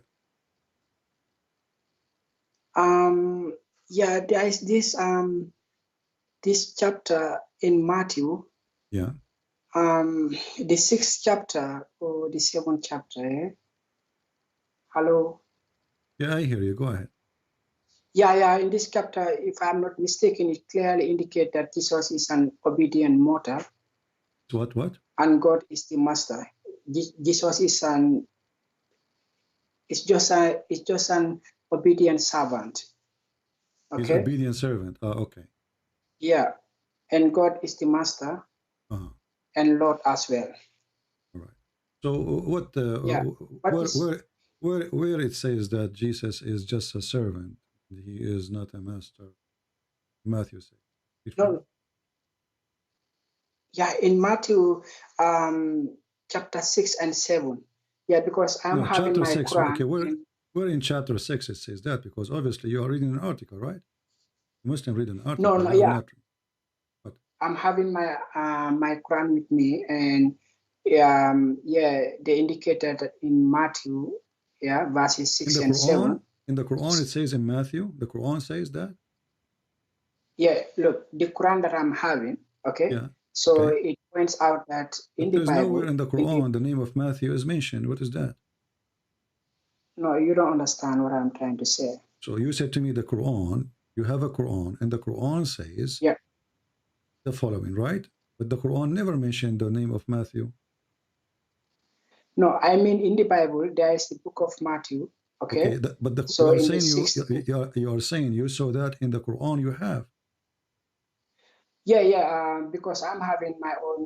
Yeah, there is this chapter in Matthew. Yeah. The 6th chapter or the 7th chapter. Eh? Hello. Yeah, I hear you. Go ahead. Yeah. In this chapter, if I'm not mistaken, it clearly indicates that Jesus is an obedient mortal. What? And God is the master. Jesus is just an obedient servant. Okay. He's obedient servant. Okay. Yeah, and God is the master. And Lord as well. All right. So what? Where it says that Jesus is just a servant, he is not a master. Matthew says. No. Yeah, in Matthew, chapter 6 and 7. Yeah, because I'm having my 6. Quran. Okay, where in chapter 6 it says that? Because obviously you are reading an article, right? Muslim read an article. No, yeah. I'm having my my Quran with me, and they indicated that in Matthew, verses 6 and 7. In the Quran, it says in Matthew, the Quran says that. Yeah, look, the Quran that I'm having, okay. Yeah. So it points out that in the There's Bible, nowhere in the Quran the name of Matthew is mentioned. What is that? No, you don't understand what I'm trying to say. So you said to me the Quran, you have a Quran, and the Quran says the following, right? But the Quran never mentioned the name of Matthew. No, I mean in the Bible there is the book of Matthew. Okay, but the, so you are saying you saw that in the Quran you have. Because I'm having my own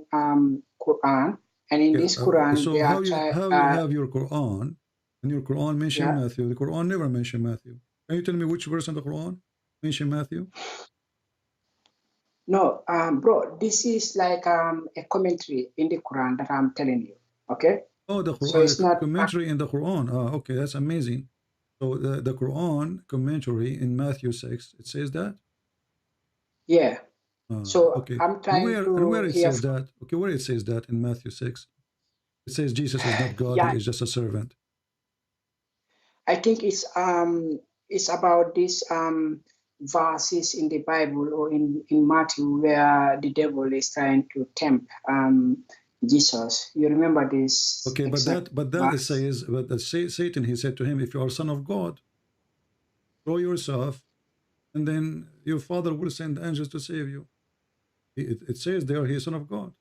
Quran, and in this Quran, so how you have your Quran, and your Quran mentioned Matthew. The Quran never mentioned Matthew. Can you tell me which verse in the Quran mentioned Matthew? No, bro, this is like a commentary in the Quran that I'm telling you. Okay. Oh, the Quran, so it's not commentary in the Quran. Okay, that's amazing. So the Quran commentary in Matthew 6, it says that? Yeah. So okay. I'm trying and where it says that? Okay, where it says that in Matthew 6? It says Jesus is not God, he is just a servant. I think it's about these verses in the Bible or in Matthew where the devil is trying to tempt Jesus. You remember this? Okay, but that it says, but Satan, he said to him, if you are son of God, throw yourself, and then your father will send angels to save you. It says there he is son of God.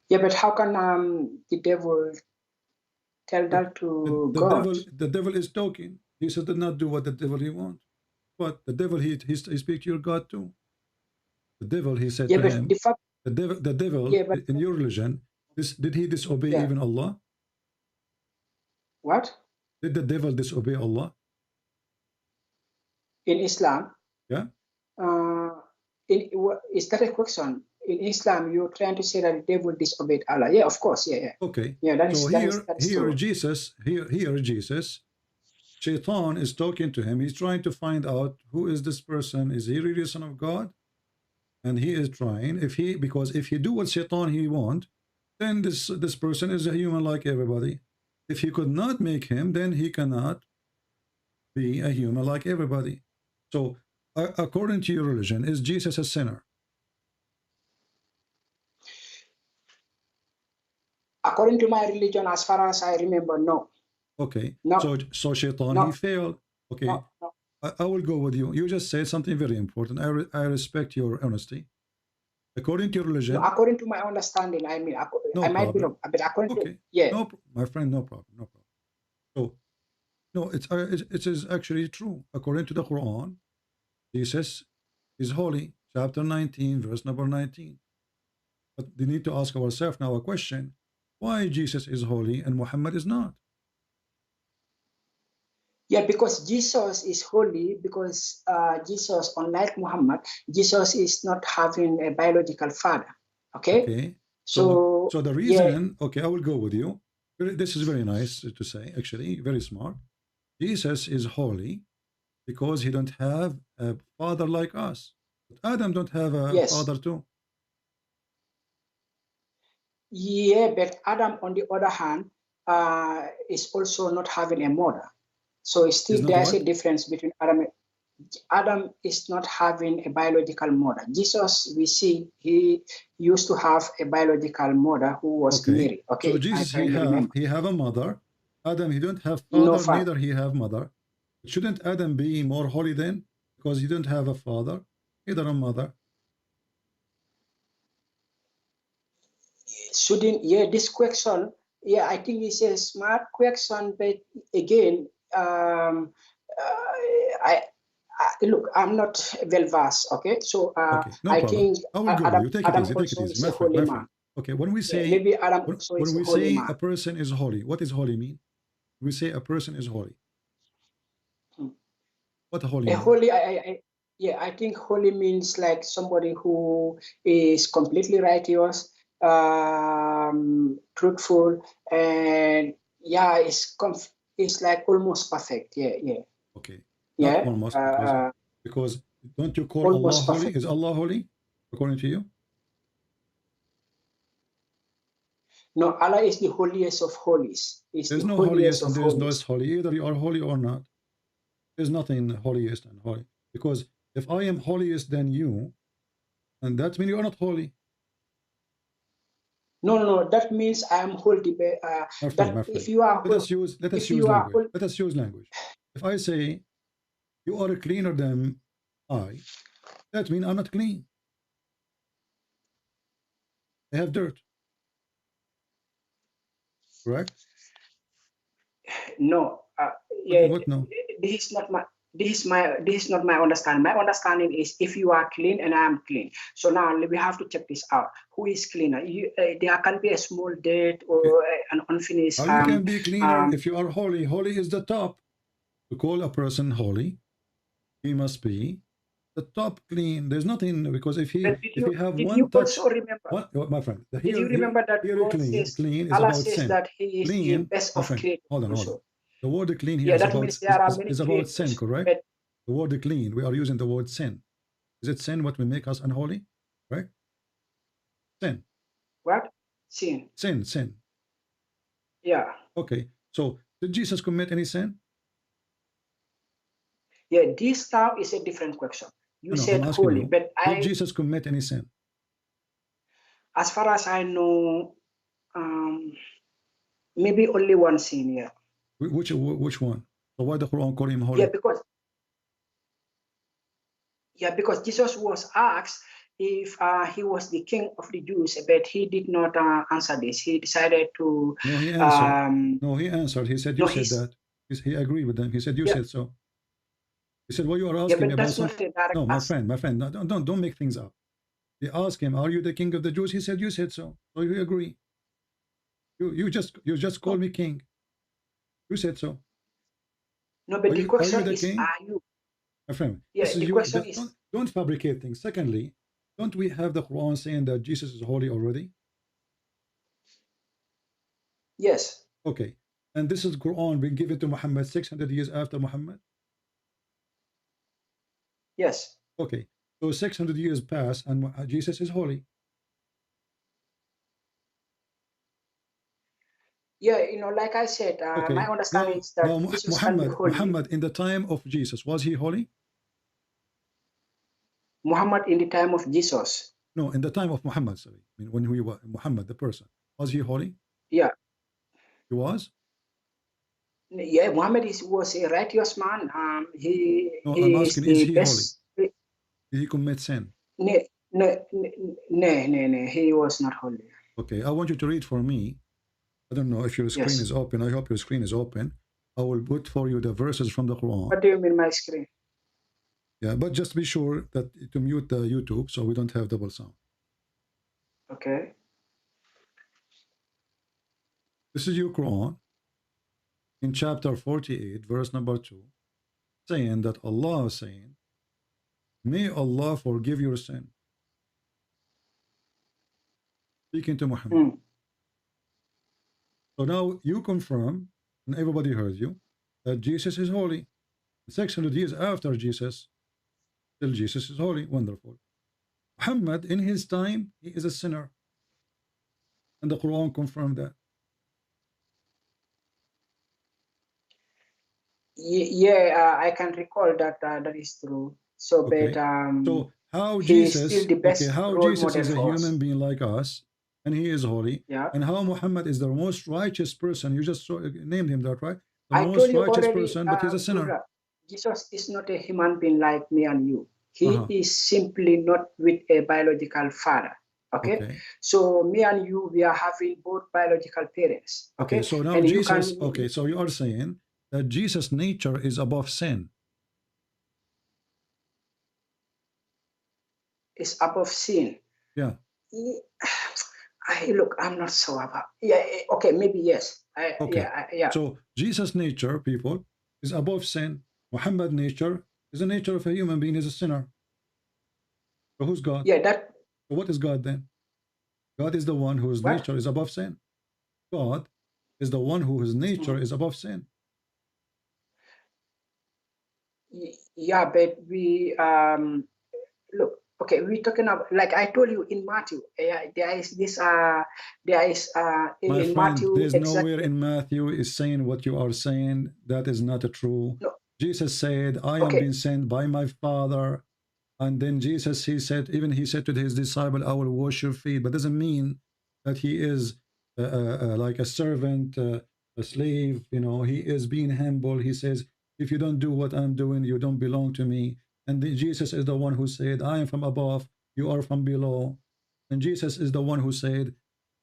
Yeah, but how can the devil tell that to God? The devil is talking. He said, did not do what the devil he wants. But the devil, he speaks to your God too. The devil, he said to him, the devil in your religion, did he disobey even Allah? What? Did the devil disobey Allah? In Islam? Yeah. Is that a question? In Islam, you're trying to say that the devil disobeyed Allah. Yeah, of course. Yeah. Okay. Yeah, that's here Jesus, Shaitan is talking to him. He's trying to find out who is this person. Is he really the son of God? And he is trying. Because if he do what Shaitan he want, then this person is a human like everybody. If he could not make him, then he cannot be a human like everybody. So according to your religion, is Jesus a sinner? According to my religion, as far as I remember, no. Okay. No. So Shaitan, he failed. Okay. No. I will go with you. You just said something very important. I respect your honesty. According to your religion. No, according to my understanding, I mean, I might be wrong, but according to No, my friend, no problem. So, no, it is actually true. According to the Quran, Jesus is holy. Chapter 19, verse number 19. But we need to ask ourselves now a question: why Jesus is holy and Muhammad is not? Yeah, because Jesus is holy, because Jesus, unlike Muhammad, Jesus is not having a biological father. Okay. So the reason, okay, I will go with you. This is very nice to say, actually, very smart. Jesus is holy because he don't have a father like us. But Adam don't have a father too. Yeah, but Adam, on the other hand, is also not having a mother. So still there's a difference between Adam. Adam is not having a biological mother. Jesus, we see, he used to have a biological mother who was Mary. Okay. So Jesus, he have a mother. Adam, he don't have father, neither he have mother. Shouldn't Adam be more holy then? Because he don't have a father, neither a mother. Shouldn't, this question, I think it's a smart question, but again, look, I'm not well versed. Okay, so I think I will go Adam, with you. Adam also is a holy man. Okay, when we say maybe Adam also when is we a holy say man. a person is holy, what does holy mean? We say a person is holy. What holy? Holy, I think holy means like somebody who is completely righteous, truthful, and it's like almost perfect. Yeah. Okay. Not almost, because don't you call Allah holy? Is Allah holy? according to you? No, Allah is the holiest of holies. There's no holiest and there's no less holy. Either you are holy or not. There's nothing holiest and holy. Because if I am holiest than you, and that means you are not holy. No. That means I am holy. My friend. If you are, let us use language. Let us use language. If I say you are cleaner than I, that means I'm not clean. I have dirt. Correct? No. Yeah. What no? This is not my understanding. My understanding is if you are clean and I am clean. So now we have to check this out. Who is cleaner? There can be a small dirt or an unfinished. How you can be cleaner if you are holy? Holy is the top. To call a person holy, he must be the top clean. There's nothing, because if he have one touch, my friend, did you remember that God says, clean is Allah about says sin. that He is Clean, the best my of friend, creators. hold on. The word clean here is about sin, correct? The word clean, we are using the word sin. Is it sin what will make us unholy? Right? Sin. What? Sin. Sin. Yeah. Okay. So did Jesus commit any sin? Yeah, this now is a different question. You said holy, but did Jesus commit any sin? As far as I know, maybe only one sin, yeah. Which one? So why the Quran call him holy? Because Jesus was asked if he was the king of the Jews, but he did not answer this. He decided to. No, he answered. He answered. He said, "You said that." He agreed with them. He said, "You said so." He said, "Well, you are asking me about something." No, my friend, don't make things up. They asked him, "Are you the king of the Jews?" He said, "You said so." So you agree. You just call me king. You said so. No, but the question is, king? Are you? My friend, yeah, the question is, don't fabricate things. Secondly, don't we have the Quran saying that Jesus is holy already? Yes. Okay. And this is Quran being given to Muhammad 600 years after Muhammad? Yes. Okay. So 600 years pass and Jesus is holy. Yeah, like I said, my understanding is that Jesus can be holy. Muhammad in the time of Jesus, was he holy? Muhammad in the time of Jesus. No, in the time of Muhammad, sorry. I mean, when we were Muhammad, the person, was he holy? Yeah. He was? Yeah, Muhammad was a righteous man. I'm asking, is he holy? Did he commit sin? No, he was not holy. Okay, I want you to read for me. I don't know if your screen is open. I hope your screen is open. I will put for you the verses from the Quran. What do you mean my screen? Yeah, but just be sure that to mute the YouTube so we don't have double sound. Okay. This is your Quran in chapter 48, verse number 2, saying that Allah is saying, "May Allah forgive your sin." Speaking to Muhammad. So now you confirm, and everybody heard you, that Jesus is holy. 600 years after Jesus, still Jesus is holy. Wonderful. Muhammad, in his time, he is a sinner. And the Quran confirmed that. Yeah, I can recall that that is true. So, okay. But so how Jesus, still the best how Jesus is a human being like us, and he is holy, and how Muhammad is the most righteous person. You just named him that, right? The most righteous person, but he's a sinner. Brother, Jesus is not a human being like me and you. He is simply not with a biological father. Okay? So me and you, we are having both biological parents. Okay. So now and Jesus, so you are saying that Jesus' nature is above sin. Is above sin. Yeah. Look, I'm not so about. Yeah. Okay. Maybe yes. Yeah. So Jesus' nature, people, is above sin. Muhammad's nature is the nature of a human being. Is a sinner. So who's God? Yeah. That. So what is God then? God is the one whose nature is above sin. God is the one whose nature is above sin. Yeah, but we look. Okay, we're talking about, like I told you in Matthew, there is this, My in friend, Matthew, there's exactly. nowhere in Matthew is saying what you are saying. That is not true. No. Jesus said, I am being sent by my Father. And then Jesus, he said to his disciple, I will wash your feet. But doesn't mean that he is like a servant, a slave. You know, he is being humble. He says, if you don't do what I'm doing, you don't belong to me. And then Jesus is the one who said, I am from above, you are from below. And Jesus is the one who said,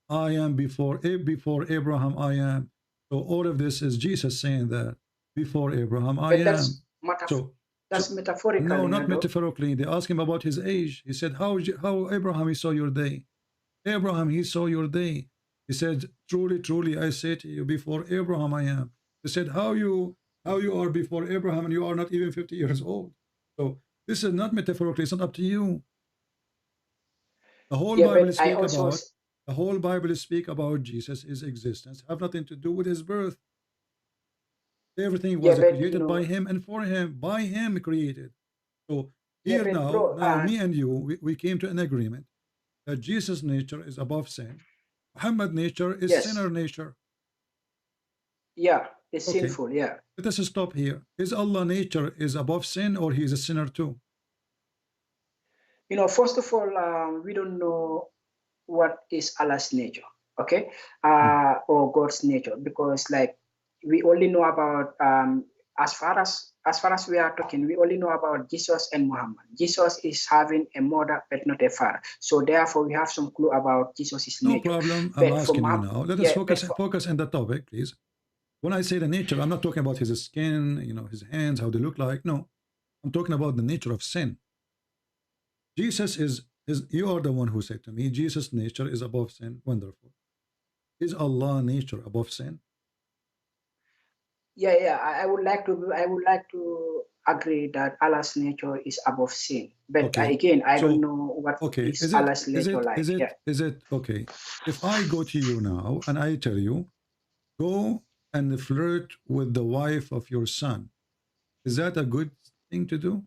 I am before Abraham, I am. So all of this is Jesus saying that before Abraham, I am. That's metaphorically. No, not metaphorically. They asked him about his age. He said, how Abraham, he saw your day. Abraham, he saw your day. He said, truly, truly, I say to you, before Abraham I am. He said, how you are before Abraham and you are not even 50 years old. So this is not metaphorically. It's not up to you. The whole Bible speak about Jesus' existence, have nothing to do with his birth. Everything was created by him and for him, by him created. So here now me and you, we came to an agreement that Jesus' nature is above sin. Muhammad's nature is sinner nature. Yeah, it's sinful, yeah. Let us stop here. Is Allah nature is above sin or he is a sinner too? You know, first of all, we don't know what is Allah's nature, okay? Or God's nature, because like we only know about as far as we are talking, we only know about Jesus and Muhammad. Jesus is having a mother but not a father, so therefore we have some clue about Jesus' nature. No problem. I'm asking you now. Let us focus on the topic, please. When I say the nature, I'm not talking about his skin, you know, his hands, how they look like. No, I'm talking about the nature of sin. Jesus is you are the one who said to me, Jesus' nature is above sin. Wonderful. Is Allah nature above sin? Yeah. I would like to agree that Allah's nature is above sin. But again, I don't know what is Allah's nature like. Is it okay? If I go to you now and I tell you, go and flirt with the wife of your son, is that a good thing to do?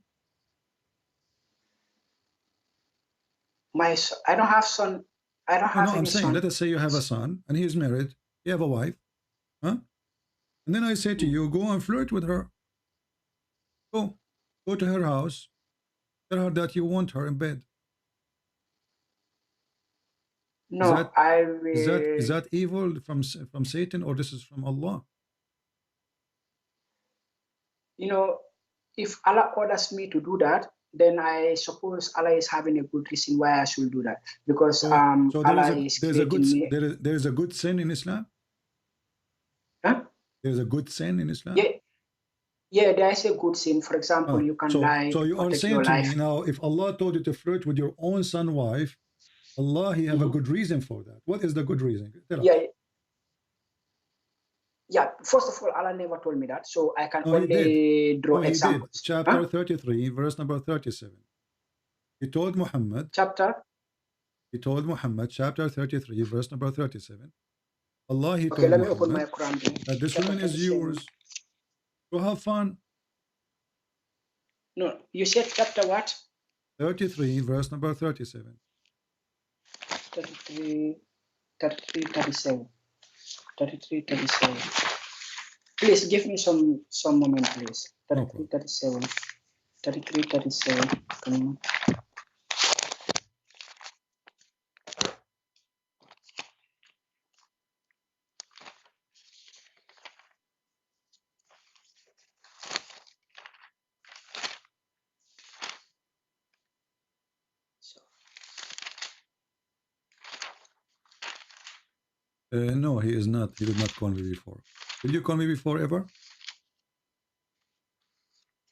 I don't have son. I don't have any son. Let us say you have a son and he is married. You have a wife, huh? And then I say to you, go and flirt with her. Go to her house. Tell her that you want her in bed. No, I will. Is that evil from Satan or this is from Allah? You know, if Allah orders me to do that, then I suppose Allah is having a good reason why I should do that, because there's a good sin in Islam. Huh? There's a good sin in Islam. Yeah, there is a good sin. For example, you can lie. So you are saying to me now, if Allah told you to flirt with your own son wife, Allah, he have a good reason for that. What is the good reason? Yeah. First of all, Allah never told me that, so I can only draw examples. Chapter 33, verse number 37. He told Muhammad. He told Muhammad, chapter 33, verse number 37. Allah, he told let me Muhammad open my Quran. That this woman is yours. So have fun. No, you said chapter what? 33, verse number 37. 37. Please give me some moment, please. 37. No, he is not. He did not call me before. Did you call me before ever?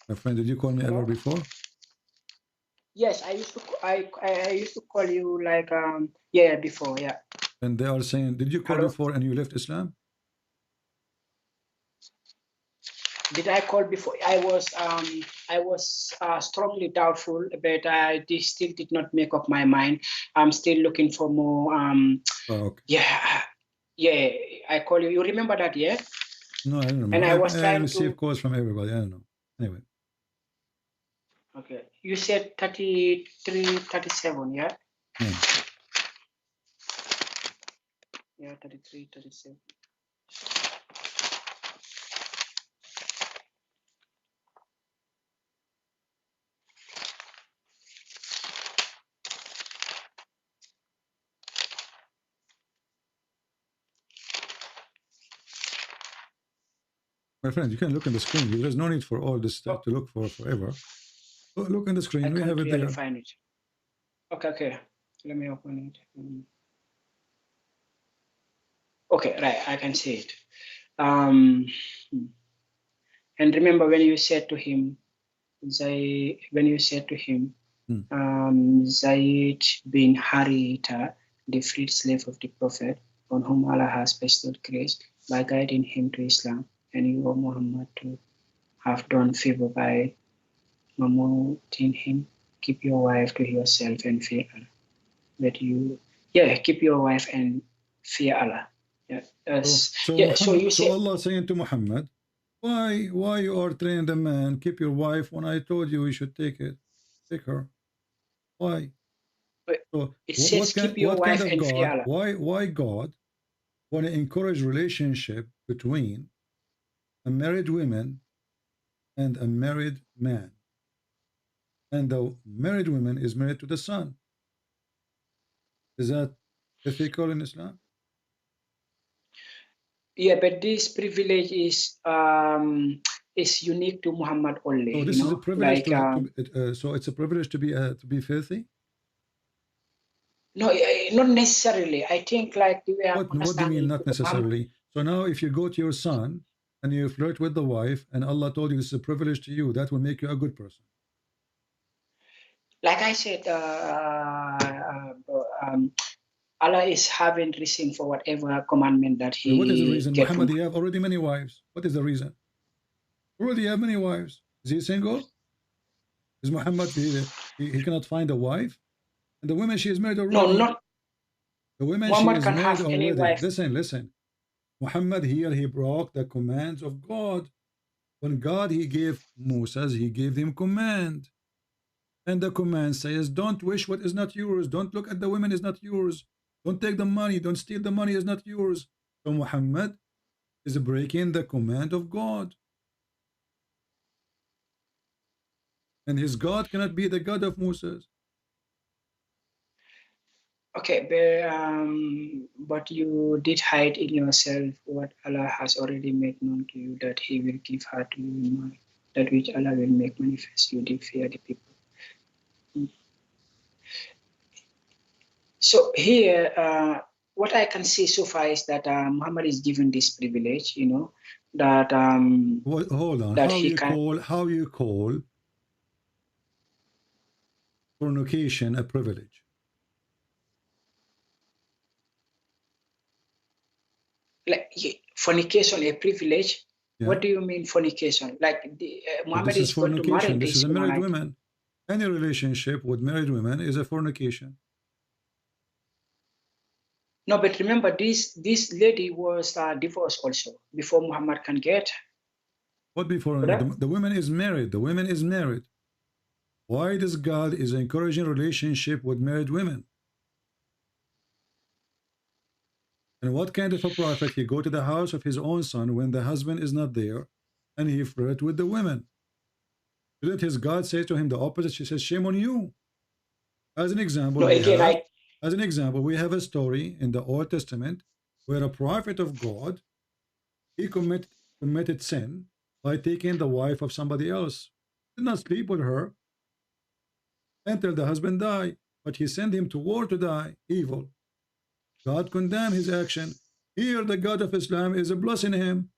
My friend, did you call me ever before? Yes, I used to call you like before, yeah. And they are saying, did you call before and you left Islam? Did I call before? I was strongly doubtful, but I still did not make up my mind. I'm still looking for more. Yeah, I call you. You remember that, yeah? No, I don't remember. And I was trying receive calls from everybody. I don't know. Anyway. Okay. You said 33, 37, yeah? Yeah. Yeah, 33, 37. My friend, you can look on the screen. There's no need for all this stuff to look for forever. Look on the screen. We have it really there. Find it. Okay. Let me open it. Okay, right. I can see it. And remember when you said to him, Zayd bin Haritha, the freed slave of the Prophet, on whom Allah has bestowed grace by guiding him to Islam, and you, O Muhammad, to have done favor by promoting him. Keep your wife to yourself and fear Allah. Keep your wife and fear Allah. So Allah saying to Muhammad, why you are training the man, keep your wife, when I told you should take her? Why? So it says keep your wife and fear Allah. Why God want to encourage relationship between a married woman and a married man? And the married woman is married to the son. Is that ethical in Islam? Yeah, but this privilege is unique to Muhammad only. So this is a privilege so it's a privilege to be filthy? No, not necessarily. I think like what do you mean not necessarily? So now if you go to your son and you flirt with the wife and Allah told you this is a privilege to you, that will make you a good person. Like I said, Allah is having reason for whatever commandment that he. What is the reason? Muhammad, you have already many wives. What is the reason? Already have many wives. Is he single? Is Muhammad, he cannot find a wife? And the woman she is married already. No, not. The woman Muhammad she is can married have any already. wife. Listen. Muhammad here, he broke the commands of God. When God, he gave Moses, he gave him command. And the command says, don't wish what is not yours. Don't look at the women is not yours. Don't take the money. Don't steal the money is not yours. So Muhammad is breaking the command of God. And his God cannot be the God of Moses. Okay, but you did hide in yourself what Allah has already made known to you, that he will give her to you, that which Allah will make manifest. You did fear the people. So here, what I can see so far is that Muhammad is given this privilege, that hold on, that how you call fornication a privilege? Like fornication a privilege? Yeah. What do you mean fornication? Like Muhammad is going to marry this is a married woman. Any relationship with married women is a fornication. No, but remember, this lady was divorced also before Muhammad can get. What before? The woman is married. The woman is married. Why does God is encouraging relationship with married women? And what kind of a prophet he go to the house of his own son when the husband is not there, and he flirt with the women? Didn't his God say to him the opposite? She says, "Shame on you." As an example, as an example, we have a story in the Old Testament where a prophet of God, he committed sin by taking the wife of somebody else. He did not sleep with her until the husband died, but he sent him to war to die, evil. God condemned his action. Here the God of Islam is blessing him,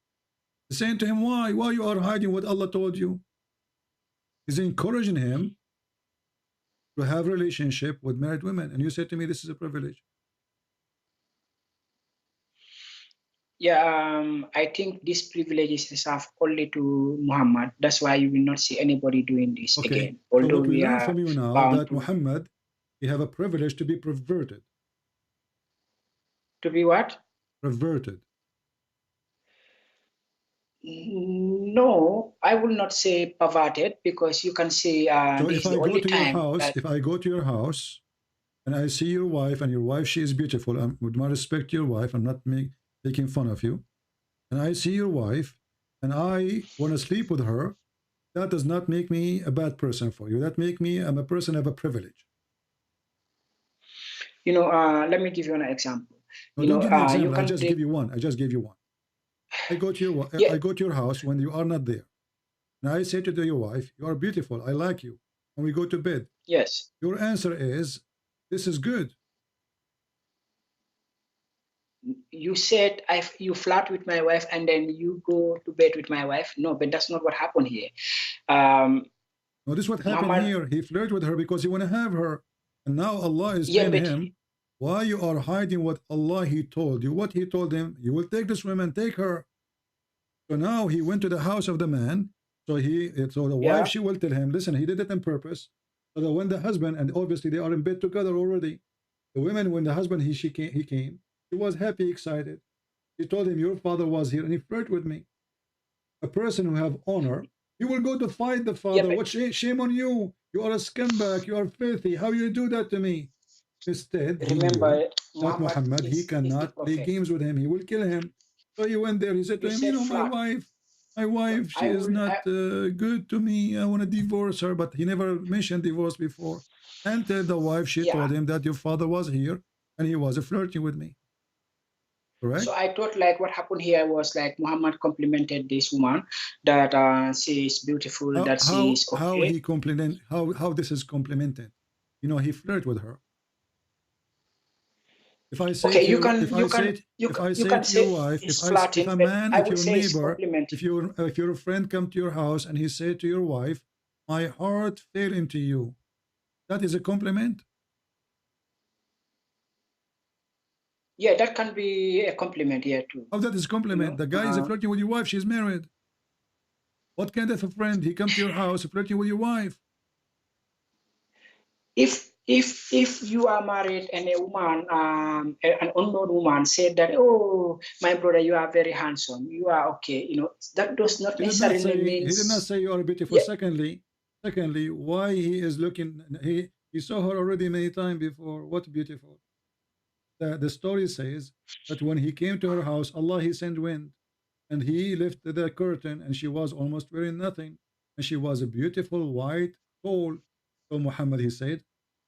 saying to him, why you are hiding what Allah told you? He's encouraging him to have relationship with married women, and you say to me this is a privilege. Yeah, I think this privilege is reserved only to Muhammad. That's why you will not see anybody doing this again. Although so what we learn from you now that Muhammad, you have a privilege to be perverted. To be what? Perverted. No, I will not say perverted, because you can see So this if is the I go only to your time house, that, if I go to your house and I see your wife, and your wife, she is beautiful, with my respect to your wife, I'm not making fun of you, and I see your wife and I want to sleep with her, that does not make me a bad person for you. That make me, I'm a person of a privilege. let me give you an example. No, don't give me an example. I just take, give you one. I just gave you one. I go to your yeah, I go to your house when you are not there. And I say to your wife, you are beautiful, I like you. And we go to bed. yes. Your answer is, this is good. You said you flirt with my wife and then you go to bed with my wife. No, but that's not what happened here. No, this is what happened Muhammad, here. He flirted with her because he want to have her. And now Allah is yeah, telling but him, why you are hiding what Allah he told you? What he told him, you will take this woman, take her. So now he went to the house of the man. So the wife, yeah, she will tell him, listen, he did it on purpose. So that when the husband, and obviously they are in bed together already. The women, when the husband, he came, he was happy, excited. He told him, your father was here and he flirted with me. A person who have honor, he will go to fight the yeah, father. What shame on you? You are a scumbag. You are filthy. How you do that to me? Instead, he knew remember, that Muhammad Muhammad, he is the cannot play prophet. games with him. He will kill him. So he went there. He said to You him, you said know, flirt. my wife, she I is will. not good to me. I want to divorce her. But he never mentioned divorce before. Until the wife, she Yeah. told him that your father was here and he was flirting with me. Correct? So I thought like what happened here was like Muhammad complimented this woman that she is beautiful, that she is How okay. he compliment, how this is complimented? You know, he flirt with her. If I say Okay, to you your, can if I you say can to your say wife, it's flirting, but I if would your say it's neighbor, complimenting. if your friend come to your house and he say to your wife, my heart fell into you, that is a compliment. Yeah, that can be a compliment here too. How that is compliment? The guy is flirting with your wife, she's married. What kind of a friend? He come to your house flirting with your wife. If you are married and a woman, an unknown woman said that, oh, my brother, you are very handsome, you are okay, that does not necessarily mean. He did not say you are beautiful. Yeah. Secondly, why he is looking? He saw her already many times before. What beautiful? The story says that when he came to her house, Allah he sent wind, and he lifted the curtain, and she was almost wearing nothing, and she was a beautiful white soul. So Muhammad he said,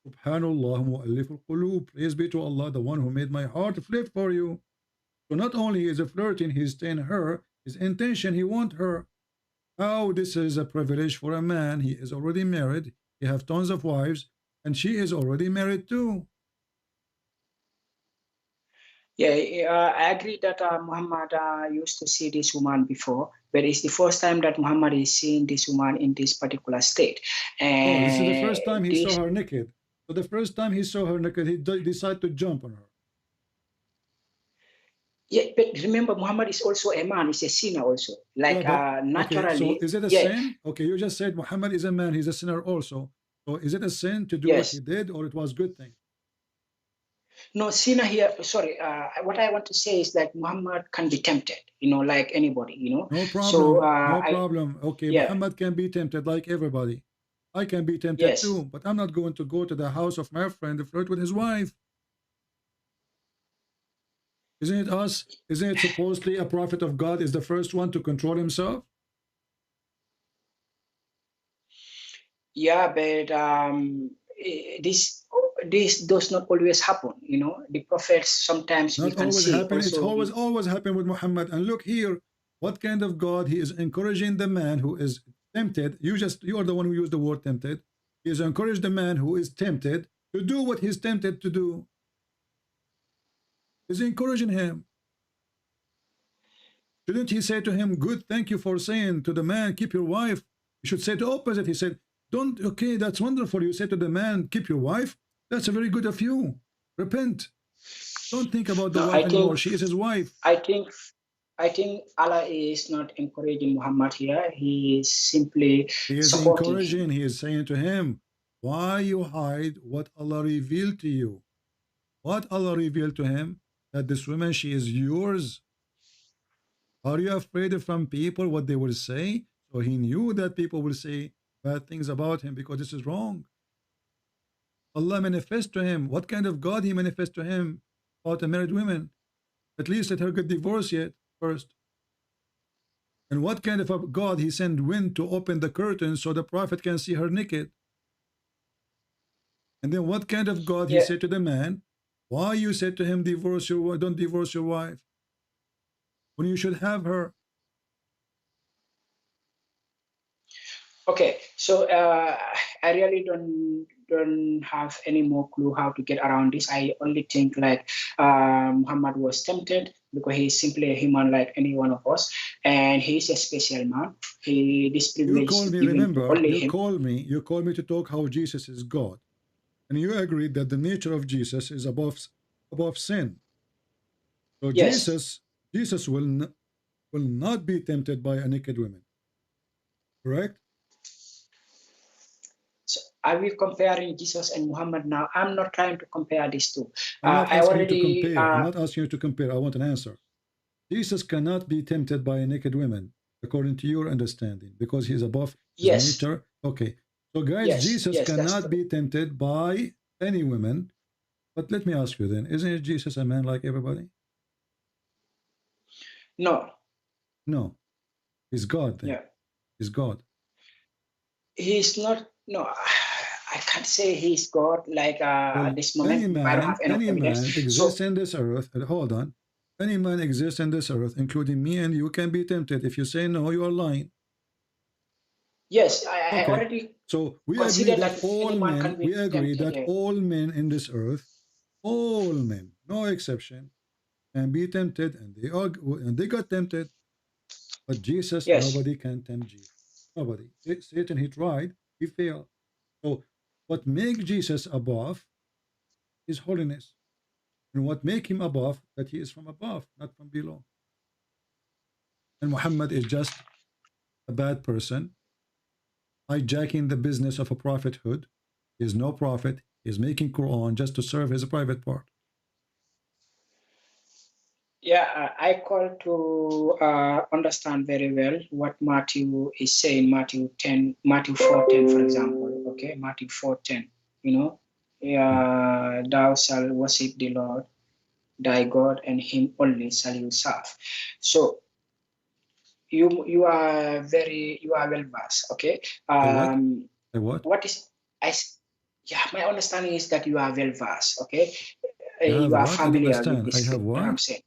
Subhanallah mu'allif al-qulub. Praise be to Allah, the one who made my heart flip for you. So not only is he flirting, he's staying her. His intention, he want her. How this is a privilege for a man. He is already married. He have tons of wives, and she is already married too. Yeah, I agree that Muhammad used to see this woman before, but it's the first time that Muhammad is seeing this woman in this particular state. And this is the first time he saw her naked. So the first time he saw her naked, he decided to jump on her. Yeah, but remember, Muhammad is also a man. He's a sinner also. Like naturally. Okay, so is it a sin? Okay, you just said Muhammad is a man. He's a sinner also. So is it a sin to do what he did, or it was a good thing? No, sinner here, sorry, what I want to say is that Muhammad can be tempted, like anybody, No problem, so, no problem. Okay, yeah. Muhammad can be tempted like everybody. I can be tempted too, but I'm not going to go to the house of my friend to flirt with his wife. Isn't it us? Isn't it supposedly a prophet of God is the first one to control himself? Yeah, but this does not always happen. The prophets sometimes not we can always see happen. also It's always happened with Muhammad. And look here, what kind of God he is encouraging the man who is tempted. You are the one who used the word tempted. He is encouraged the man who is tempted to do what he's tempted to do. He's encouraging him. Shouldn't he say to him, good, thank you for saying to the man, keep your wife? You should say the opposite. He said, don't, okay, that's wonderful. You say to the man, keep your wife. That's a very good of you. Repent. Don't think about the wife anymore. She is his wife. I think Allah is not encouraging Muhammad here. He is simply encouraging him. He is saying to him, why you hide what Allah revealed to you? What Allah revealed to him? That this woman, she is yours. Are you afraid from people, what they will say? So he knew that people will say bad things about him because this is wrong. Allah manifests to him. What kind of God he manifests to him about a married woman? At least let her get divorced yet first. And what kind of a God he sent wind to open the curtain so the prophet can see her naked? And then what kind of God he said to the man, why you said to him, divorce your wife, don't divorce your wife, when you should have her? Okay, so I really don't have any more clue how to get around this. I only think like Muhammad was tempted because he's simply a human like any one of us, and he's a special man. This privilege you call me, remember, you call me to talk how Jesus is God, and you agreed that the nature of Jesus is above sin. So yes. Jesus will not be tempted by a naked woman, correct? So are we comparing Jesus and Muhammad now? I'm not trying to compare these two. I'm not asking you to compare. I'm not asking you to compare. I want an answer. Jesus cannot be tempted by a naked woman, according to your understanding, because he is above his nature. Okay. So guys, Jesus cannot be tempted by any woman. But let me ask you then, isn't Jesus a man like everybody? No. No. He's God then. Yeah. He's God. He's not, no, I can't say he's God like at this moment. Any man exists in this earth. Hold on. Any man exists in this earth, including me and you, can be tempted. If you say no, you are lying. Yes, I already. So we agree that all men. We agree that all men in this earth, all men, no exception, can be tempted, and they got tempted. But Jesus, nobody can tempt Jesus. Nobody. Satan, he tried, he failed. So what makes Jesus above is holiness. And what make him above, that he is from above, not from below. And Muhammad is just a bad person, hijacking the business of a prophethood. He is no prophet. He is making Quran just to serve his private part. Yeah, I call to understand very well what Matthew is saying. Matthew 4:10, for example. Okay, Matthew 4:10. You know, thou shalt worship the Lord thy God, and him only shall you serve. So you are well versed. Okay. What is yeah, my understanding is that you are well versed. Okay. You are familiar with this. I have what? I'm saying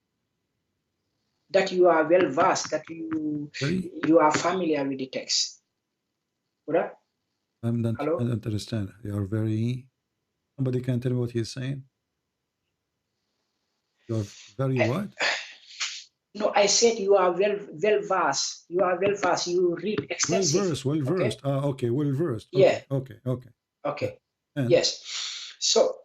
that you are well versed, that you are familiar with the text. Right? I don't understand. You are very. Somebody can tell me what he's saying. You are very what? No, I said you are well versed. You are well versed. You read extensively. Well versed. Okay? Okay, well versed. Yeah. Okay. Yes. So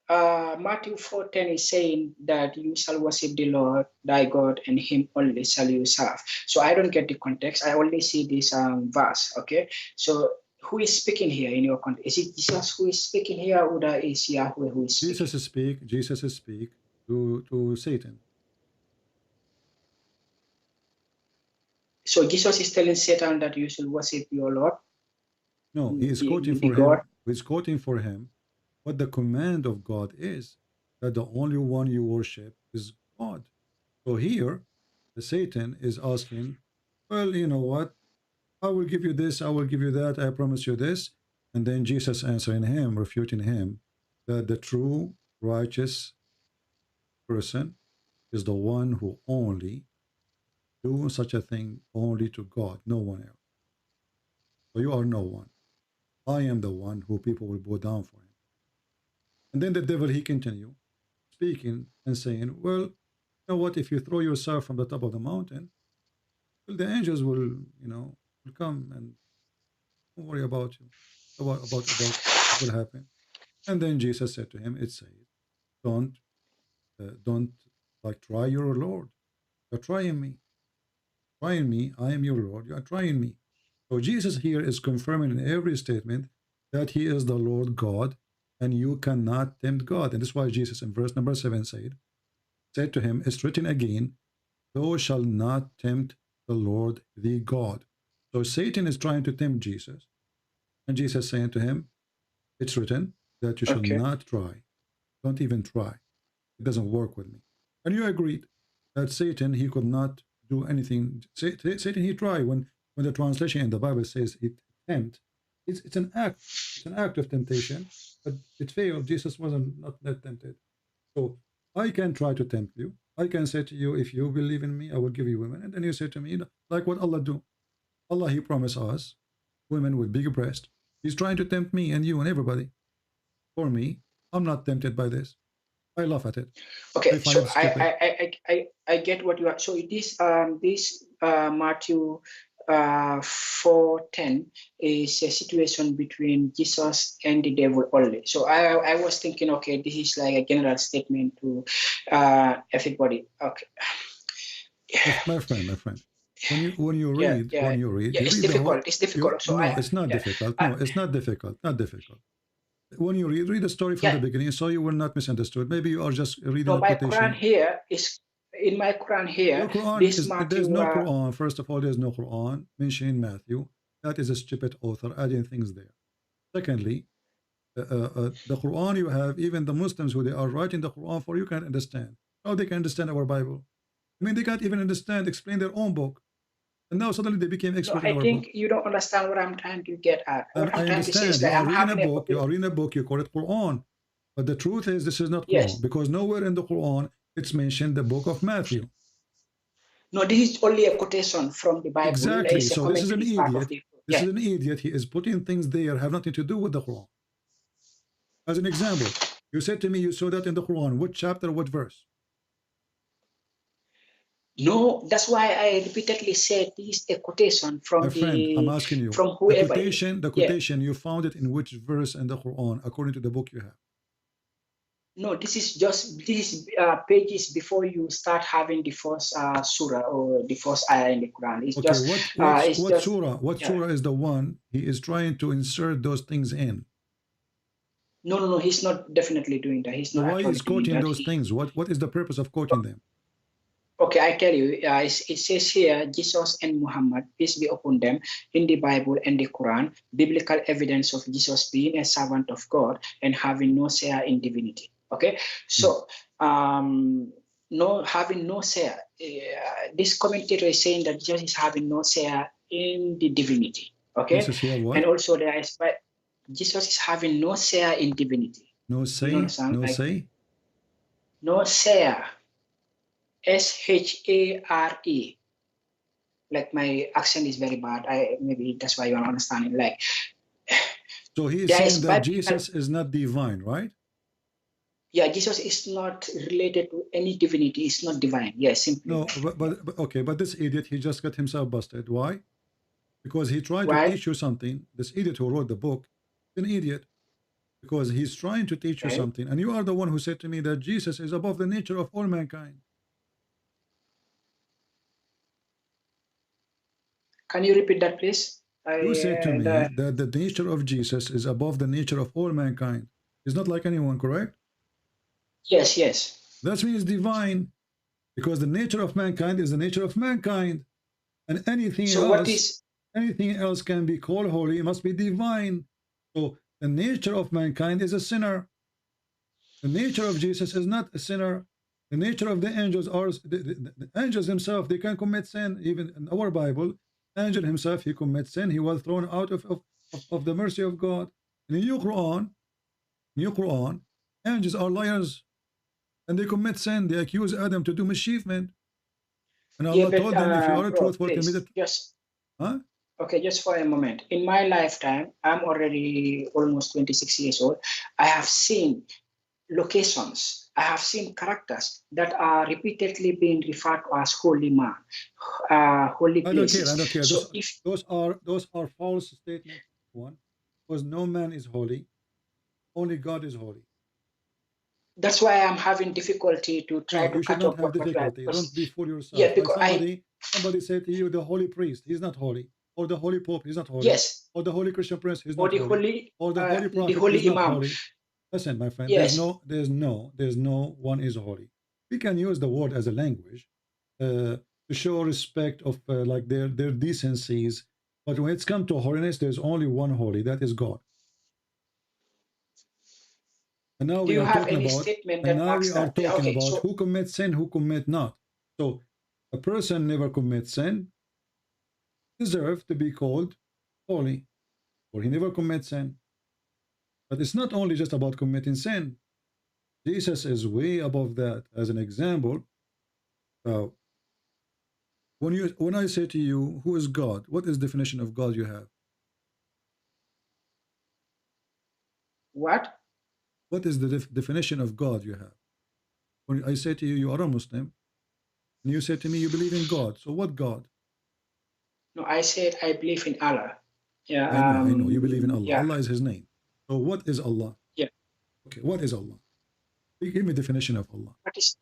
Matthew 4:10 is saying that you shall worship the Lord thy God, and him only shall you serve. So I don't get the context. I only see this verse. Okay. So who is speaking here in your context? Is it Jesus who is speaking here, or is Yahweh who is speaking? Jesus speak to Satan. So Jesus is telling Satan that you should worship your Lord? No, he is quoting for him. He's quoting for him what the command of God is, that the only one you worship is God. So here, the Satan is asking, well, you know what? I will give you this, I will give you that, I promise you this. And then Jesus answering him, refuting him, that the true righteous person is the one who only do such a thing only to God, no one else. So you are no one. I am the one who people will bow down for him. And then the devil, he continue speaking and saying, well, you know what, if you throw yourself from the top of the mountain, well, the angels will, will come and don't worry about you, about what will happen. And then Jesus said to him, it says, don't like try your Lord. You're trying me. Trying me, I am your Lord. You are trying me. So Jesus here is confirming in every statement that he is the Lord God, and you cannot tempt God. And this is why Jesus in verse number 7 said to him, it's written again, thou shalt not tempt the Lord thy God. So Satan is trying to tempt Jesus. And Jesus saying to him, it's written that you shall not try. Don't even try. It doesn't work with me. And you agreed that Satan, he could not do anything. Satan, he tried. When the translation in the Bible says it tempt, it's an act. It's an act of temptation, but it failed. Jesus wasn't not that tempted. So I can try to tempt you. I can say to you, if you believe in me, I will give you women. And then you say to me, like what Allah do. Allah, he promised us women with big breast. He's trying to tempt me and you and everybody. For me, I'm not tempted by this. I laugh at it. Okay, so I get what you are. So it is this Matthew 4:10 is a situation between Jesus and the devil only. So I was thinking, okay, this is like a general statement to everybody. Okay. My friend. When you read, it's difficult. It's difficult. No, it's not difficult. No, it's not difficult. Not difficult. When you read the story from the beginning, so you will not misunderstood. Maybe you are just reading no, a my quotation. Quran here is in my Quran here. Your Quran there's no Quran. First of all, there's no Quran mentioning Matthew. That is a stupid author adding things there. Secondly, the Quran you have, even the Muslims who they are writing the Quran for, you can't understand. How they can understand our Bible? I mean, they can't even explain their own book. And now suddenly they became expert in our book. I think you don't understand what I'm trying to get at. What I understand. You are reading a book, you call it Quran. But the truth is, this is not Quran. Because nowhere in the Quran, it's mentioned the book of Matthew. No, this is only a quotation from the Bible. Exactly. So this is an idiot. This is an idiot. He is putting things there have nothing to do with the Quran. As an example, you said to me you saw that in the Quran. What chapter, what verse? No, that's why I repeatedly said this is a quotation from my friend, I'm asking you, from whoever. The quotation, you found it in which verse in the Quran, according to the book you have? No, this is pages before you start having the first surah or the first ayah in the Quran. It's what surah is the one he is trying to insert those things in? No, he's not definitely doing that. He's not. Why is quoting those things? What is the purpose of quoting them? Okay, I tell you, it says here, Jesus and Muhammad, peace be upon them, in the Bible and the Quran, biblical evidence of Jesus being a servant of God and having no share in divinity. Okay, so having no share, this commentator is saying that Jesus is having no share in the divinity. Okay, and also there is, Jesus is having no share in divinity. No say, no share. S-H-A-R-E. Like my accent is very bad. Maybe that's why you are understanding. Like, so he is saying that Jesus is not divine, right? Yeah, Jesus is not related to any divinity. It's not divine. Yes, simply. No, but okay, but this idiot, he just got himself busted. Why? Because he tried to teach you something. This idiot who wrote the book, is an idiot. Because he's trying to teach you something, and you are the one who said to me that Jesus is above the nature of all mankind. Can you repeat that, please? You said to me that the nature of Jesus is above the nature of all mankind. He's not like anyone, correct? Yes. That means divine, because the nature of mankind is the nature of mankind, and anything else can be called holy. It must be divine. So the nature of mankind is a sinner. The nature of Jesus is not a sinner. The nature of the angels are the angels themselves. They can commit sin. Even in our Bible, angel himself, he commits sin. He was thrown out of the mercy of God. In the New Quran, angels are liars, and they commit sin. They accuse Adam to do mischievement, and Allah told them, if you are truthful, Okay, just for a moment. In my lifetime, I'm already almost 26 years old. I have seen locations, I have seen characters that are repeatedly being referred to as holy man, holy places. I don't care. So those are false statements. One, because no man is holy, only God is holy. That's why I'm having difficulty to try to catch up with difficulty. Don't be fool yourself. Yeah, because somebody said to you, the holy priest, he's not holy. Or the holy pope, he's not holy. Yes. Or the holy Christian prince, he's not holy. Or the holy prophet, the holy he's not imam. holy. Listen, my friend, yes. there's no one is holy. We can use the word as a language, to show respect of like their decencies. But when it's come to holiness, there's only one holy, that is God. And now we are talking about, and now we are talking about who commits sin, who commit not. So a person never commits sin deserve to be called holy, or he never commits sin. But it's not only just about committing sin. Jesus is way above that. As an example, when I say to you, who is God? What is the definition of God you have? What? What is the definition of God you have? When I say to you, you are a Muslim, and you say to me, you believe in God. So what God? No, I said I believe in Allah. Yeah, I know. You believe in Allah. Yeah. Allah is His name. So what is Allah? Yeah. Okay, what is Allah? Give me definition of Allah. What is?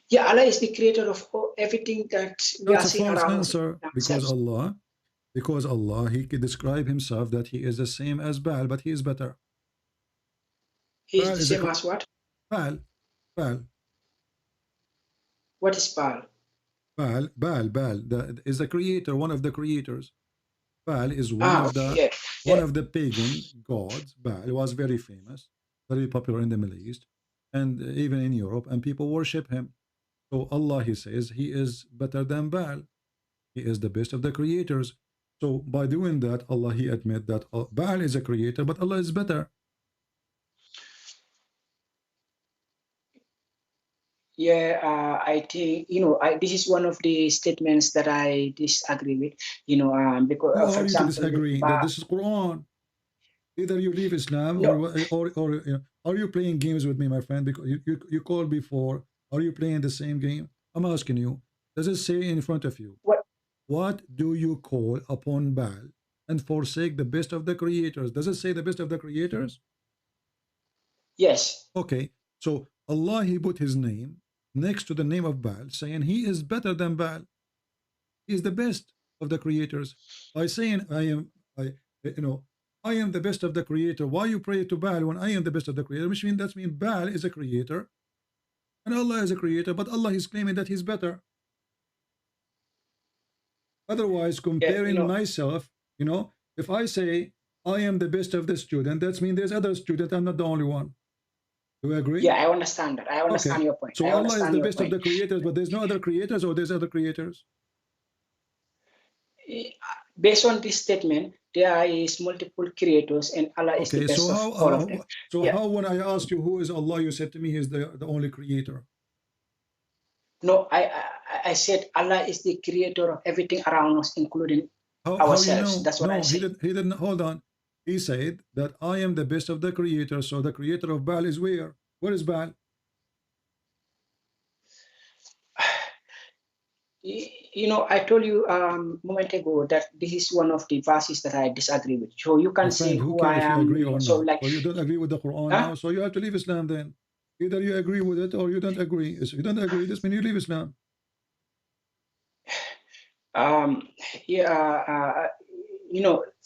Yeah, Allah is the creator of everything that we are seeing around us. That's a false answer, because Allah, He could describe Himself that He is the same as Baal, but He is better. He is the same as what? Baal. What is Baal? Baal is the creator, one of the creators. Baal is one of the pagan gods. Baal was very famous, very popular in the Middle East, and even in Europe, and people worship him. So Allah, He says, He is better than Baal. He is the best of the creators. So by doing that, Allah, He admit that Baal is a creator, but Allah is better. Yeah, I think this is one of the statements that I disagree with. Because Who for are example, you to disagree? That this is Quran. Either you leave Islam, or are you playing games with me, my friend? Because you called before. Are you playing the same game? I'm asking you. Does it say in front of you? What do you call upon Baal and forsake the best of the creators? Does it say the best of the creators? Yes. Okay. So Allah, He put His name next to the name of Baal, saying He is better than Baal. He is the best of the creators. By saying I am the best of the creator. Why you pray to Baal when I am the best of the creator? Which means that means Baal is a creator and Allah is a creator, but Allah is claiming that He's better. Otherwise, comparing myself, if I say I am the best of the student, that means there's other student, I'm not the only one. Do you agree? Yeah, I understand that. I understand your point. So Allah is the best of the creators, but there's no other creators, or there's other creators? Based on this statement, there is multiple creators, and Allah is the best of all of them. So how, when I asked you who is Allah, you said to me He's the only creator? No, I said Allah is the creator of everything around us, including ourselves. That's what I said. He didn't. Hold on. He said that I am the best of the creators. So the creator of Baal is where? Where is Baal? I told you a moment ago that this is one of the verses that I disagree with. So you can see who I am. Agree or so, so you don't agree with the Quran now, so you have to leave Islam then. Either you agree with it or you don't agree. If you don't agree, this means you leave Islam.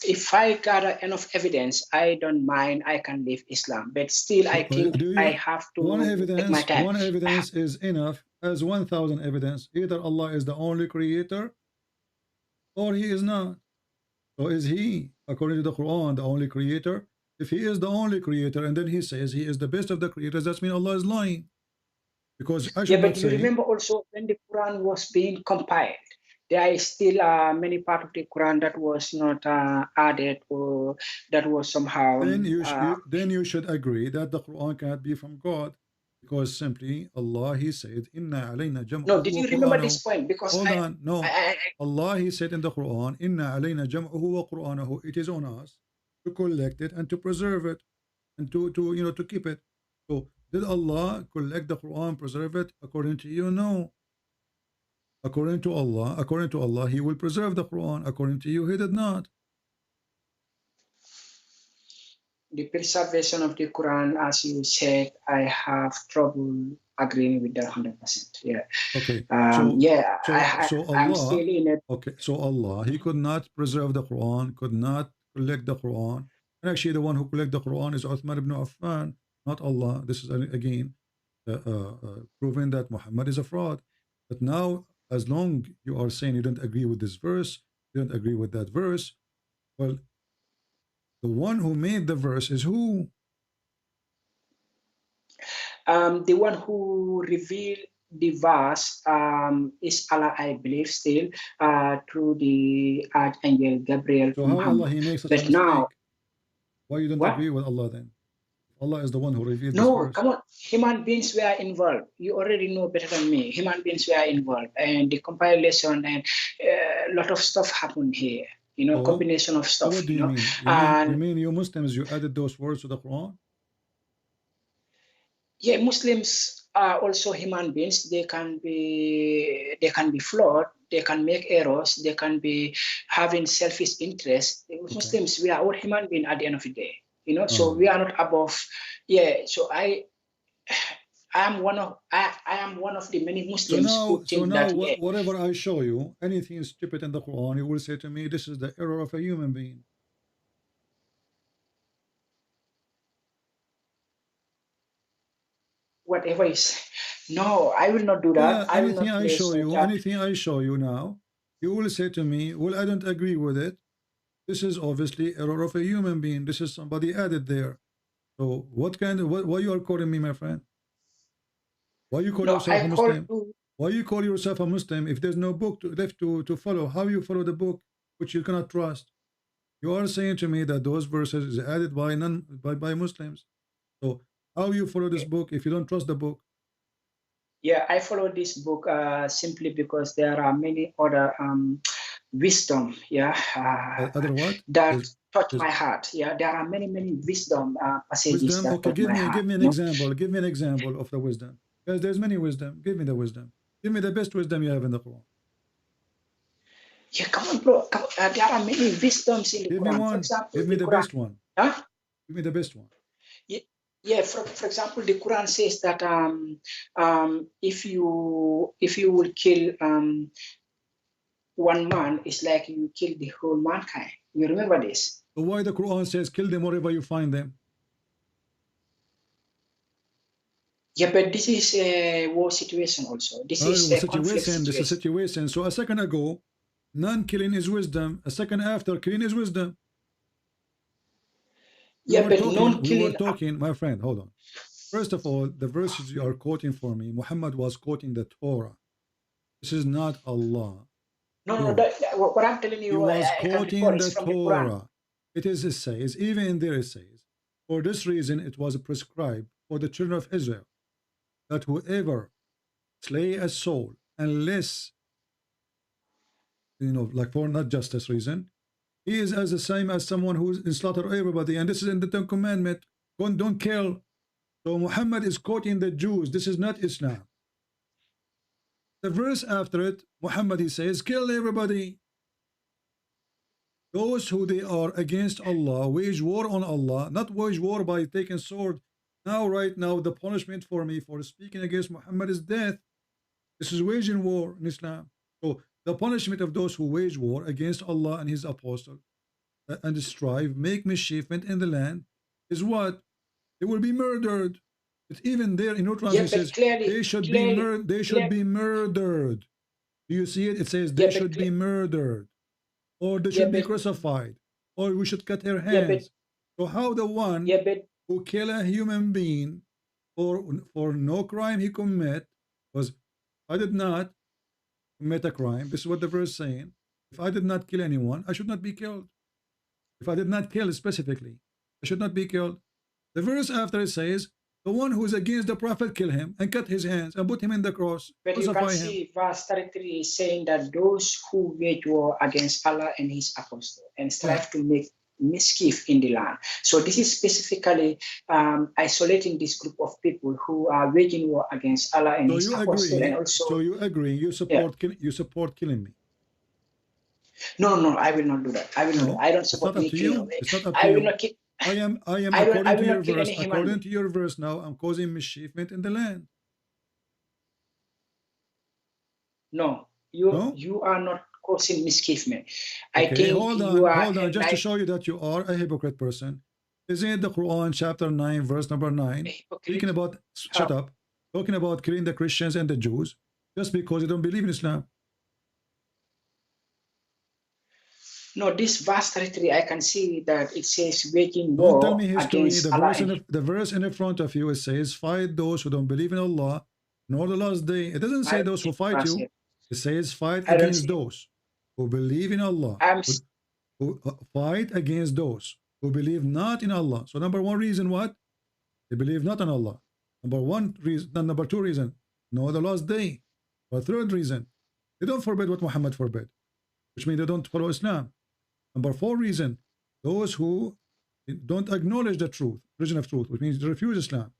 If I gather enough evidence, I don't mind. I can leave Islam, but still, I think I have to take my time. One evidence is enough as 1,000 evidence. Either Allah is the only creator, or He is not. So is He, according to the Quran, the only creator? If He is the only creator, and then He says He is the best of the creators, that means Allah is lying. Because I should but you remember also when the Quran was being compiled, there is still many part of the Quran that was not added, or that was somehow. Then you should agree that the Quran cannot be from God, because simply Allah, He said, "Inna alayna jam'ahu." No, did you remember this point? Because hold on, no. Allah, He said in the Quran, "Inna alayna jam'ahu wa Qur'anahu." It is on us to collect it and to preserve it, and to keep it. So did Allah collect the Quran, preserve it? According to you, no. According to Allah, He will preserve the Quran. According to you, He did not. The preservation of the Quran, as you said, I have trouble agreeing with that 100%. Yeah. Okay. I'm still in it. Okay. So Allah, He could not preserve the Quran, could not collect the Quran. And actually, the one who collected the Quran is Uthman ibn Affan, not Allah. This is again proving that Muhammad is a fraud. But now as long you are saying you don't agree with this verse, you don't agree with that verse, well, the one who made the verse is who? The one who revealed the verse is Allah, I believe, still through the Archangel Gabriel. So how Allah he makes such a but mistake? now, Why you don't what? agree with Allah then? Allah is the one who revealed this No, verse. come on. Human beings were involved. You already know better than me. Human beings were involved, and the compilation and a lot of stuff happened here. You know, So, combination of stuff. what do you mean? You mean you Muslims, you added those words to the Quran? Yeah, Muslims are also human beings. They can be flawed. They can make errors. They can be having selfish interests. Okay. Muslims, we are all human beings at the end of the day. You know, so we are not above. Yeah. So I am one of the many Muslims who think that. So now, whatever I show you, anything stupid in the Quran, you will say to me, "This is the error of a human being." Whatever is, no, I will not do that. Yeah, anything I show you, anything I show you now, you will say to me, "Well, I don't agree with it. This is obviously error of a human being. This is somebody added there." So, why you are calling me, my friend? Why you call yourself a Muslim? Why you call yourself a Muslim if there's no book left to follow? How you follow the book which you cannot trust? You are saying to me that those verses is added by Muslims. So how you follow this book if you don't trust the book? Yeah, I follow this book simply because there are many other wisdom. Yeah, other what? That touch my heart. Yeah, there are many wisdom passages. Wisdom. That Okay, touch my heart, give me an example. Give me an example of the wisdom. Because there's many wisdom. Give me the wisdom. Give me the best wisdom you have in the Quran. Yeah, come on, bro. Come on. There are many wisdoms in the Give Quran. me one. For example, give me the best one. Huh? Give me the best one. Yeah, for example, the Quran says that if you will kill one man, it's like you kill the whole mankind. You remember this? So why the Quran says kill them wherever you find them? Yeah, but this is a war situation also. This is a conflict situation. This is a situation. So a second ago, non-killing is wisdom. A second after, killing is wisdom. We were talking, my friend, hold on. First of all, the verses you are quoting for me, Muhammad was quoting the Torah. This is not Allah. No, what I'm telling you, he was quoting the Torah. It says, even in there it says, for this reason it was prescribed for the children of Israel that whoever slay a soul, unless, like for not justice reason, he is as the same as someone who's in slaughter everybody. And this is in the 10th commandment. Don't kill. So Muhammad is quoting the Jews. This is not Islam. The verse after it, Muhammad, he says, kill everybody. Those who they are against Allah, wage war on Allah, not wage war by taking sword. Right now, the punishment for me for speaking against Muhammad is death. This is waging war in Islam. So the punishment of those who wage war against Allah and His apostle and strive, make mischief in the land, is what? They will be murdered. But even there in Quran it says they should be murdered. Do you see it? It says they should be murdered, or they should be crucified, or we should cut their hands. So how the one who kill a human being for no crime he commit was, I did not commit a crime. This is what the verse is saying. If I did not kill anyone, I should not be killed. If I did not kill specifically, I should not be killed. The verse after it says, the one who is against the Prophet, kill him and cut his hands and put him in the cross. But you can see verse 33 is saying that those who wage war against Allah and His apostle and strive to make mischief in the land. So this is specifically isolating this group of people who are waging war against Allah and His apostle. And also, so you agree? You support killing me? No, I will not do that. I will not. I don't support me killing. It's not up to you. I will not kill. I am according to your verse. According to your verse now, I'm causing mischief in the land. No, you are not causing mischief. I think hold on, just to show you that you are a hypocrite person. Isn't it the Quran chapter 9 verse number 9 speaking about talking about killing the Christians and the Jews just because they don't believe in Islam? No, this verse 33, I can see that it says waging Don't tell war me history. against Allah. The verse in the front of you, it says, fight those who don't believe in Allah, nor the last day. It doesn't say those who fight you. It says fight against those who believe in Allah. Who fight against those who believe not in Allah. So number one reason, what? They believe not in Allah. Number one reason, number two reason, no the last day. But third reason, they don't forbid what Muhammad forbid, which means they don't follow Islam. Number four reason, those who don't acknowledge the truth, religion of truth, which means they refuse Islam.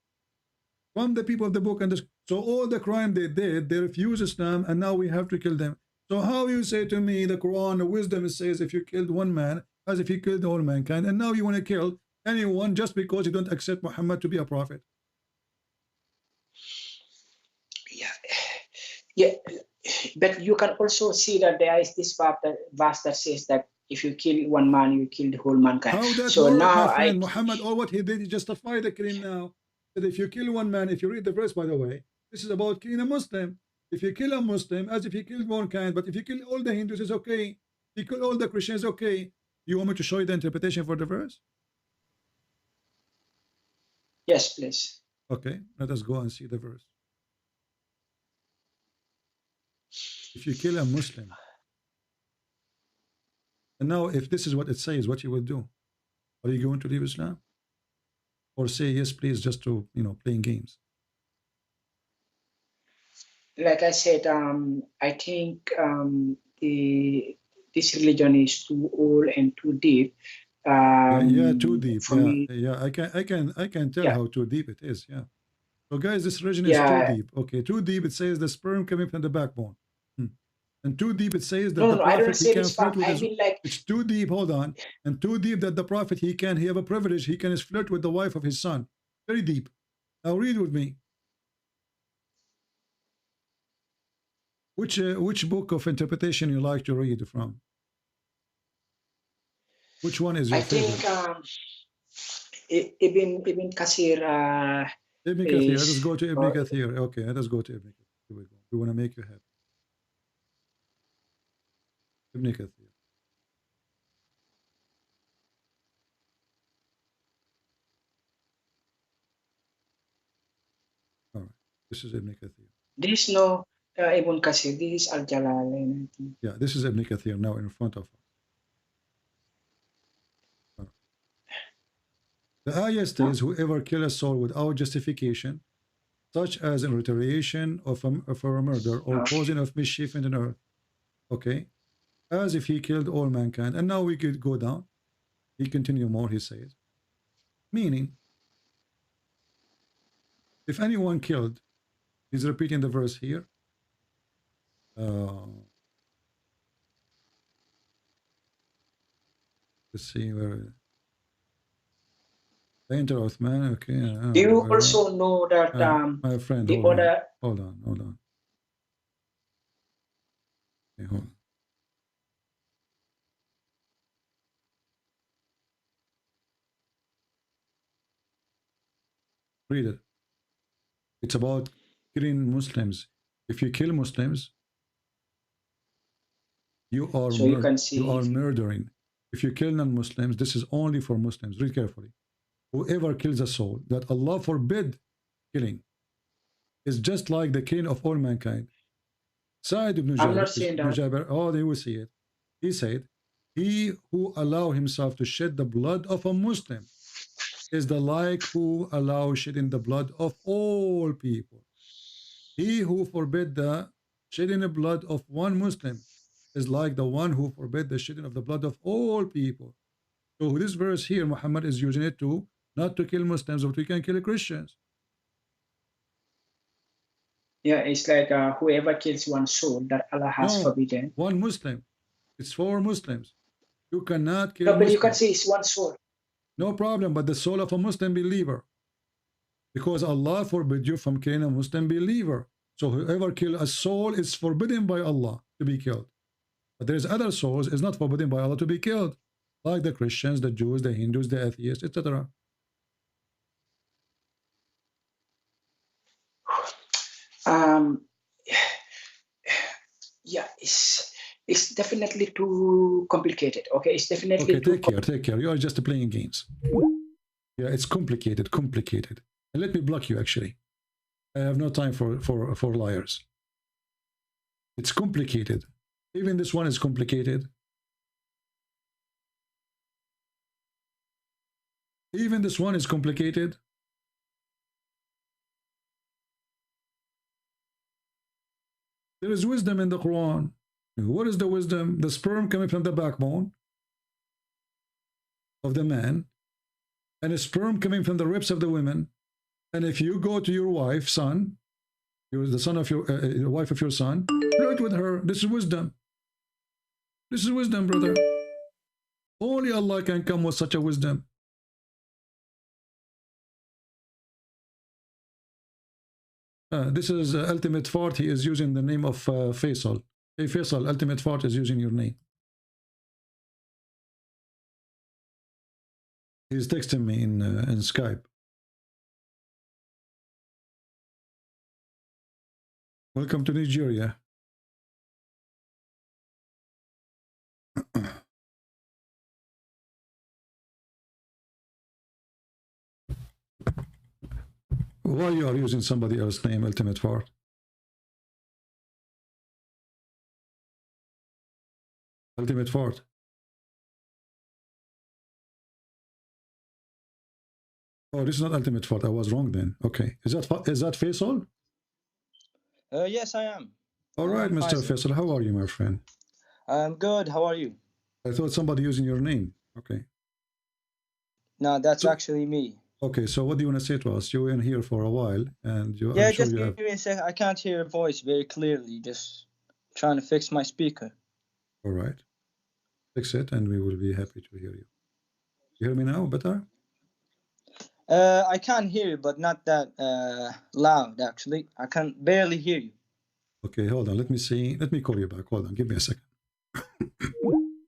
From the people of the book, and this, so all the crime they did, they refuse Islam, and now we have to kill them. So how you say to me, the Quran, the wisdom, it says if you killed one man, as if you killed all mankind, and now you want to kill anyone just because you don't accept Muhammad to be a prophet? Yeah, but you can also see that there is this verse that says that if you kill one man, you kill the whole mankind. How that so work, now my friend? Muhammad, all what he did, he justified the killing now. That if you kill one man, if you read the verse, by the way, this is about killing a Muslim. If you kill a Muslim, as if you killed mankind, but if you kill all the Hindus, it's okay. If you kill all the Christians, okay. You want me to show you the interpretation for the verse? Yes, please. Okay, let us go and see the verse. If you kill a Muslim, and now if this is what it says, what you will do? Are you going to leave Islam? Or say yes, please, just to, playing games? Like I said, I think this religion is too old and too deep. Yeah, too deep. For me, I can tell how too deep it is. Yeah. So guys, this religion is too deep. Okay, too deep. It says the sperm coming from the backbone. And too deep, it says that the prophet, he can flirt with his... It's too deep, hold on. And too deep that the prophet, he have a privilege, he can flirt with the wife of his son. Very deep. Now read with me. Which book of interpretation you like to read from? Which one is your favorite? I think Ibn Kathir. Ibn Kathir. Let us go to Ibn Kathir. Okay, let us go to Ibn Kathir. Here we go. We want to make you happy. Ibn Kathir. All right. This is Ibn Kathir. There is no Ibn Kathir. This is Al-Jalal. Yeah, this is Ibn Kathir now in front of us. The ayah states, whoever kills a soul without justification, such as in retaliation of a murder or causing of mischief in the earth, okay, as if he killed all mankind. And now we could go down. He continue more, he says. Meaning, if anyone killed, he's repeating the verse here. Let's see where... Enter Uthman, okay. Do you also know that my friend, the hold on. Okay, hold on. Read it. It's about killing Muslims. If you kill Muslims, you are murdering. If you kill non-Muslims, this is only for Muslims. Read carefully. Whoever kills a soul that Allah forbid killing is just like the killing of all mankind. Sa'id ibn Jabir, oh, they will see it. He said, he who allow himself to shed the blood of a Muslim is the like who allow shedding the blood of all people. He who forbid the shedding the blood of one Muslim is like the one who forbid the shedding of the blood of all people. So this verse here, Muhammad is using it to not to kill Muslims, but we can kill Christians. Yeah, it's like whoever kills one soul that Allah has forbidden. One Muslim. It's for Muslims. You cannot kill but Muslims. You can say it's one soul. No problem, but the soul of a Muslim believer. Because Allah forbid you from killing a Muslim believer. So whoever kills a soul is forbidden by Allah to be killed. But there's other souls is not forbidden by Allah to be killed. Like the Christians, the Jews, the Hindus, the atheists, etc. Yeah, it's definitely too complicated. Okay, it's definitely okay. Take care. You are just playing games. Yeah, it's complicated. And let me block you. Actually, I have no time for liars. It's complicated. Even this one is complicated. Even this one is complicated. There is wisdom in the Quran. What is the wisdom? The sperm coming from the backbone of the man, and a sperm coming from the ribs of the women. And if you go to your wife, son, you're the son of your wife of your son, flirt with her. This is wisdom. This is wisdom, brother. Only Allah can come with such a wisdom. This is Ultimate Fart. He is using the name of Faisal. Hey Faisal, Ultimate Fart is using your name. He's texting me in Skype. Welcome to Nigeria. Why you are using somebody else's name, Ultimate Fart? Ultimate Fart. Oh, this is not Ultimate Fart. I was wrong then. Okay. Is that Faisal? Yes, I am. All right, Mr. Faisal. How are you, my friend? I'm good. How are you? I thought somebody using your name. Okay. No, that's actually me. Okay, so what do you want to say to us? You were in here for a while, and you. Yeah, I'm sure just you give have... me a sec. I can't hear your voice very clearly. Just trying to fix my speaker. All right. Fix it, and we will be happy to hear you. You hear me now better? I can hear you, but not that loud, actually. I can barely hear you. Okay, hold on. Let me see. Let me call you back. Hold on. Give me a second.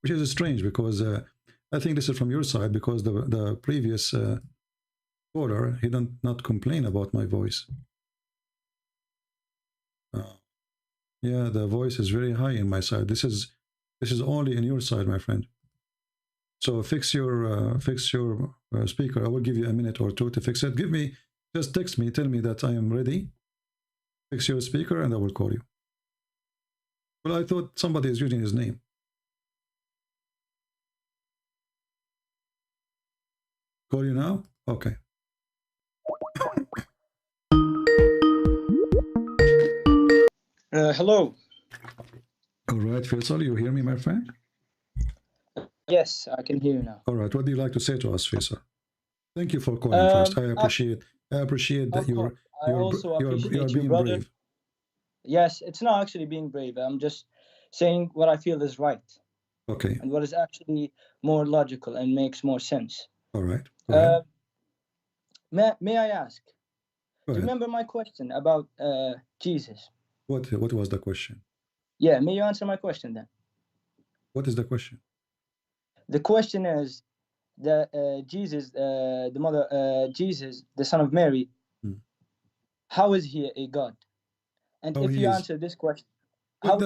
Which is strange because I think this is from your side because the previous caller, he did not complain about my voice. Yeah, the voice is very high in my side. This is only in your side, my friend. So fix your speaker. I will give you a minute or two to fix it. Just text me, tell me that I am ready. Fix your speaker and I will call you. Well, I thought somebody is using his name. Call you now? Okay. Hello. All right, Faisal, you hear me, my friend? Yes, I can hear you now. All right, what do you like to say to us, Faisal? Thank you for calling first. I appreciate that you're being brave. Yes, it's not actually being brave. I'm just saying what I feel is right. Okay. And what is actually more logical and makes more sense. All right. Go ahead. May I ask? Go ahead. Do you remember my question about Jesus? What was the question? Yeah, may you answer my question then? What is the question? The question is that Jesus, Jesus, the son of Mary, how is he a God? And if you answer this question, how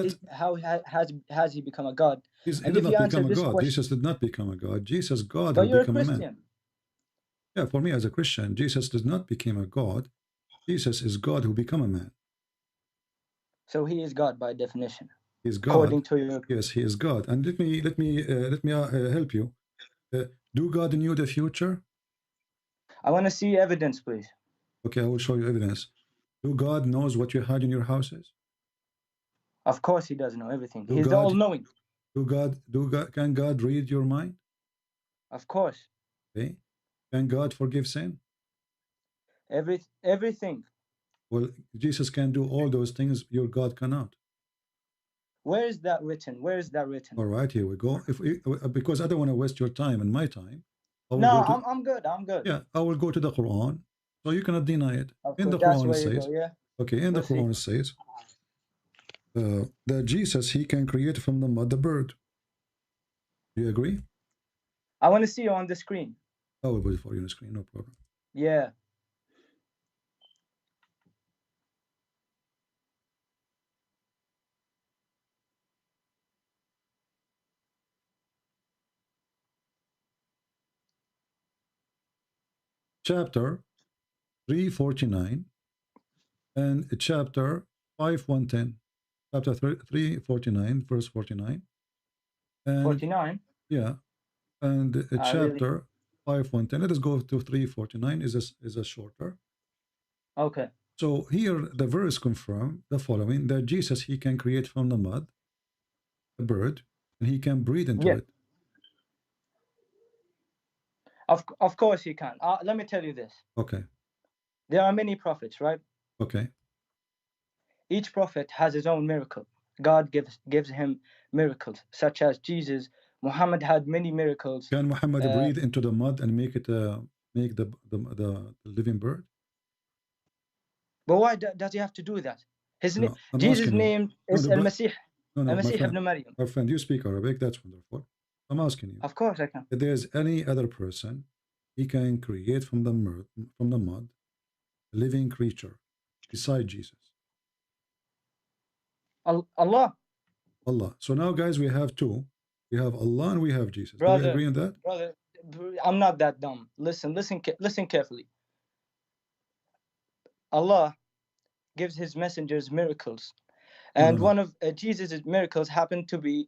has he become a God? He did not become a God. Jesus did not become a God. Jesus, God, but who you're became a Christian. man. Yeah, for me as a Christian, Jesus did not become a God. Jesus is God who became a man. So he is God by definition. He is God. According to your... Yes, he is God. And let me help you. Do God knew the future? I want to see evidence, please. Okay, I will show you evidence. Do God knows what you hide in your houses? Of course he does know everything. He's all-knowing. Can God read your mind? Of course. Okay. Can God forgive sin? Everything. Well, Jesus can do all those things your God cannot. Where is that written? Where is that written? All right, here we go. Because I don't want to waste your time and my time. No, I'm good. I'm good. Yeah, I will go to the Quran. So you cannot deny it. In the Quran it says. Yeah? Okay, in the Quran it says that Jesus, he can create from the mud the bird. Do you agree? I want to see you on the screen. I will wait for you on the screen, no problem. Yeah. chapter 349 and chapter 5110. Chapter 349, verse 49. And 49? Yeah. And chapter Really? 5110. Let us go to 349, is a shorter. Okay. So here the verse confirm the following, that Jesus, he can create from the mud a bird, and he can breathe into it. Of course he can. Let me tell you this. Okay. There are many prophets, right? Okay. Each prophet has his own miracle. God gives him miracles, such as Jesus. Muhammad had many miracles. Can Muhammad breathe into the mud and make it make the living bird? But why does he have to do that? No, Jesus' name is Al-Masih. Al-Masih ibn Maryam. My friend, you speak Arabic. That's wonderful. I'm asking you. Of course I can. If there's any other person, he can create from the mud a living creature beside Jesus. Allah. Allah. So now, guys, we have two. We have Allah and we have Jesus. Brother, do we agree on that? Brother, I'm not that dumb. Listen carefully. Allah gives his messengers miracles, and one of Jesus' miracles happened to be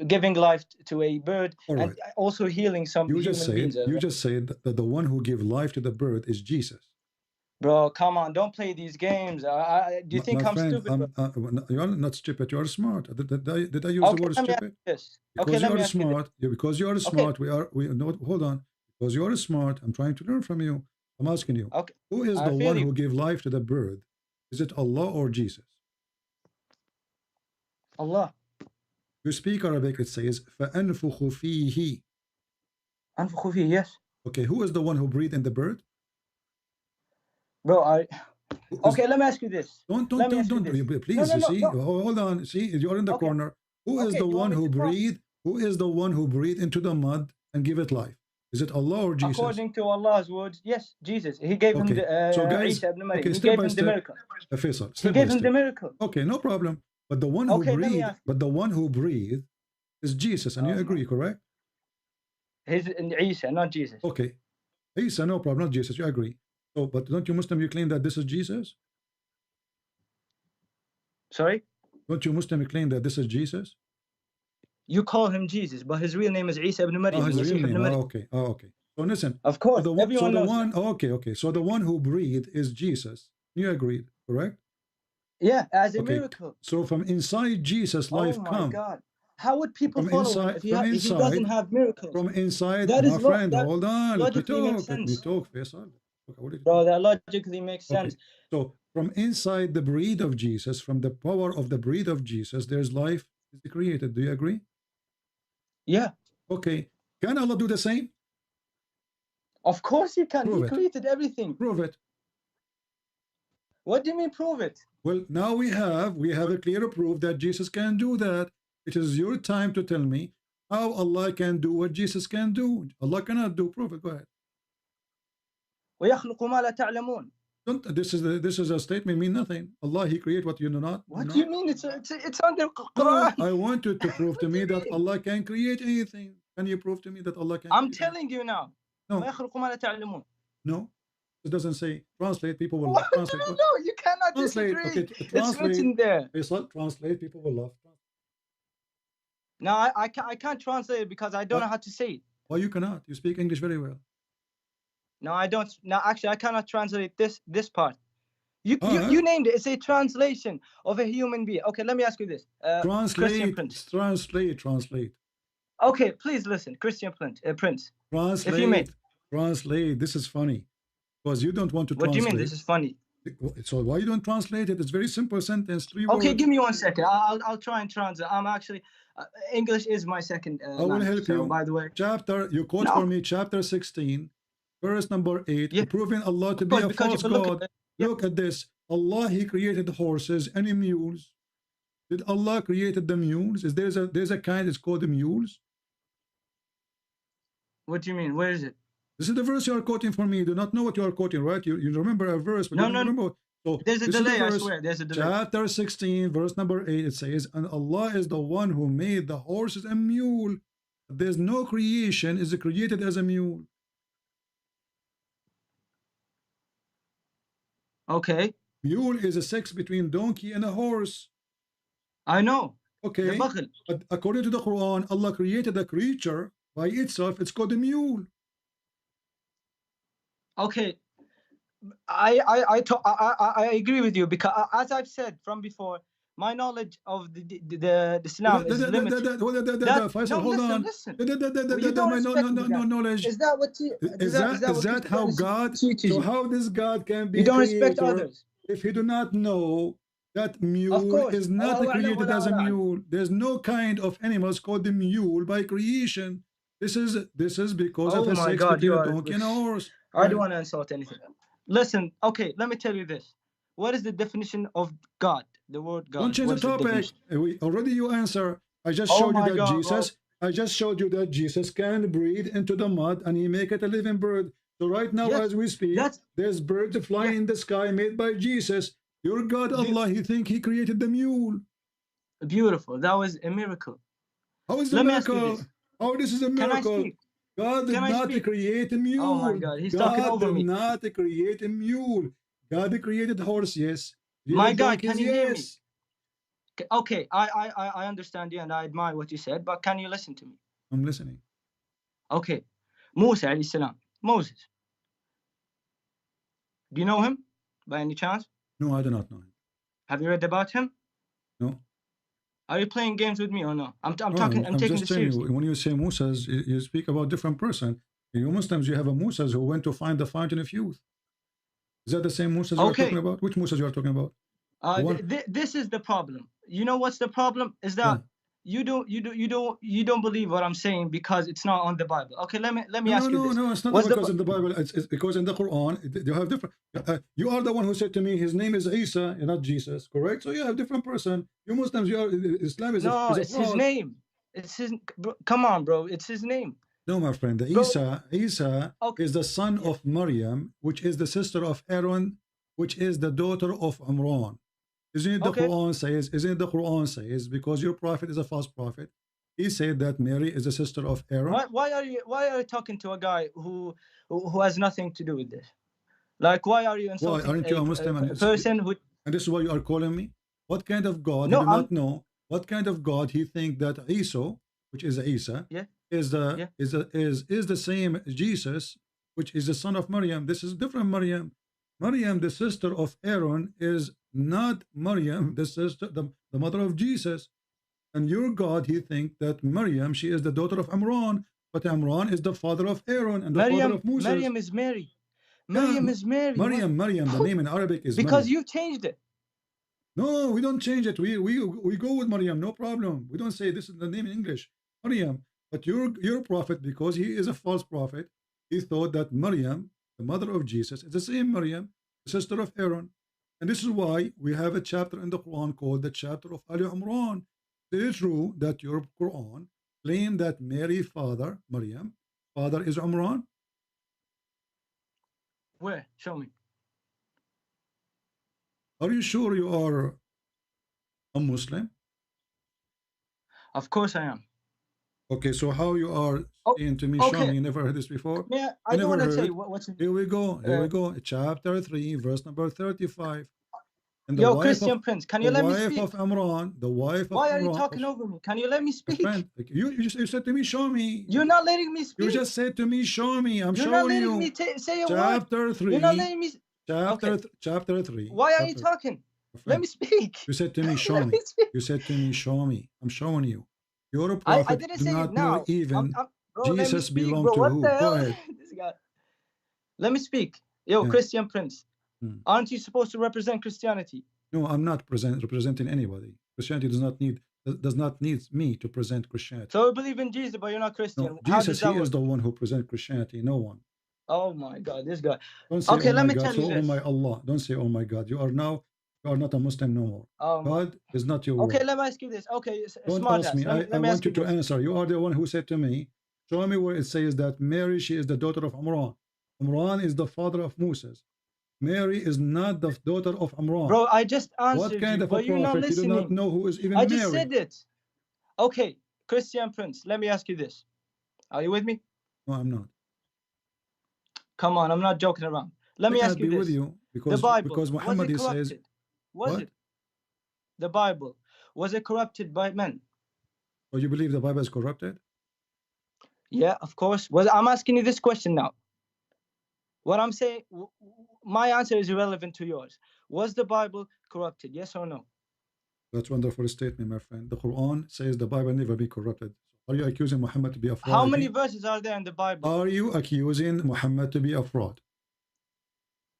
giving life to a bird, and also healing some human beings. You just said that the one who gives life to the bird is Jesus. Bro, come on, don't play these games. Do you think I'm stupid? You're not stupid. You are smart. Did I use the word stupid? Because you are smart. Because you are smart. Hold on. Because you are smart. I'm trying to learn from you. I'm asking you. Who is the one who gave life to the bird? Is it Allah or Jesus? Allah. You speak Arabic. It says فَأَنْفُخُ فِيهِ. أنفخ فيه, yes. Okay, who is the one who breathed in the bird? Bro, okay, let me ask you this. Don't, please, hold on. See, you're in the corner. Who is the one who breathed? Who is the one who breathed into the mud and give it life? Is it Allah or Jesus? According to Allah's words, yes, Jesus. He gave him the so guys, Isa ibn Maryam. He gave him the miracle. He gave him the miracle. Okay, no problem. But the one who breathed, is Jesus, and you agree, correct? He's Isa, not Jesus. Okay, Isa, no problem, not Jesus. You agree. So, but don't you Muslim, you claim that this is Jesus? Sorry? Don't you Muslim claim that this is Jesus? You call him Jesus, but his real name is Isa ibn Maryam. Oh, his real name. Okay. So listen. Of course, everyone knows that. Okay. So the one who breathed is Jesus. You agreed, correct? Yeah, as a miracle. So from inside Jesus, life comes. Oh my God. How would people follow him if he doesn't have miracles? From inside, my friend, hold on. Let me talk, Faisal. Bro, that logically makes sense. So from inside the breath of Jesus, from the power of the breath of Jesus, there's life is created. Do you agree? Yeah. Okay. Can Allah do the same? Of course he can. He created everything. Prove it. What do you mean prove it? Well, now we have a clear proof that Jesus can do that. It is your time to tell me how Allah can do what Jesus can do. Allah cannot do. Prove it. Go ahead. وَيَخْلُقُ مَا لَا تَعْلَمُونَ. This is a statement mean nothing. Allah, he create what you do not. What do you mean? It's under Quran. I want you to prove to me that Allah can create anything. Can you prove to me that Allah can? I'm telling you now. No. وَيَخْلُقُ مَا لَا تَعْلَمُونَ. No. It doesn't say translate. People will laugh. Translate. No, you cannot translate. disagree. Okay, it's written there. Translate. People will laugh. No, I can't translate it because I don't know how to say it. Why you cannot? You speak English very well. No, I don't. No, actually, I cannot translate this part. You named it. It's a translation of a human being. Okay, let me ask you this. Translate. Okay, please listen, Christian Prince. Translate. If you may. Translate. This is funny. Because you don't want to translate. What do you mean this is funny? So why you don't translate it? It's very simple sentence, 3 words. Okay, give me 1 second. I'll try and translate. I'm actually English is my second I will help you. By the way, you quote for me chapter 16, verse number 8, proving Allah to be a false God. Look at this. Allah, he created horses and mules. Did Allah created the mules? There's a kind it's called the mules? What do you mean? Where is it? This is the verse you are quoting for me. You do not know what you are quoting, right? You remember a verse, but you don't remember. So there's a delay, I swear. There's a delay. Chapter 16, verse number 8, it says, and Allah is the one who made the horses and mule. There's no creation is created as a mule. Okay. Mule is a sex between donkey and a horse. I know. Okay. But according to the Quran, Allah created a creature by itself. It's called a mule. Okay. I agree with you, because as I've said from before, my knowledge of the Islam is limited. Faisal, hold on. Listen. No knowledge. Is that what Is that how God? So how this God can be you don't creator respect others if he do not know that mule is not created as a mule? There's no kind of animals called the mule by creation. This is because of a sex between a donkey and a horse. I don't want to insult anything. Listen, okay, let me tell you this. What is the definition of God? The word God. Don't change the topic. Already you answer. I just showed you that Jesus. I just showed you that Jesus can breathe into the mud and he make it a living bird. So right now, as we speak, there's birds flying in the sky made by Jesus. Your God, Allah, he think he created the mule. Beautiful. That was a miracle. How is it a miracle? How this is a miracle? God did not create a mule. Oh my God, he's talking over me. God did not create a mule. God created horse, yes. My God, can you hear me? Okay, I understand you and I admire what you said, but can you listen to me? I'm listening. Okay. Musa alayhi salam. Moses. Do you know him by any chance? No, I do not know him. Have you read about him? No. Are you playing games with me or no? I'm taking this seriously. When you say Musas, you speak about different person. In Muslims, you have a Musas who went to find the fountain of youth. Is that the same Musas you are talking about? Which Musas you are talking about? This is the problem. You know what's the problem? Is that you don't believe what I'm saying because it's not on the Bible. Okay, let me ask you this. No, it's not because in the Bible. It's because in the Quran they have different. You are the one who said to me, his name is Isa, not Jesus, correct? So you have different person. You Muslims, you are Islam is no, is it's his name. It's his. Come on, bro. It's his name. No, my friend. Isa is the son of Maryam, which is the sister of Aaron, which is the daughter of Imran. Isn't it the Quran says? Isn't it the Quran says? Because your prophet is a false prophet. He said that Mary is a sister of Aaron. Why are you talking to a guy who has nothing to do with this? Like, why are you insulting aren't you a Muslim person who? And this is why you are calling me. What kind of God? No, I do not know. What kind of God he think that Isa, which is Isa, is the same Jesus, which is the son of Maryam. This is different Maryam. Maryam, the sister of Aaron, is not Maryam, the sister, the mother of Jesus. And your God, he think that Maryam, she is the daughter of Imran, but Imran is the father of Aaron and the father of Moses. Maryam is Mary. Maryam is Mary. Maryam, the name in Arabic is because Maryam. you changed it. No, we don't change it. We go with Maryam, no problem. We don't say this is the name in English, Maryam. But your prophet, because he is a false prophet, he thought that Maryam, the mother of Jesus, is the same Maryam, the sister of Aaron. And this is why we have a chapter in the Quran called the chapter of Ali Imran. It is true that your Quran claims that Mary's father, Maryam, father is Imran. Where? Show me. Are you sure you are a Muslim? Of course I am. Okay, so how you are saying to me, show me, you never heard this before? Yeah, I don't want to tell you what's Here we go. Chapter 3, verse number 35. And Yo, Christian Prince, can you let me speak? The wife of Imran, the wife of Imran. Why are you talking over me? Can you let me speak? Friend, you said to me, show me. You're not letting me speak. You just said to me, show me. I'm showing you. You're not letting me say a word. Chapter 3. You're not letting me. Chapter 3. Why are you talking? Let me speak. You said to me, show me. You said to me, show me. I'm showing you. You're a prophet. I didn't do say not it now. know even bro, Jesus belonged to what who. The hell? Go ahead. This guy. Let me speak. Yo, Christian Prince. Aren't you supposed to represent Christianity? No, I'm not representing anybody. Christianity does not need me to present Christianity. So you believe in Jesus, but you're not Christian. No, Jesus, he is the one who presents Christianity, no one. Oh my God, this guy. Don't say, okay, oh let me God. tell you this. Oh my Allah. Don't say, oh my God. You are not a Muslim no more. God is not your Okay, word. let me ask you this. Okay, don't ask me. I want you to answer. You are the one who said to me, show me where it says that Mary, she is the daughter of Imran. Imran is the father of Moses. Mary is not the daughter of Imran. Bro, I just answered what kind you, of a but you're not prophet? listening. You do not know who is even I Mary. just said it. Okay, Christian Prince, let me ask you this. Are you with me? No, I'm not. Come on, I'm not joking around. Let me ask you this. With you because, the Bible, because Muhammad, was it corrupted? says, was what? it? The Bible, was it corrupted by men? So you believe the Bible is corrupted? Yeah, of course. Well, I'm asking you this question now. What I'm saying, my answer is irrelevant to yours. Was the Bible corrupted? Yes or no? That's a wonderful statement, my friend. The Quran says the Bible never be corrupted. Are you accusing Muhammad to be a fraud? How many verses are there in the Bible? Are you accusing Muhammad to be a fraud?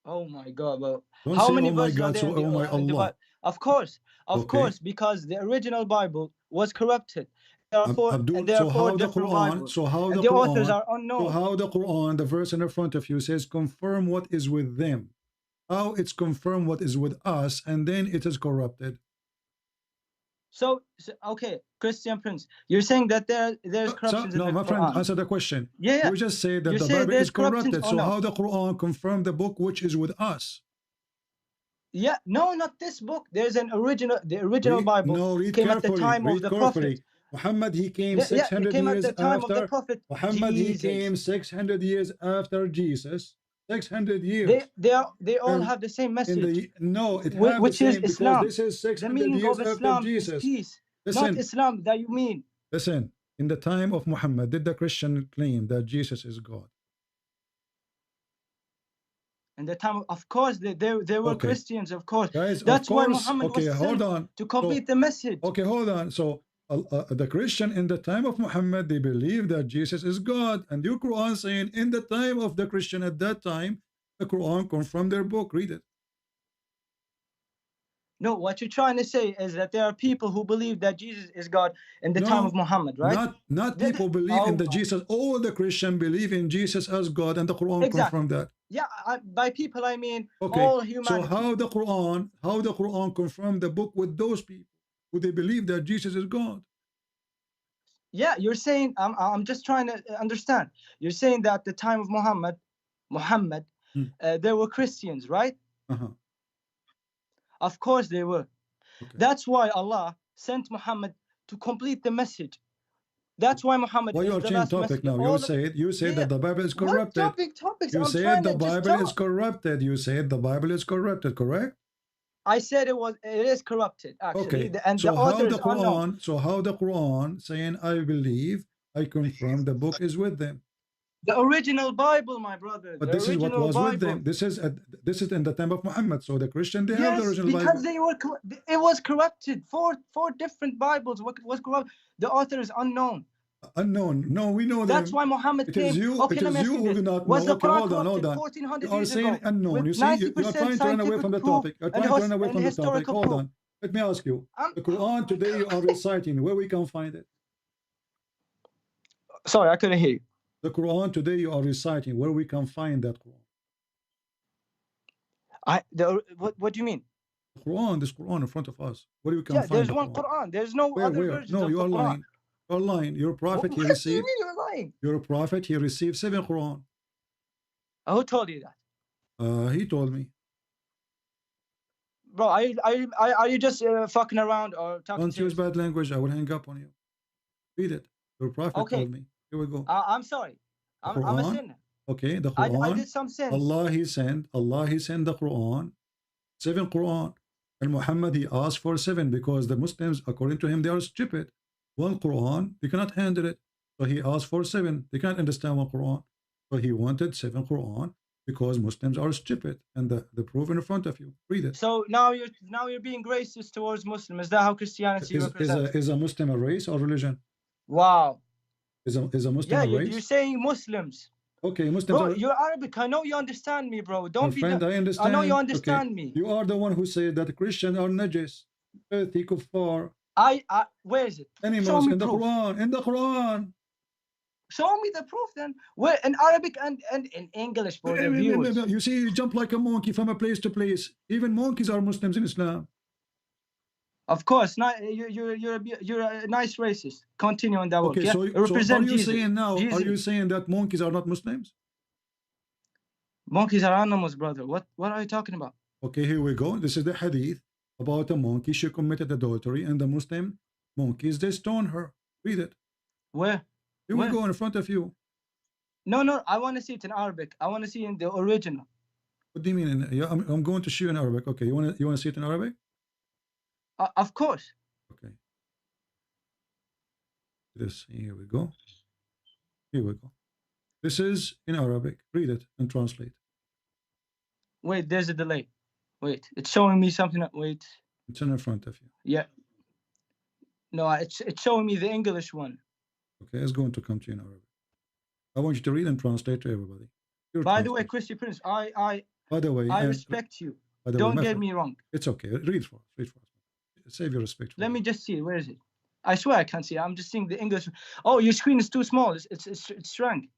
Oh my God, bro. Don't How say, many oh my verses God, are there so, oh my in the Allah. Bible? Of course, because the original Bible was corrupted. Therefore, so how the Quran, Bibles, so how and the Quran, authors are unknown. So how the Quran, the verse in the front of you says, confirm what is with them. How it's confirm what is with us, and then it is corrupted. So okay, Christian Prince, you're saying that there's corruptions in the Quran. No, my friend, answer the question. Yeah. You just say that the Bible is corrupted. So how the Quran confirm the book which is with us? Yeah, no, not this book. There's an original, the original Bible. No, read came carefully. At the time of the Prophet. Muhammad, he came 600 came years at the time after. Of the Prophet. Muhammad, Jesus. he came 600 years after Jesus. 600 years. They all have the same message. No, it has the same is Islam. Because this is 600 the meaning years of after Islam Jesus. Is peace, Listen, not Islam that you mean. Listen, in the time of Muhammad, did the Christian claim that Jesus is God? In the time, of course, there were Christians, of course. Guys, that's of course, why Muhammad was sent to complete the message. Okay, hold on. So the Christian in the time of Muhammad, they believe that Jesus is God, and your Quran saying in the time of the Christian at that time, the Quran confirmed their book. Read it. No, what you're trying to say is that there are people who believe that Jesus is God in the time of Muhammad, right? Not people believe in the Jesus. All the Christians believe in Jesus as God, and the Quran confirmed that. Yeah, by people I mean all humanity. So how the Quran confirmed the book with those people who they believe that Jesus is God? Yeah, you're saying I'm just trying to understand. You're saying that at the time of Muhammad, there were Christians, right? Of course they were. That's why Allah sent Muhammad to complete the message. That's why Muhammad is the last changing topic now. You said that the Bible is corrupted. Topics? You said the Bible is corrupted. You said the Bible is corrupted, correct? I said it is corrupted, actually. Okay. And so the how the Quran unknown. So how the Quran saying I believe, I confirm the book is with them. The original Bible, my brother. But this is what was with them. This is in the time of Muhammad. So the Christian, they have the original because Bible. It was corrupted. Four different Bibles was corrupted. The author is unknown. Unknown. No, we know that. That's why Muhammad came. It is you who do not know. Was the Quran hold on. 1400 You are saying unknown. You see, you are trying to run away from the topic. You're trying to run away from the topic. Hold on. Let me ask you. The Quran today you are reciting, where we can find it? Sorry, I couldn't hear you. The Quran today you are reciting, where we can find that Quran? What do you mean? This Quran in front of us. Where we can find there's one Quran. There's no other versions of you are the Quran. lying. You're lying. Your prophet he received. What do you mean you're lying? Your prophet he received 7 Quran. Who told you that? He told me. Bro, are you just fucking around or talking? Don't use bad language. I will hang up on you. Read it. Your prophet told me. Here we go. I'm sorry. I'm a sinner. Okay, the Quran. I did some sins. Allah he sent the Quran, 7 Quran, and Muhammad he asked for 7 because the Muslims, according to him, they are stupid. 1 Quran, they cannot handle it, so he asked for 7. They can't understand 1 Quran, so he wanted 7 Quran because Muslims are stupid, and the proof in front of you. Read it. So now you're being racist towards Muslims. Is that how Christianity represents? Is a Muslim a race or religion? Wow. Is a Muslim a race? You're saying Muslims. Okay, Muslims. Bro, you're Arabic. I know you understand me, bro. Don't be. Friend, I understand. I know you understand me. You are the one who said that Christians are najis, filthy, kuffar. Where is it? Animals in the Quran. In the Quran. Show me the proof then. Where in Arabic and in English for the viewers. You see, you jump like a monkey from a place to place. Even monkeys are Muslims in Islam. Of course, you're a nice racist. Continue on that work. Okay, yeah? so are you saying now? Jesus. Are you saying that monkeys are not Muslims? Monkeys are animals, brother. What are you talking about? Okay, here we go. This is the hadith about a monkey. She committed adultery, and the Muslim monkeys they stone her. Read it. Where? Here we go in front of you. No. I want to see it in Arabic. I want to see it in the original. What do you mean? Yeah, I'm going to show you in Arabic. Okay, you want to see it in Arabic? Of course. Okay. Here we go. Here we go. This is in Arabic. Read it and translate. Wait, there's a delay. Wait, it's showing me something. Wait. It's in front of you. Yeah. No, it's showing me the English one. Okay, it's going to come to you in Arabic. I want you to read and translate to everybody. By the way, Christy Prince, I respect you. Don't get me wrong. It's okay. Read for us. Read for us. Save your respect. Let me just see. Where is it? I swear I can't see. I'm just seeing the English. Oh, your screen is too small. It's shrunk.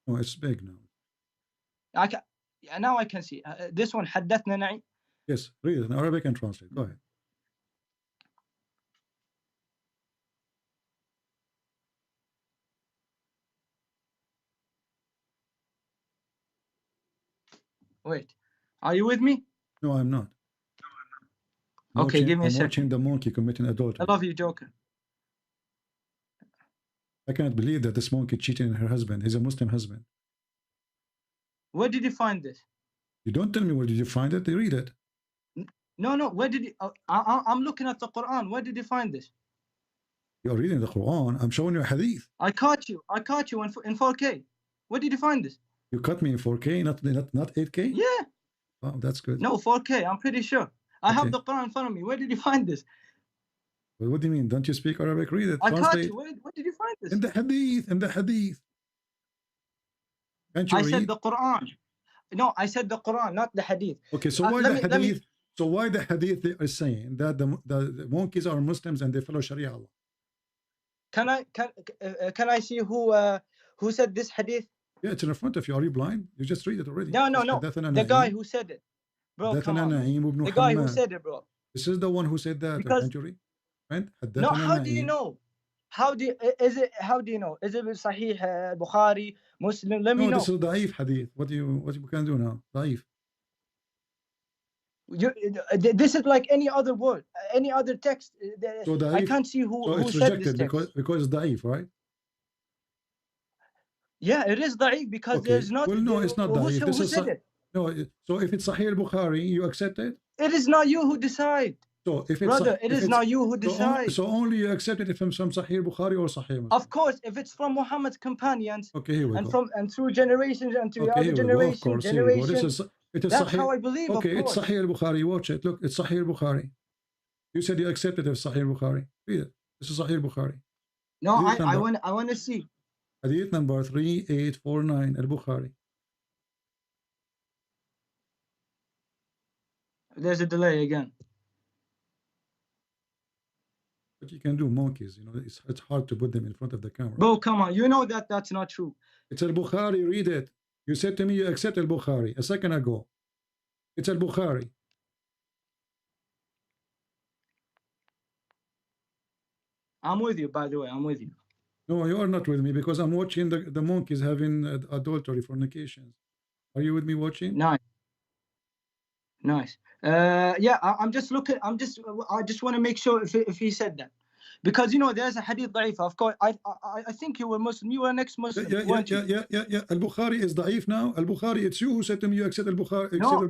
No, it's big now. I can. Yeah, now I can see. This one, حدثنا نعيم. Yes, read it in Arabic and translate. Go ahead. Wait, are you with me? No, I'm not. Okay, give me a second. I'm watching the monkey committing adultery. I love you, Joker. I cannot believe that this monkey cheating on her husband. He's a Muslim husband. Where did you find this? You don't tell me where did you find it. They read it. No. Where did you? I'm looking at the Quran. Where did you find this? You're reading the Quran. I'm showing you a hadith. I caught you in 4K. Where did you find this? You caught me in 4K, not 8K? Yeah. Oh, that's good. No, 4K. I'm pretty sure. I have the Quran in front of me. Where did you find this? Well, what do you mean? Don't you speak Arabic? Read it. I caught you. Where did you find this? In the hadith. Can't you read? I said the Quran. No, I said the Quran, not the hadith. Okay, so why the hadith? So why the hadith is saying that the monkeys are Muslims and they follow Sharia Allah? Can I see who said this hadith? Yeah, it's in front of you. Are you blind? You just read it already. No. The guy who said it, bro. Come on. The guy who said it, bro. This is the one who said that. Can't you read? Right? No. How do you know? How do you know? Is it Sahih Bukhari, Muslim? Let me know. No, this is da'if hadith. What you can do now? Da'if. This is like any other word, any other text. So da'if, I can't see who it's said this text. Because it's da'if, right? Yeah, it is da'if because there's not. Well, no, it's not da'if. Who said it? No, so if it's Sahih Bukhari, you accept it? It is not you who decide. So if it's brother, it is not you who decide. So only you accept it if it's from Sahih Bukhari or Sahih Muslim. Of course, if it's from Muhammad's companions. Okay, here we go. And through generations and through other generations. That's how I believe. Okay, it's Sahih Bukhari. Watch it. Look, it's Sahih Bukhari. You said you accepted it if Sahih Bukhari. Read it. This is Sahih Bukhari. No, I want to see. Hadith number 3849 al-Bukhari. There's a delay again. But you can do monkeys, you know, it's hard to put them in front of the camera. Bro, come on, you know that's not true. It's al-Bukhari, read it. You said to me you accept al-Bukhari a second ago. It's al-Bukhari. I'm with you, by the way, I'm with you. No, you are not with me because I'm watching the monkeys having adultery, fornications. Are you with me watching? Nice. Yeah, I'm just looking. I just want to make sure if he said that, because you know there's a hadith da'if. Of course, I think you were Muslim. You were an ex-Muslim. Yeah. Al-Bukhari is da'if now. Al-Bukhari, it's you who said to me you accept Al-Bukhari. No,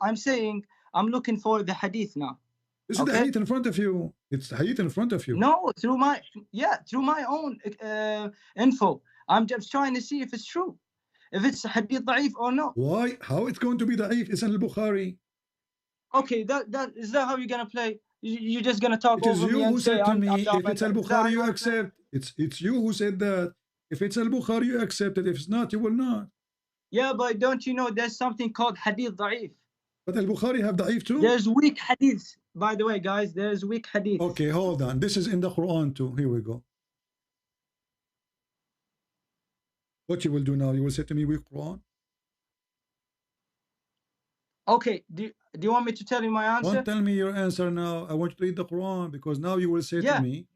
I'm saying I'm looking for the hadith now. This is the hadith in front of you. It's the hadith in front of you. No, through my own info. I'm just trying to see if it's true. If it's hadith da'if or not. Why? How it's going to be da'if? It's in al-Bukhari. Okay, is that how you're gonna play? You're just gonna talk over me and say, if it's al-Bukhari, you accept. It's you who said that. If it's al-Bukhari, you accept it. If it's not, you will not. Yeah, but don't you know there's something called hadith da'if? But al-Bukhari have da'if too? There's weak hadiths. By the way, guys, there's weak hadiths. Okay, hold on. This is in the Quran too. Here we go. What you will do now? You will say to me, weak Quran? Okay, do you want me to tell you my answer? Don't tell me your answer now. I want you to read the Quran because now you will say to me.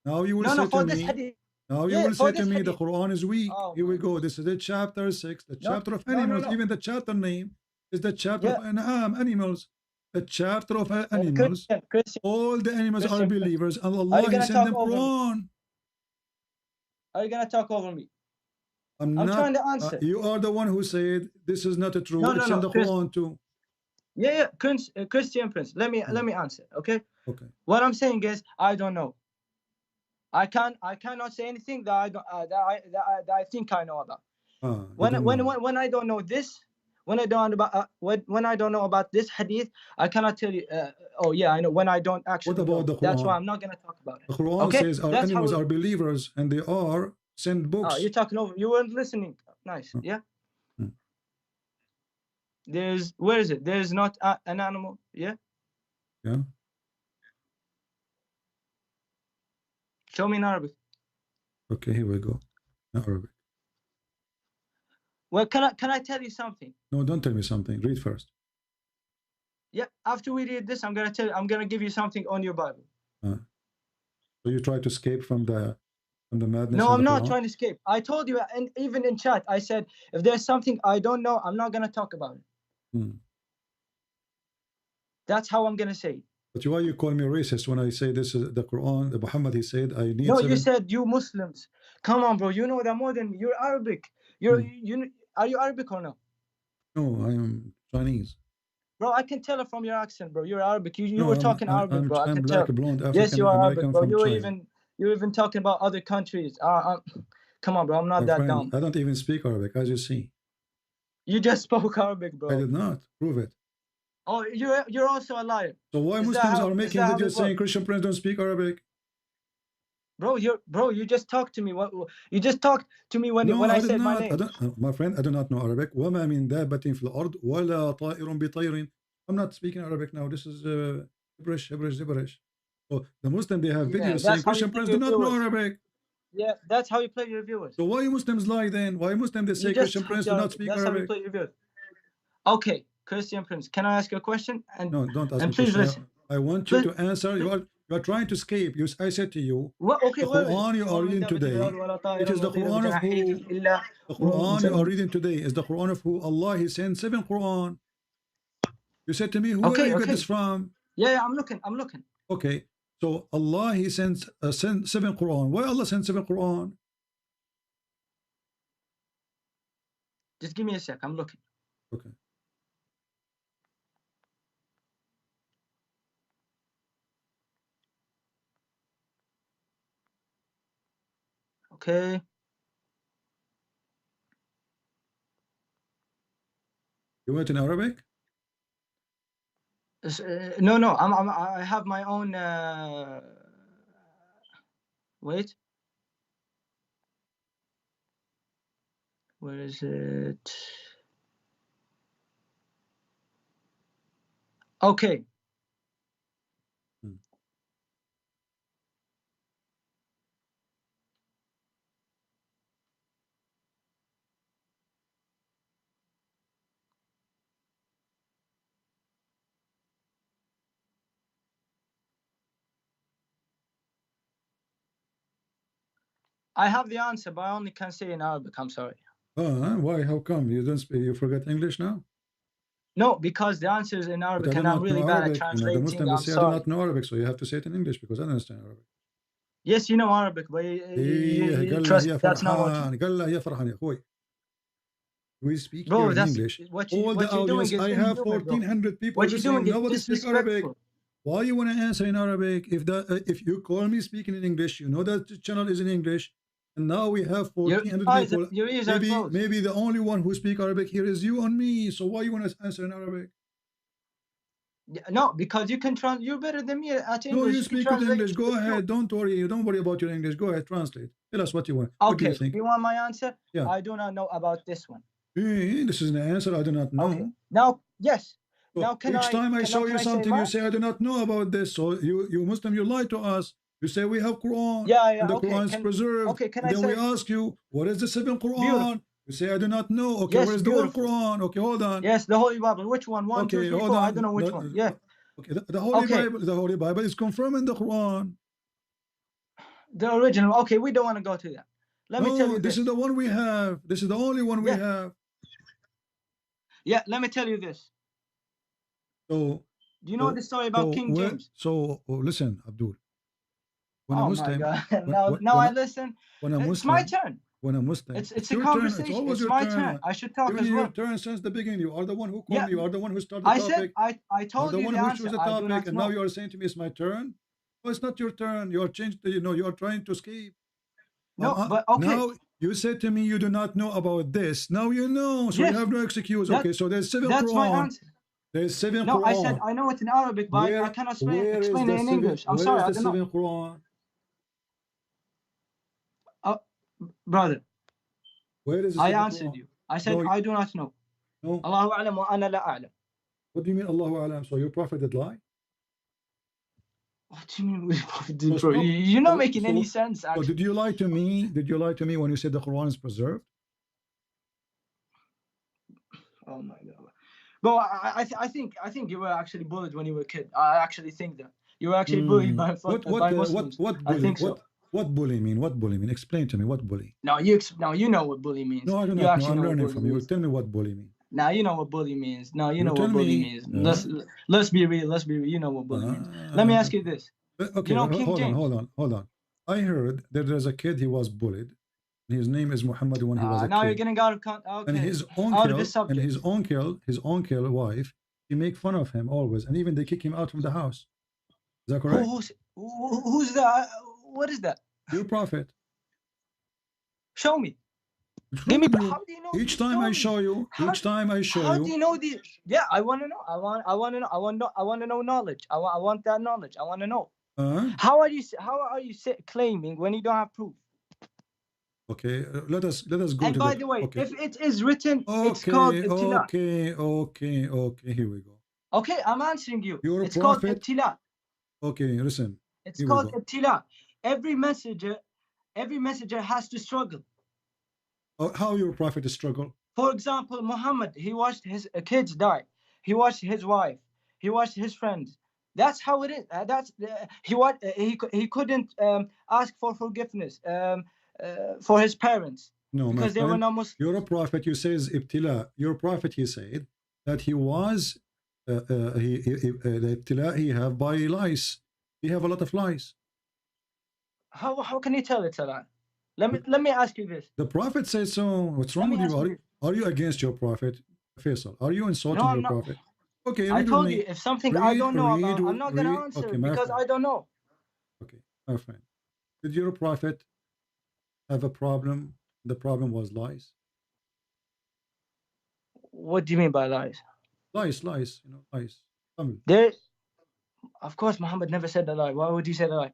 Now you will say to me. Now you will say to me the Quran is weak. Here we go. This is the chapter 6, the chapter of animals. Even the chapter name is the chapter of animals. The chapter of animals. All the animals are believers, and Allah He sent them Quran. Are you gonna talk over me? I'm trying to answer. You are the one who said this is not true. No, it's in the Quran too. Yeah, Christian Prince. Let me answer. Okay. Okay. What I'm saying is, I don't know. I cannot say anything that I don't that I think I know about. When I don't know this, when I don't know about this hadith, I cannot tell you. Oh yeah, I know. When I don't actually. What about know. the Quran? That's why I'm not gonna talk about it. The Quran says our enemies are believers and they are sent books. Oh, you're talking over. You weren't listening. Nice. Yeah. Where is it? There's not an animal. Yeah. Yeah. Show me in Arabic. Okay, here we go. In Arabic. Well, can I tell you something? No, don't tell me something. Read first. Yeah. After we read this, I'm gonna give you something on your Bible. So you try to escape from the madness. No, I'm not trying to escape. I told you, and even in chat, I said if there's something I don't know, I'm not gonna talk about it. That's how I'm gonna say it. But why you call me racist when I say this is the Quran? The Muhammad, he said I need. No, you said you Muslims. Come on, bro. You know that more than me. You're Arabic. Are you Arabic or no? No, I am Chinese. Bro, I can tell it from your accent, bro. You're Arabic. You were talking Arabic, bro. I I'm can black, tell. blonde, African, yes, you are American Arabic, bro. From You're even talking about other countries. Come on, bro. I'm not that dumb. I don't even speak Arabic, as you see. You just spoke Arabic, bro. I did not. Prove it. Oh, you're also a liar. So why Muslims are making videos saying Christian Prince don't speak Arabic? Bro, you just talked to me. You just talked to me when I said my name. My friend, I do not know Arabic. وما من دابة في الأرض ولا طائر بطير. I'm not speaking Arabic now. This is gibberish. So the Muslim, they have videos saying Christian Prince do not know Arabic. Yeah, that's how you play your viewers. So why Muslims lie then? Why Muslims they say Christian Prince do not speak Arabic? Arabic? How you play your viewers. Okay, Christian Prince, can I ask you a question? No, don't ask me. Please listen. I want you to answer. You are trying to escape. I said to you, the Quran you are reading today, it is the Quran of who? The Quran you are reading today is the Quran of who? Allah, He sent 7 Quran. You said to me, where you get this from? Yeah, I'm looking. Okay, so Allah, He sent 7 Quran. Why Allah sent 7 Quran? Just give me a sec. I'm looking. Okay. Okay. You went in Arabic? No. I have my own. Wait. Where is it? Okay. I have the answer, but I only can say in Arabic. I'm sorry. Why? How come you don't speak? You forget English now? No, because the answer is in Arabic, and I'm really bad at translating. The Muslims say I do not know Arabic, so you have to say it in English because I don't understand Arabic. Yes, you know Arabic, but you trust that's not what. We speak here in English. All the audience, I have 1,400 people listening. Nobody speaks Arabic. Why you want to answer in Arabic? If you call me speaking in English, you know that the channel is in English, and now we have 1,400 people. Your ears are closed. Maybe the only one who speak Arabic here is you and me. So why you want to answer in Arabic? No, because you can translate. You're better than me at English. No, you speak good English. Go ahead. Don't worry. Don't worry about your English. Go ahead. Translate. Tell us what you want. Okay. What do you think? You want my answer? Yeah. I do not know about this one. This is the answer. I do not know. Okay. Now, yes. So now, each time I show you something, you say I do not know about this. So you Muslim, you lie to us. You say we have Quran. Yeah. And the Quran is preserved. Okay. Then we ask you, what is the 7th Quran? Beautiful. You say I do not know. Okay, yes, where is the whole Quran? Okay, hold on. Yes, the Holy Bible. Which one? 1, 2, 3, 4. I don't know which one. Yeah. Okay, the Holy Bible is confirmed in the Quran. The original. Okay, we don't want to go to that. Let me tell you this is the one we have. This is the only one we have. Yeah, let me tell you this. So, do you know the story about King James? So listen, Abdul. When my God. Now I listen. It's my turn. when a Muslim. It's a your conversation. Turn. It's always it's your my turn. I should talk Even as well. your turn since the beginning. You are the one who called Yeah. me. You are the one who started the topic. I told you the one the who answer. chose the I do topic, not and know. now you are saying to me, "It's my turn." Oh, it's not your turn. You are changed. You are trying to escape. No, but okay. Now you said to me you do not know about this. Now you know, so you have no excuse. Okay, so there's 7 That's Quran. my answer. There's 7 No, Quran. I said I know it in Arabic, but I cannot explain it in English. I'm sorry, I don't know. Where is the 7 Quran? Brother, where is the I answered you. I said I do not know. No. Allahu a'lam wa ana la a'lam. What do you mean Allahu a'lam? So your prophet did lie? What do you mean prophet did lie? You're not making any sense, actually. So did you lie to me? Did you lie to me when you said the Quran is preserved? Oh my God. But I think you were actually bullied when you were a kid. I actually think that. You were actually bullied by Muslims. What bully? I think so. What bully mean? What bully mean? Explain to me what bully. Now you know what bully means. No, I do not know. I'm learning from you. Tell me what bully means. Now you know what bully means. Now you know what bully means. Let's be real. Let's be real. You know what bully means. Let me ask you this. Okay, you know King James? hold on. I heard that there's a kid, he was bullied. His name is Muhammad when he was a now kid. You're getting out of context. And his uncle wife, he make fun of him always, and even they kick him out from the house. Is that correct? Who's that? What is that? Your prophet. Show me. Give me. How do you know? Each time I show you. How do you know this? Yeah, I want to know. I want to know knowledge. I want that knowledge. I want to know. How are you claiming when you don't have proof? Okay, let us go. And by the way, if it is written, it's called ibtila. Okay, here we go. Okay, I'm answering you. It's called ibtila. Okay, listen. It's called ibtila. Every messenger has to struggle. How your prophet struggle? For example, Muhammad, he watched his kids die. He watched his wife. He watched his friends. That's how it is. He couldn't ask for forgiveness for his parents. No, because they were not Muslims. You're a prophet. You says ibtila. Your prophet, he said that he was the ibtila he have by lies. He have a lot of lies. How can you tell it's a lie? Let me ask you this. The prophet says so. What's wrong with you? Are you against your prophet, Faisal? Are you insulting your prophet? Okay, I told you, if something I don't know about, I'm not going to answer because I don't know. Okay, my friend. Did your prophet have a problem? The problem was lies. What do you mean by lies? Lies, lies. Of course, Muhammad never said a lie. Why would he say a lie?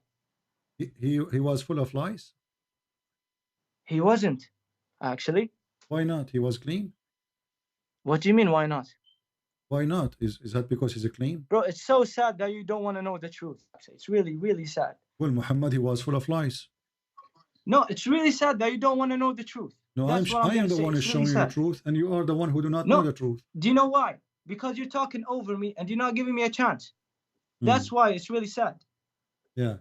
He was full of lies? He wasn't, actually. Why not? He was clean? What do you mean, why not? Why not? Is that because he's a clean? Bro, it's so sad that you don't want to know the truth. It's really, really sad. Well, Muhammad, he was full of lies. No, it's really sad that you don't want to know the truth. No, I am the one who's showing you the truth, and you are the one who do not know the truth. Do you know why? Because you're talking over me, and you're not giving me a chance. That's why it's really sad. Yeah.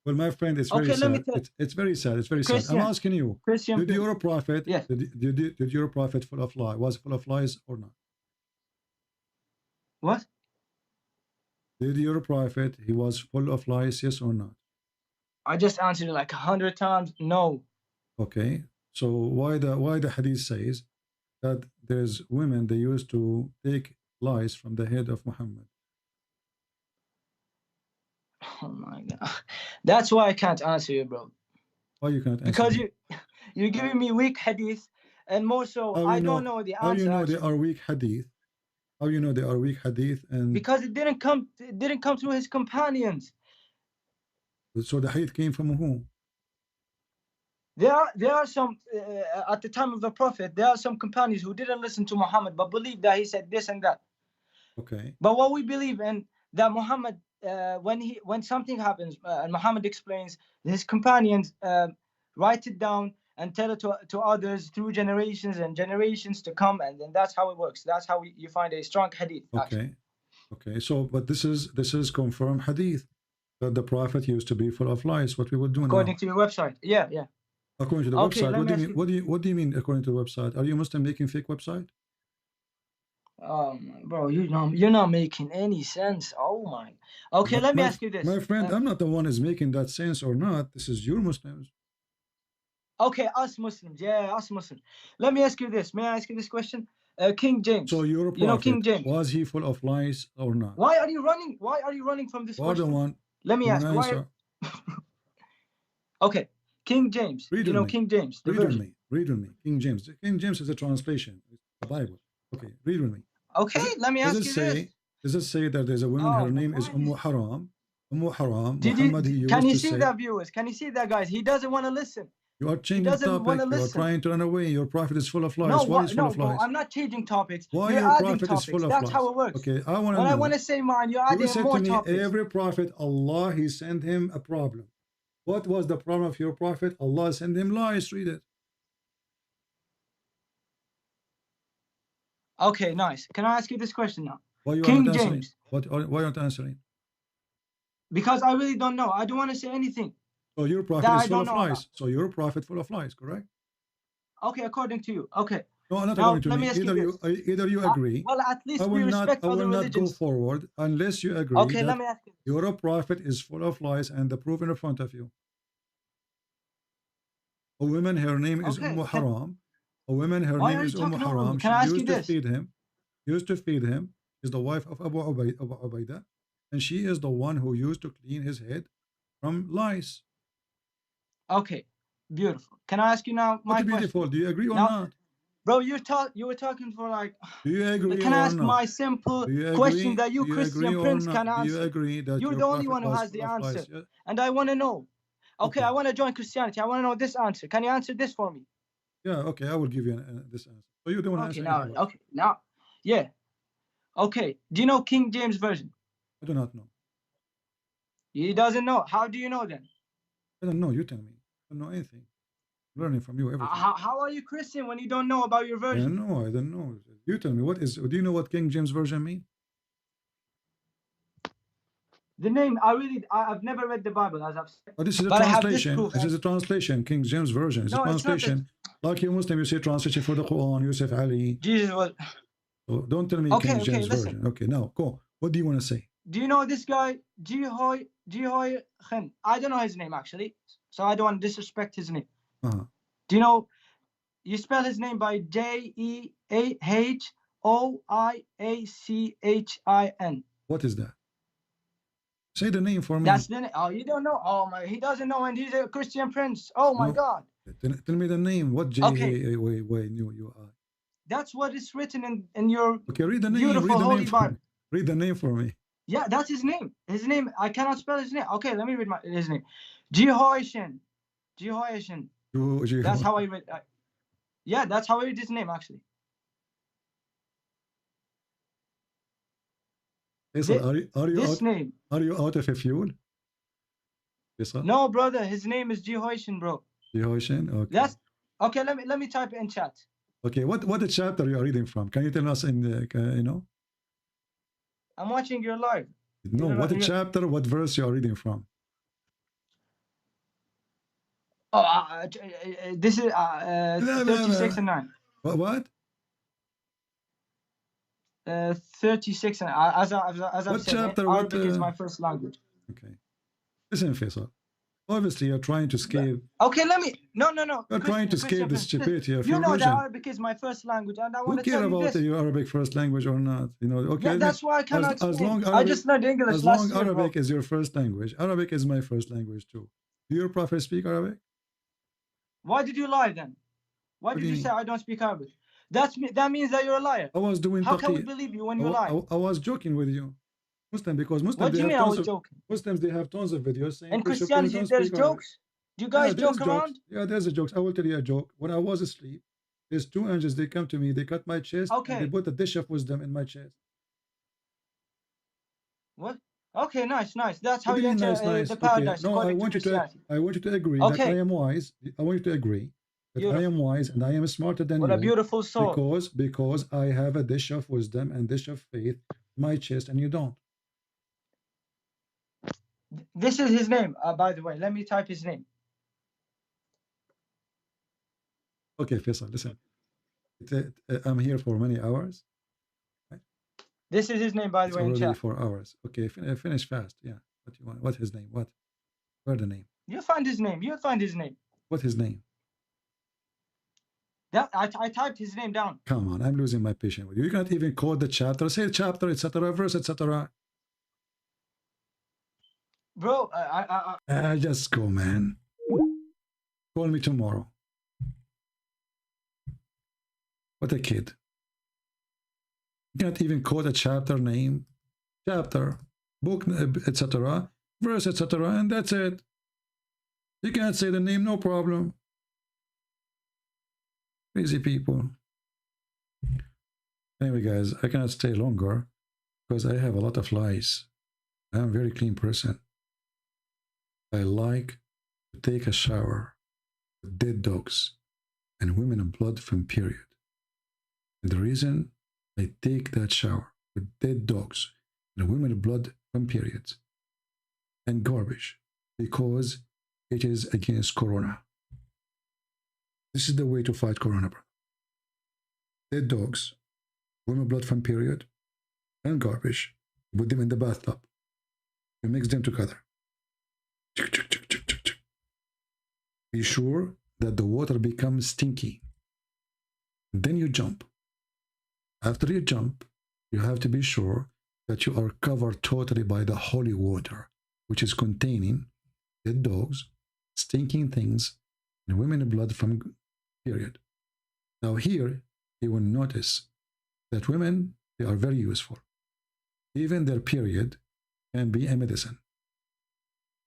Well, my friend, it's very sad. It's very sad. It's very sad. I'm asking you, did your prophet, did your prophet full of lies? Was full of lies or not? What? Did your prophet, he was full of lies, yes or not? I just answered it like 100 times, no. Okay. So why the hadith says that there's women, they used to take lies from the head of Muhammad? Oh my God. That's why I can't answer you, bro. Why you can't answer? Because you're giving me weak hadith, and more so, I don't know the answer. How you know they are weak hadith? How you know they are weak hadith? And because it didn't come through his companions. So the hadith came from who? There are some at the time of the Prophet. There are some companions who didn't listen to Muhammad but believed that he said this and that. Okay. But what we believe in, that Muhammad, when something happens, and Muhammad explains, his companions write it down and tell it to others through generations and generations to come, and then that's how it works. That's how you find a strong hadith. Okay. Actually. Okay. So, but this is confirmed hadith that the Prophet used to be full of lies. What we would do according now. to your website. Yeah. According to the website. What do you mean according to the website? Are you Muslim making fake website? Bro, you're not making any sense. Oh my. Okay, let me ask you this. My friend, I'm not the one who's making that sense or not. This is your Muslims. Okay, us Muslims. Yeah, us Muslims. Let me ask you this. May I ask you this question? King James. So your prophet, you know King James. Was he full of lies or not? Why are you running? Why are you running from this question? The one. Let me ask. Why? Okay, King James. Read you know me. King James. The read version. with me. Read with me. King James. King James is a translation. It's the Bible. Okay, read with me. Okay, let me ask you this. Does it say that there's a woman? Her name is Haram. Haram. Muhammad. Can you see that, viewers? Can you see that, guys? He doesn't want to listen. You are changing topic. You are trying to run away. Your prophet is full of lies. No, Why is full of lies? I'm not changing topics. Why you're your adding prophet topics. is full of That's lies? how it works. Okay, I want to know. When I want to say mine, you're adding more topics. Every prophet, Allah, He sent him a problem. What was the problem of your prophet? Allah sent him lies. Read it. Okay, nice. Can I ask you this question now? Why you King not James. Why aren't answering? Because I really don't know. I don't want to say anything. So your prophet is full of lies. So your prophet full of lies, correct? Okay, according to you. Okay. No, not according to me. Either you agree. Well, at least we respect other religions. I will not go forward unless you agree. Okay, let me ask you. Your prophet is full of lies, and the proof in front of you. A woman, her name is Haram. A woman, her name is Haram. Can I ask you this? Used to feed him. Is the wife of Abu Ubaidah, and she is the one who used to clean his head from lies. Okay, beautiful. Can I ask you now my beautiful. Do you agree or not? Bro, you were talking for like. Do you agree? Can I ask my simple question that you Christian Prince can answer? Do you agree that you're the only one who has the answer, and I want to know. Okay, I want to join Christianity. I want to know this answer. Can you answer this for me? Yeah. Okay, I will give you this answer. So you don't want to answer. Okay, now, yeah. Okay. Do you know King James version? I do not know. He doesn't know. How do you know then? I don't know. You tell me. I don't know anything. I'm learning from you everything. How are you Christian when you don't know about your version? I don't know. You tell me. Do you know what King James version means? The name, I've never read the Bible, as I've said. Oh, this is a translation. This is a translation. King James version. It's a translation. Like you Muslim, you say translation for the Quran, Yusuf Ali. Jesus was. So don't tell me King James version. Okay, now go. What do you want to say? Do you know this guy, Jihoy Khen? I don't know his name actually, so I don't want to disrespect his name. Do you know? You spell his name by Jehoiachin. What is that? Say the name for me. That's the name. Oh, you don't know? Oh my, he doesn't know, and he's a Christian Prince. Oh my God. Tell me the name. What knew you are? That's what is written in your read the name. Beautiful Holy Bible. Read the name for me. Yeah, that's his name. His name, I cannot spell his name. Okay, let me read his name. Jehoiachin. That's how I read. Yeah, that's how I read his name actually. Are you out of a fuel? No, brother. His name is Jehoiachin, bro. Jehoiachin. Okay. Okay. Let me type it in chat. Okay. What chapter you are reading from? Can you tell us in the I'm watching your live. No. What chapter? What verse you are reading from? Oh, this is 36 and 9. What? 36 and as I've said, Arabic is my first language. Okay. Listen, Faisal. Obviously, you're trying to escape. Okay, let me. No. You're trying to escape the stupidity of you your know religion. that Arabic is my first language, and I want to tell you this. Who care about your Arabic first language or not? Okay. Yeah, that's why I cannot. I just learned English as last year. As long Arabic is your first language, Arabic is my first language too. Do your prophet speak Arabic? Why did you lie then? Why did you say I don't speak Arabic? That means that you're a liar. I was doing. How can we believe you when you lie? I was joking with you. Because Muslims. What do you mean I was joking? Muslims, they have tons of videos saying. In Christianity, there's jokes. Do you guys joke around? Yeah, there's a joke. I will tell you a joke. When I was asleep, there's two angels. They come to me. They cut my chest. Okay. And they put a dish of wisdom in my chest. What? Okay, nice. That's how you enter the paradise. No, I want you to agree that I am wise. I want you to agree that I am wise and I am smarter than you. What a beautiful soul. Because I have a dish of wisdom and dish of faith in my chest, and you don't. This is his name, by the way. Let me type his name. Okay, Faisal, listen. I'm here for many hours. Right? This is his name, by the way. Already in 4 hours. Okay, finish fast. Yeah. What you want? What's his name? Where the name? You'll find his name. What's his name? That I typed his name down. Come on, I'm losing my patience with you. You can't even quote the chapter, say chapter, etc., verse, etc. Bro, Just go, man. Call me tomorrow. What a kid. You can't even quote a chapter name, chapter, book, etc., verse, etc., and that's it. You can't say the name, no problem. Crazy people. Anyway, guys, I cannot stay longer because I have a lot of lies. I'm a very clean person. I like to take a shower with dead dogs and women in blood from period. And the reason I take that shower with dead dogs and women in blood from periods and garbage, because it is against Corona. This is the way to fight Corona, bro. Dead dogs, women blood from period, and garbage. Put them in the bathtub. You mix them together. Be sure that the water becomes stinky. Then you jump. After you jump, you have to be sure that you are covered totally by the holy water, which is containing dead dogs, stinking things, and women blood from period. Now here, you will notice that women, they are very useful. Even their period can be a medicine.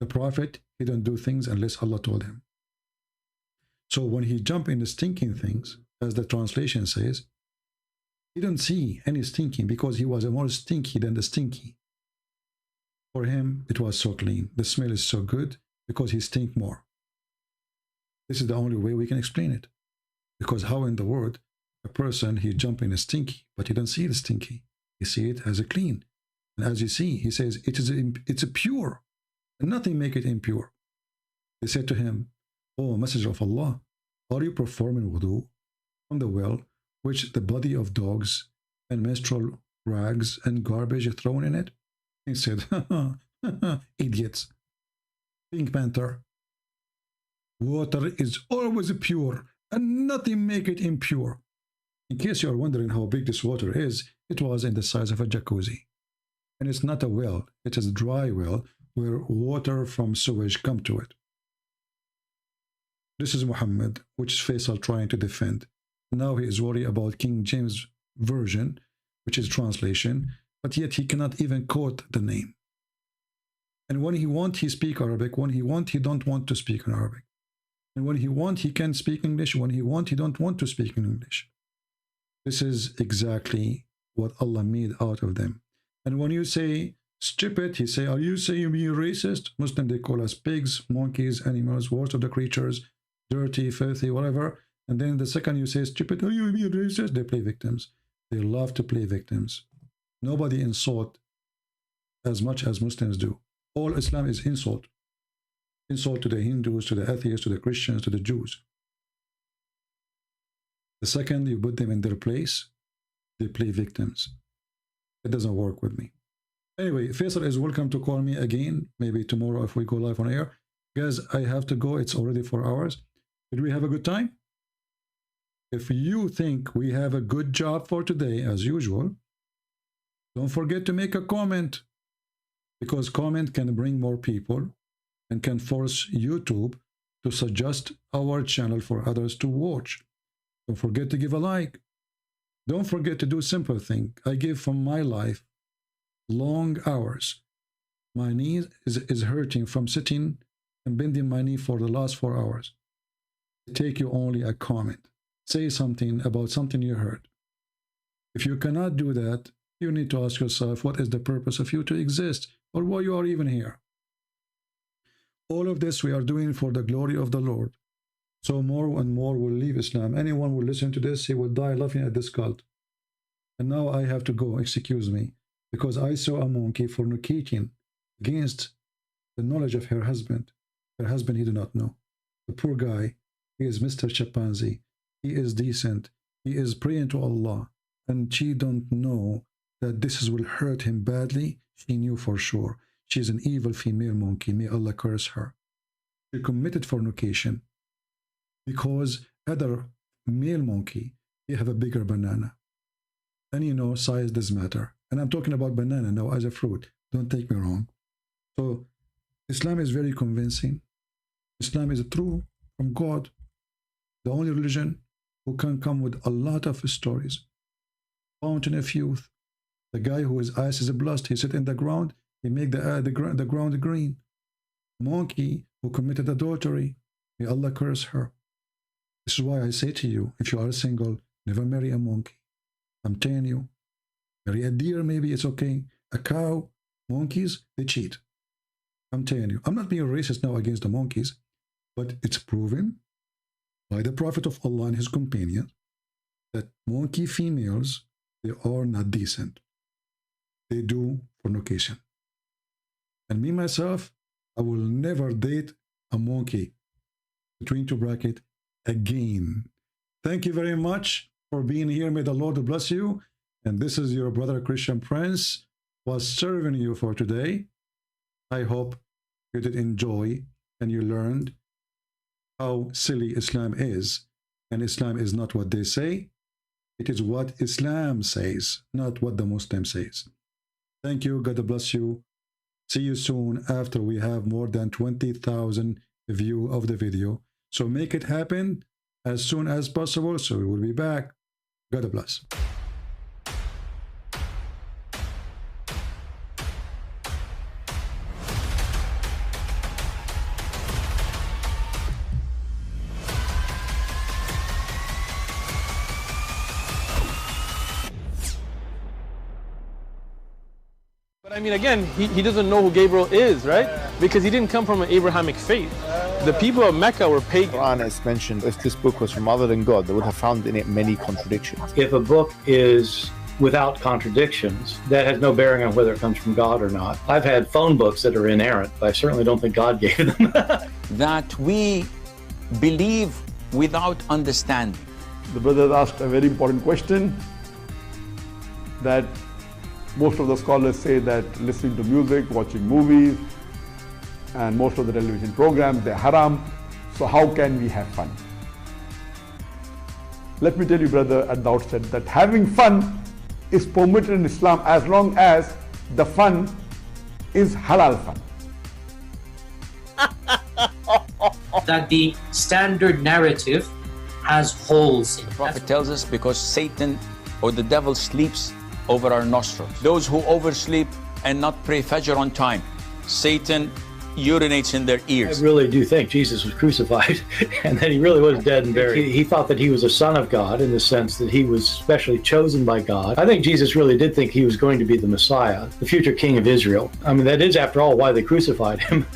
The Prophet, he don't do things unless Allah told him. So when he jumped in the stinking things, as the translation says, he didn't see any stinking because he was more stinky than the stinky. For him, it was so clean. The smell is so good because he stink more. This is the only way we can explain it. Because how in the world a person, he jump in a stinky, but he don't see the stinky. He see it as a clean. And as you see, he says, it's a pure. And nothing make it impure. They said to him, "Oh, Messenger of Allah, are you performing wudu from the well, which the body of dogs and menstrual rags and garbage are thrown in it?" He said, idiots. Pink Panther. Water is always pure, and nothing make it impure. In case you are wondering how big this water is, it was in the size of a jacuzzi. And it's not a well, it is a dry well where water from sewage come to it. This is Muhammad, which is Faisal trying to defend. Now he is worried about King James Version, which is translation, but yet he cannot even quote the name. And when he want, he speak Arabic. When he want, he don't want to speak in Arabic. And when he want, he can speak English. When he want, he don't want to speak in English. This is exactly what Allah made out of them. And when you say stupid, he say, are you saying you're being racist? Muslim, they call us pigs, monkeys, animals, worst of the creatures, dirty, filthy, whatever. And then the second you say stupid, are you being racist? They play victims. They love to play victims. Nobody insult as much as Muslims do. All Islam is insult. Insult to the Hindus, to the atheists, to the Christians, to the Jews. The second you put them in their place, they play victims. It doesn't work with me. Anyway, Faisal is welcome to call me again, maybe tomorrow if we go live on air. Guys, I have to go. It's already 4 hours. Did we have a good time? If you think we have a good job for today, as usual, don't forget to make a comment, because comment can bring more people and can force YouTube to suggest our channel for others to watch. Don't forget to give a like. Don't forget to do simple thing. I give from my life long hours. My knee is hurting from sitting and bending my knee for the last 4 hours. Take you only a comment. Say something about something you heard. If you cannot do that, you need to ask yourself, what is the purpose of you to exist, or why you are even here? All of this we are doing for the glory of the Lord. So more and more will leave Islam. Anyone will listen to this, he will die laughing at this cult. And now I have to go, excuse me, because I saw a monkey fornicating against the knowledge of her husband. Her husband he did not know. The poor guy, he is Mr. Chimpanzee. He is decent. He is praying to Allah. And she don't know that this will hurt him badly. She knew for sure. She's an evil female monkey. May Allah curse her. She committed fornication because other male monkey, you have a bigger banana. And you know, size does matter. And I'm talking about banana now as a fruit. Don't take me wrong. So Islam is very convincing. Islam is true from God, the only religion who can come with a lot of stories. Fountain of youth. The guy whose eyes is blood, he sit in the ground, he make the ground green. Monkey who committed adultery, may Allah curse her. This is why I say to you, if you are single, never marry a monkey. I'm telling you, marry a deer, maybe it's okay. A cow, monkeys, they cheat. I'm telling you, I'm not being racist now against the monkeys, but it's proven by the Prophet of Allah and his companions that monkey females, they are not decent. They do fornication. And me, myself, I will never date a monkey, between two brackets, again. Thank you very much for being here. May the Lord bless you. And this is your brother Christian Prince was serving you for today. I hope you did enjoy and you learned how silly Islam is. And Islam is not what they say. It is what Islam says, not what the Muslim says. Thank you. God bless you. See you soon after we have more than 20,000 views of the video. So make it happen as soon as possible. So we will be back. God bless. I mean, again, he doesn't know who Gabriel is, right? Because he didn't come from an Abrahamic faith. The people of Mecca were pagan. The Quran is mentioned, if this book was from other than God, they would have found in it many contradictions. If a book is without contradictions, that has no bearing on whether it comes from God or not. I've had phone books that are inerrant, but I certainly don't think God gave them. That we believe without understanding. The brother asked a very important question, that most of the scholars say that listening to music, watching movies, and most of the television programs, they're haram. So how can we have fun? Let me tell you, brother, at the outset, that having fun is permitted in Islam as long as the fun is halal fun. That the standard narrative has holes in it. The Prophet tells us because Satan or the devil sleeps over our nostrils. Those who oversleep and not pray Fajr on time, Satan urinates in their ears. I really do think Jesus was crucified and that he really was dead and buried. He thought that he was a son of God in the sense that he was specially chosen by God. I think Jesus really did think he was going to be the Messiah, the future king of Israel. I mean, that is, after all, why they crucified him.